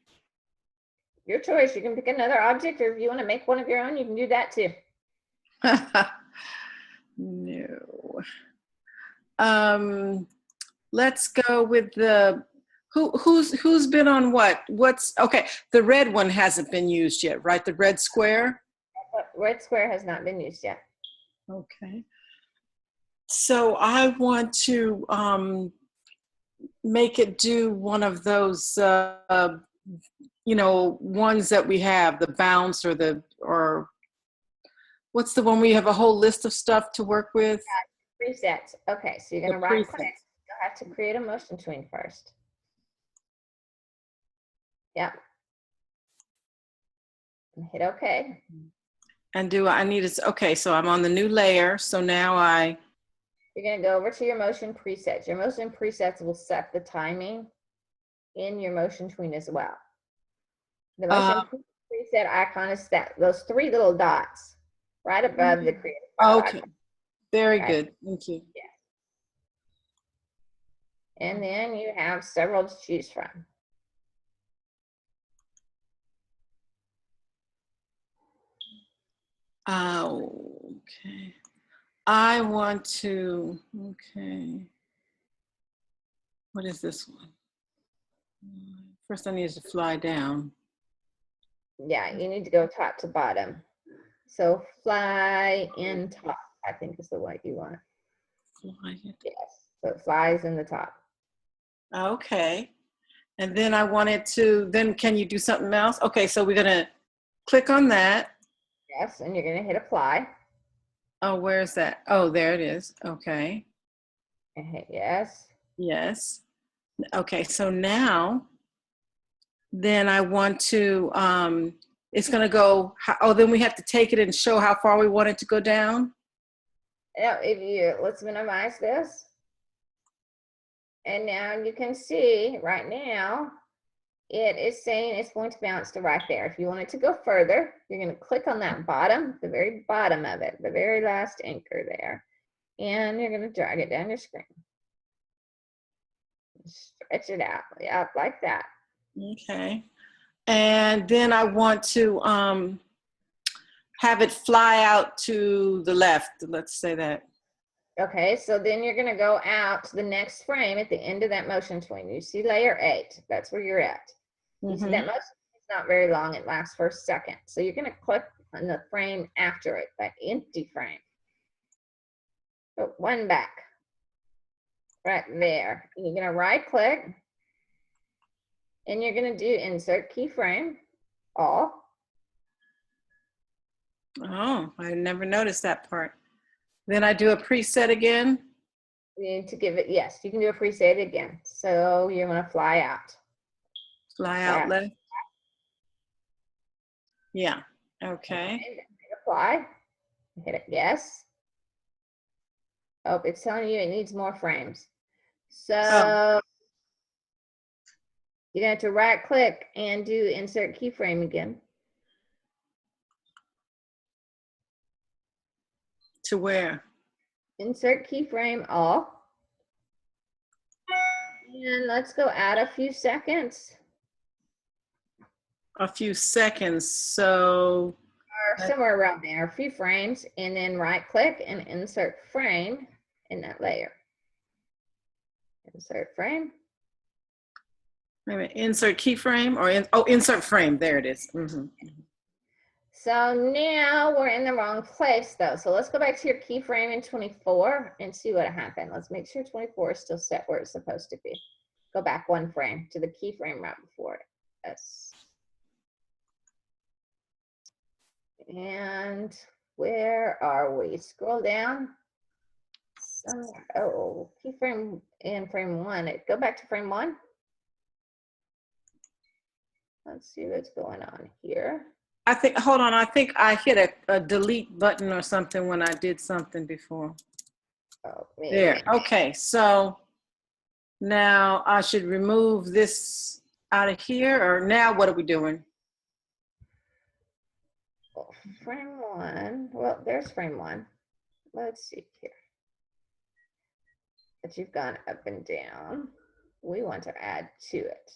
Your choice. You can pick another object, or if you want to make one of your own, you can do that too. No. Let's go with the who's been on what? What's okay? The red one hasn't been used yet, right? The red square. Red square has not been used yet. Okay. So I want to make it do one of those, you know, ones that we have, the bounce or what's the one where you have a whole list of stuff to work with? Presets. Okay, so you're going to right click. You'll have to create a motion tween first. Yep. And hit OK. And do I need it? Okay, so I'm on the new layer. So now You're You're gonna go over to your motion presets. Your motion presets will set the timing in your motion tween as well. The motion preset icon is that, those three little dots right above the creative file Okay. icon. Very Right. good. Thank you. And then you have several to choose from. Okay. I want to, okay. What is this one? First I need to fly down. Yeah, you need to go top to bottom. So fly in top, I think is the one you want. Fly it. Yes, so it flies in the top. Okay. And then I wanted to, then can you do something else? Okay, so we're gonna click on that. Yes, and you're gonna hit apply. Oh, where's that? Oh, there it is. Okay. And hit yes. Yes. Okay, so now, then I want to, it's gonna go, oh, then we have to take it and show how far we want it to go down? Now, if you, let's minimize this. And now you can see right now, it is saying it's going to bounce to right there. If you want it to go further, you're gonna click on that bottom, the very bottom of it, the very last anchor there. And you're gonna drag it down your screen. Stretch it out, yeah, like that. Okay. And then I want to have it fly out to the left. Let's say that. Okay, so then you're gonna go out to the next frame at the end of that motion tween. You see layer 8, that's where you're at. You see that motion, it's not very long, it lasts for a second. So you're gonna click on the frame after it, that empty frame. Put one back, right there. You're gonna right click, and you're gonna do insert keyframe, all. Oh, I never noticed that part. Then I do a preset again. You need to give it, yes, you can do a preset again. So you're gonna fly out. Fly out left. Yeah, okay. Hit apply, hit it, yes. Oh, it's telling you it needs more frames. So you're going to have to right click and do insert keyframe again. To where? Insert keyframe all. And let's go add a few seconds. A few seconds, so. Or somewhere around there, a few frames, and then right click and insert frame in that layer. Insert frame. Wait a minute, insert keyframe or insert frame. There it is. So now we're in the wrong place though. So let's go back to your keyframe in 24 and see what happened. Let's make sure 24 is still set where it's supposed to be. Go back one frame to the keyframe right before it. Yes. And where are we? Scroll down. Somewhere. Oh, keyframe in frame 1. Go back to frame 1. Let's see what's going on here. I think, hold on, I think I hit a delete button or something when I did something before. Oh, maybe. There, okay, so now I should remove this out of here, or now what are we doing? Well, frame 1, well, there's frame 1. Let's see here. But you've gone up and down. We want to add to it.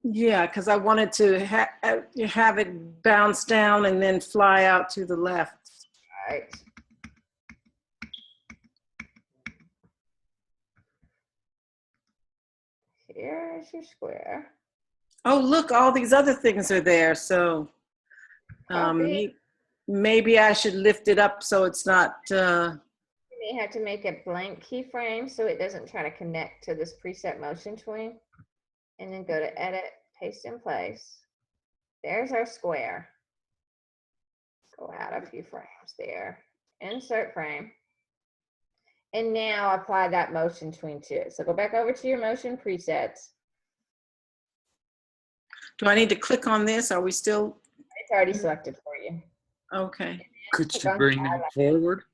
Yeah, because I wanted to have it bounce down and then fly out to the left. Right. Here's your square. Oh, look, all these other things are there. So maybe I should lift it up so it's not. You may have to make a blank keyframe so it doesn't try to connect to this preset motion tween. And then go to edit, paste in place. There's our square. Go out a few frames there. Insert frame. And now apply that motion tween to it. So go back over to your motion presets. Do I need to click on this? Are we still? It's already selected for you. Okay. Could you bring them forward?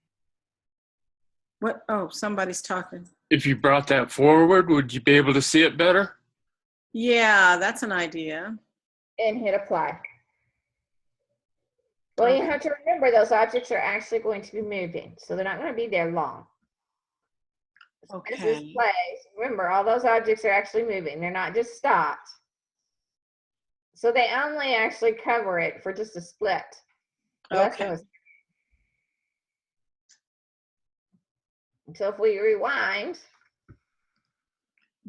What? Oh, somebody's talking. If you brought that forward, would you be able to see it better? Yeah, that's an idea. And hit apply. Well, you have to remember those objects are actually going to be moving, so they're not going to be there long. As this Okay. plays, remember all those objects are actually moving. They're not just stopped. So they only actually cover it for just a split. Less than Okay. a- So if we rewind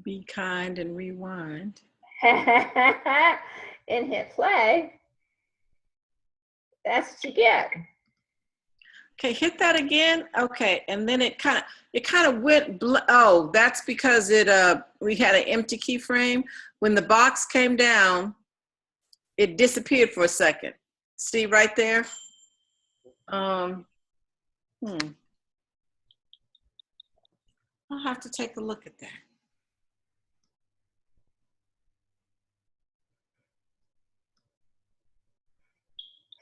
Be kind and rewind. and hit play, that's what you get. Okay, hit that again. Okay, and then it kind of went. Oh, that's because we had an empty keyframe. When the box came down, it disappeared for a second. See right there. I'll have to take a look at that.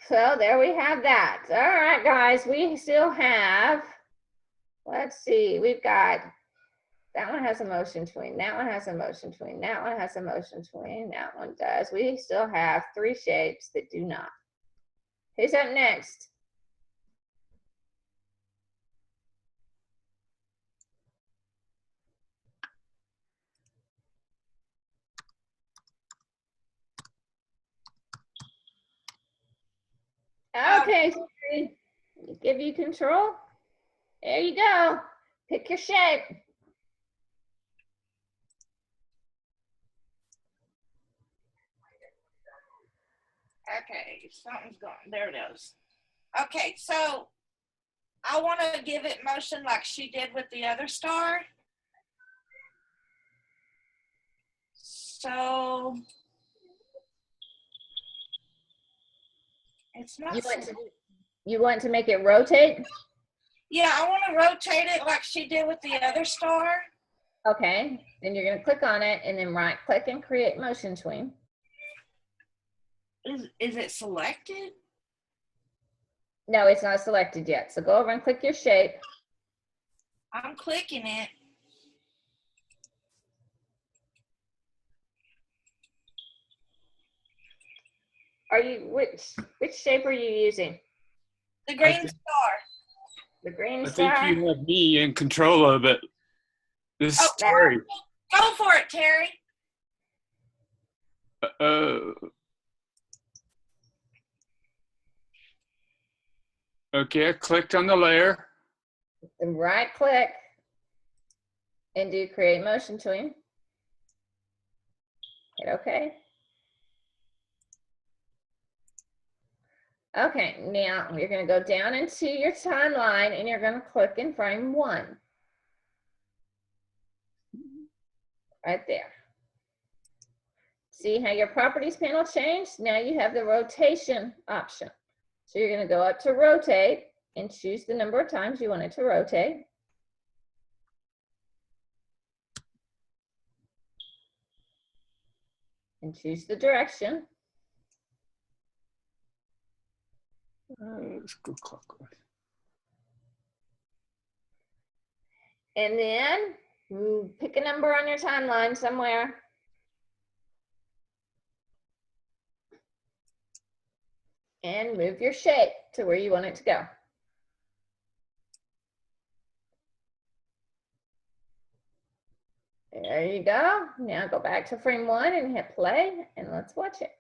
So there we have that. All right, guys, we still have, let's see, we've got, that one has a motion tween, that one has a motion tween, that one has a motion tween, that one does. We still have 3 shapes that do not. Who's up next? Okay, Siri, give you control. There you go. Pick your shape. Okay, something's gone. There it is. Okay, so I want to give it motion like she did with the other star. So it's not. You want to make it rotate? Yeah, I want to rotate it like she did with the other star. Okay, then you're going to click on it and then right click and create motion tween. Is it selected? No, it's not selected yet. So go over and click your shape. I'm clicking it. Are you, which shape are you using? The green think- star. The green I think star? you have me in control of it. This Oh, story. Go for it, Terry. Okay, I clicked on the layer. Then right click and do create motion tween. Hit OK. Okay, now you're going to go down into your timeline and you're going to click in frame 1. Right there. See how your properties panel changed? Now you have the rotation option. So you're going to go up to rotate and choose the number of times you want it to rotate. And choose the direction. Let's go clockwise. And then pick a number on your timeline somewhere. And move your shape to where you want it to go. There you go. Now go back to frame 1 and hit play and let's watch it.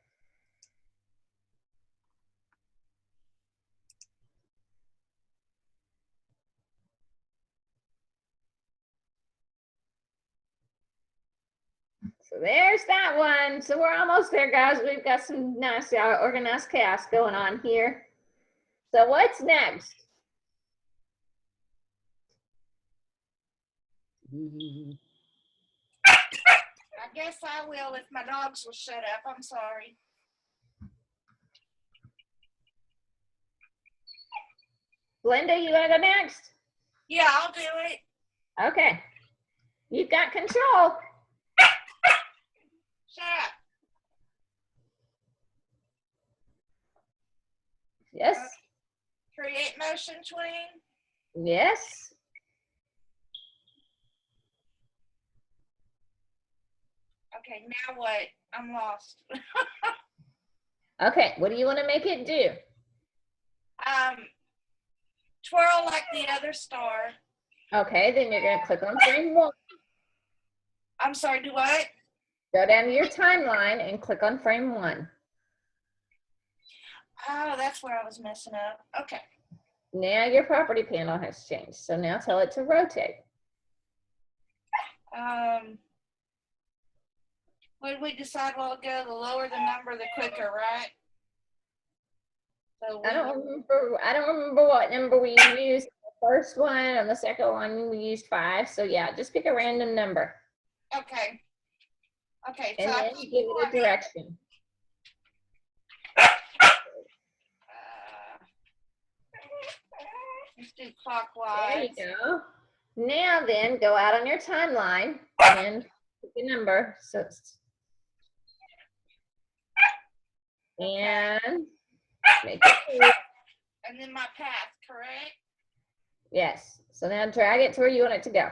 So there's that one. So we're almost there, guys. We've got some nice organized chaos going on here. So what's next? I guess I will if my dogs will shut up. I'm sorry. Glenda, you want to go next? Yeah, I'll do it. Okay. You've got control. Shut up. Yes. Create motion tween. Yes. Okay, now what? I'm lost. Okay, what do you want to make it do? Twirl like the other star. Okay, then you're gonna click on frame 1. I'm sorry, do what? Go down to your timeline and click on frame 1. Oh, that's where I was messing up. Okay. Now your property panel has changed. So now tell it to rotate. What did we decide a while ago? The lower the number, the quicker, right? So I don't remember what number we used. The first one and the second one we used 5. So yeah, just pick a random number. okay. Okay, so And I then put give it a 20. direction. Let's do There clockwise. you go. Now then, go out on your timeline and pick a number. So, and make it blue. And then my path, correct? Yes. So now drag it to where you want it to go.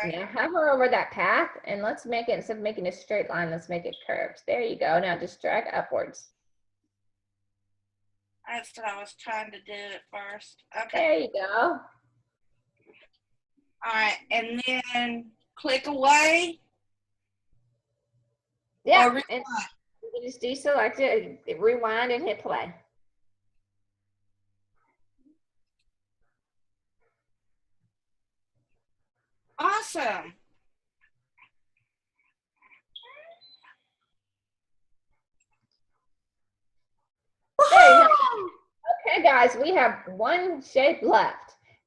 Okay. Now hover over that path and let's make it, instead of making a straight line, let's make it curved. There you go. Now just drag upwards. That's what I was trying to do at first. Okay. There you go. All right. And then click away. Yeah. Or And you just deselect it, rewind and hit play. awesome. There you go. Okay, guys, we have one shape left.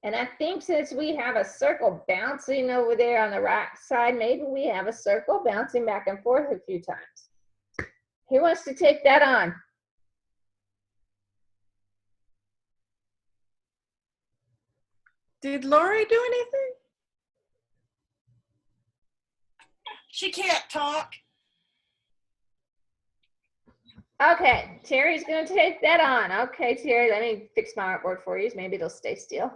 And I think since we have a circle bouncing over there on the right side, maybe we have a circle bouncing back and forth a few times. Who wants to take that on? Did Lori do anything? She can't talk. Okay, Terry's gonna take that on. Okay, Terry, let me fix my artboard for you. Maybe it'll stay still.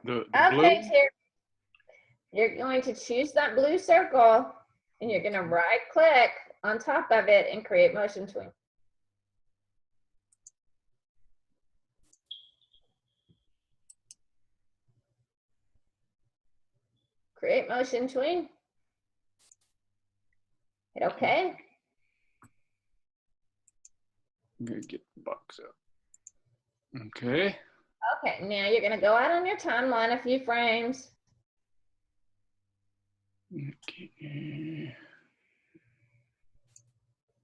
The Okay, blue. Terry. You're going to choose that blue circle and you're gonna right click on top of it and create motion tween. Create motion tween. Hit okay. I'm gonna get the box up. Okay. Okay, now you're gonna go out on your timeline a few frames. Okay.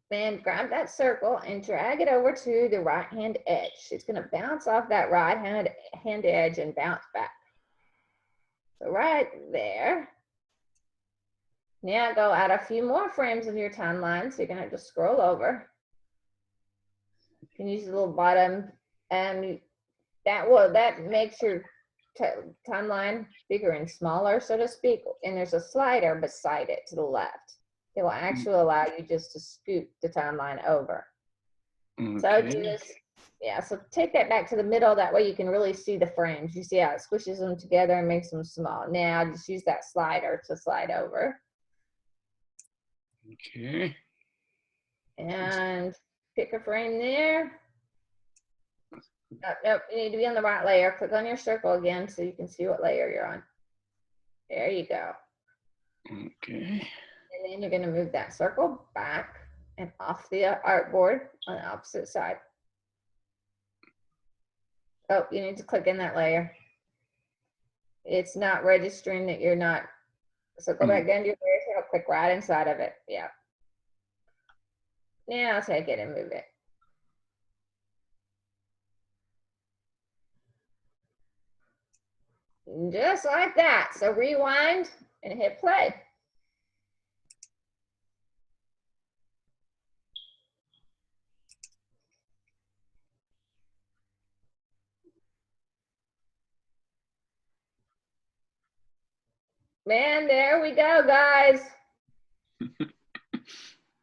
Then grab that circle and drag it over to the right hand edge. It's gonna bounce off that right hand edge and bounce back. So right there. Now go out a few more frames of your timeline. So you're gonna have to scroll over. You can use the little bottom and that makes your timeline bigger and smaller, so to speak. And there's a slider beside it to the left. It will actually allow you just to scoot the timeline over. So do Okay. this, yeah, so take that back to the middle. That way you can really see the frames. You see how it squishes them together and makes them small. Now just use that slider to slide over. Okay. And pick a frame there. Nope, you need to be on the right layer. Click on your circle again so you can see what layer you're on. There you go. Okay. And then you're gonna move that circle back and off the artboard on the opposite side. Oh, you need to click in that layer. It's not registering that you're not. So go back down to your layer tail, click right inside of it. Yeah. Now take it and move it. Just like that. So rewind and hit play. Man, there we go, guys.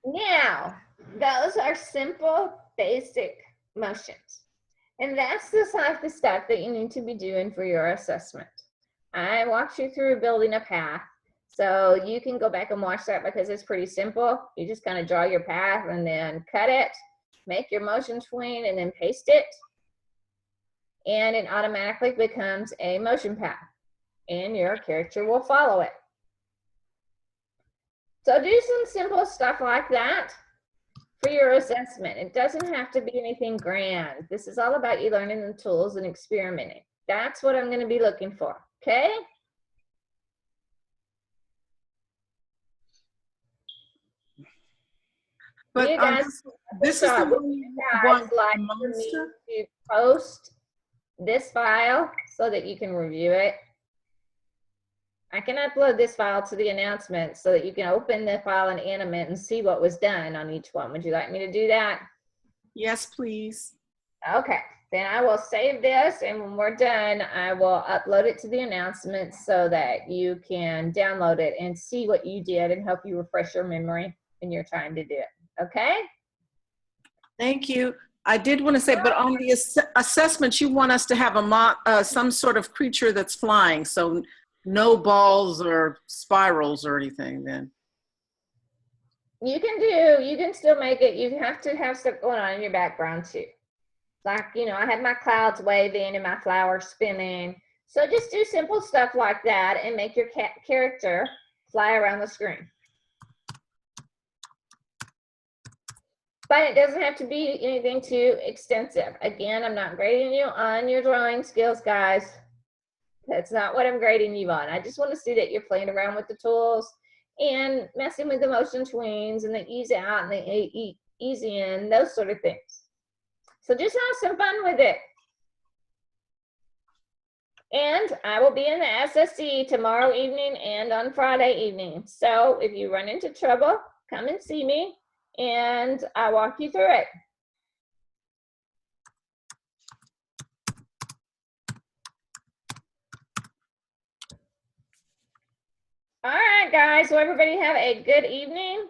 Now, Those are simple, basic motions. And that's the type of stuff that you need to be doing for your assessment. I walked you through building a path. So you can go back and watch that because it's pretty simple. You just kind of draw your path and then cut it, make your motion tween, and then paste it. And it automatically becomes a motion path. And your character will follow it. So do some simple stuff like that for your assessment. It doesn't have to be anything grand. This is all about you learning the tools and experimenting. That's what I'm going to be looking for, okay? But You guys, this is the would one you you guys want like the for me most? to post this file so that you can review it? I can upload this file to the announcement so that you can open the file in Animate and see what was done on each one. Would you like me to do that? Yes, please. Okay, then I will save this, and when we're done, I will upload it to the announcement so that you can download it and see what you did and help you refresh your memory when you're trying to do it. Okay? Thank you. I did want to say, but on the assessment, you want us to have some sort of creature that's flying, so no balls or spirals or anything then. You can still make it. You have to have stuff going on in your background too. Like, you know, I had my clouds waving and my flowers spinning. So just do simple stuff like that and make your character fly around the screen. But it doesn't have to be anything too extensive. Again, I'm not grading you on your drawing skills, guys. That's not what I'm grading you on. I just want to see that you're playing around with the tools and messing with the motion tweens and the ease out and the ease in, those sort of things. So just have some fun with it. And I will be in the SSC tomorrow evening and on Friday evening. So if you run into trouble, come and see me and I'll walk you through it. All right, guys. So everybody have a good evening.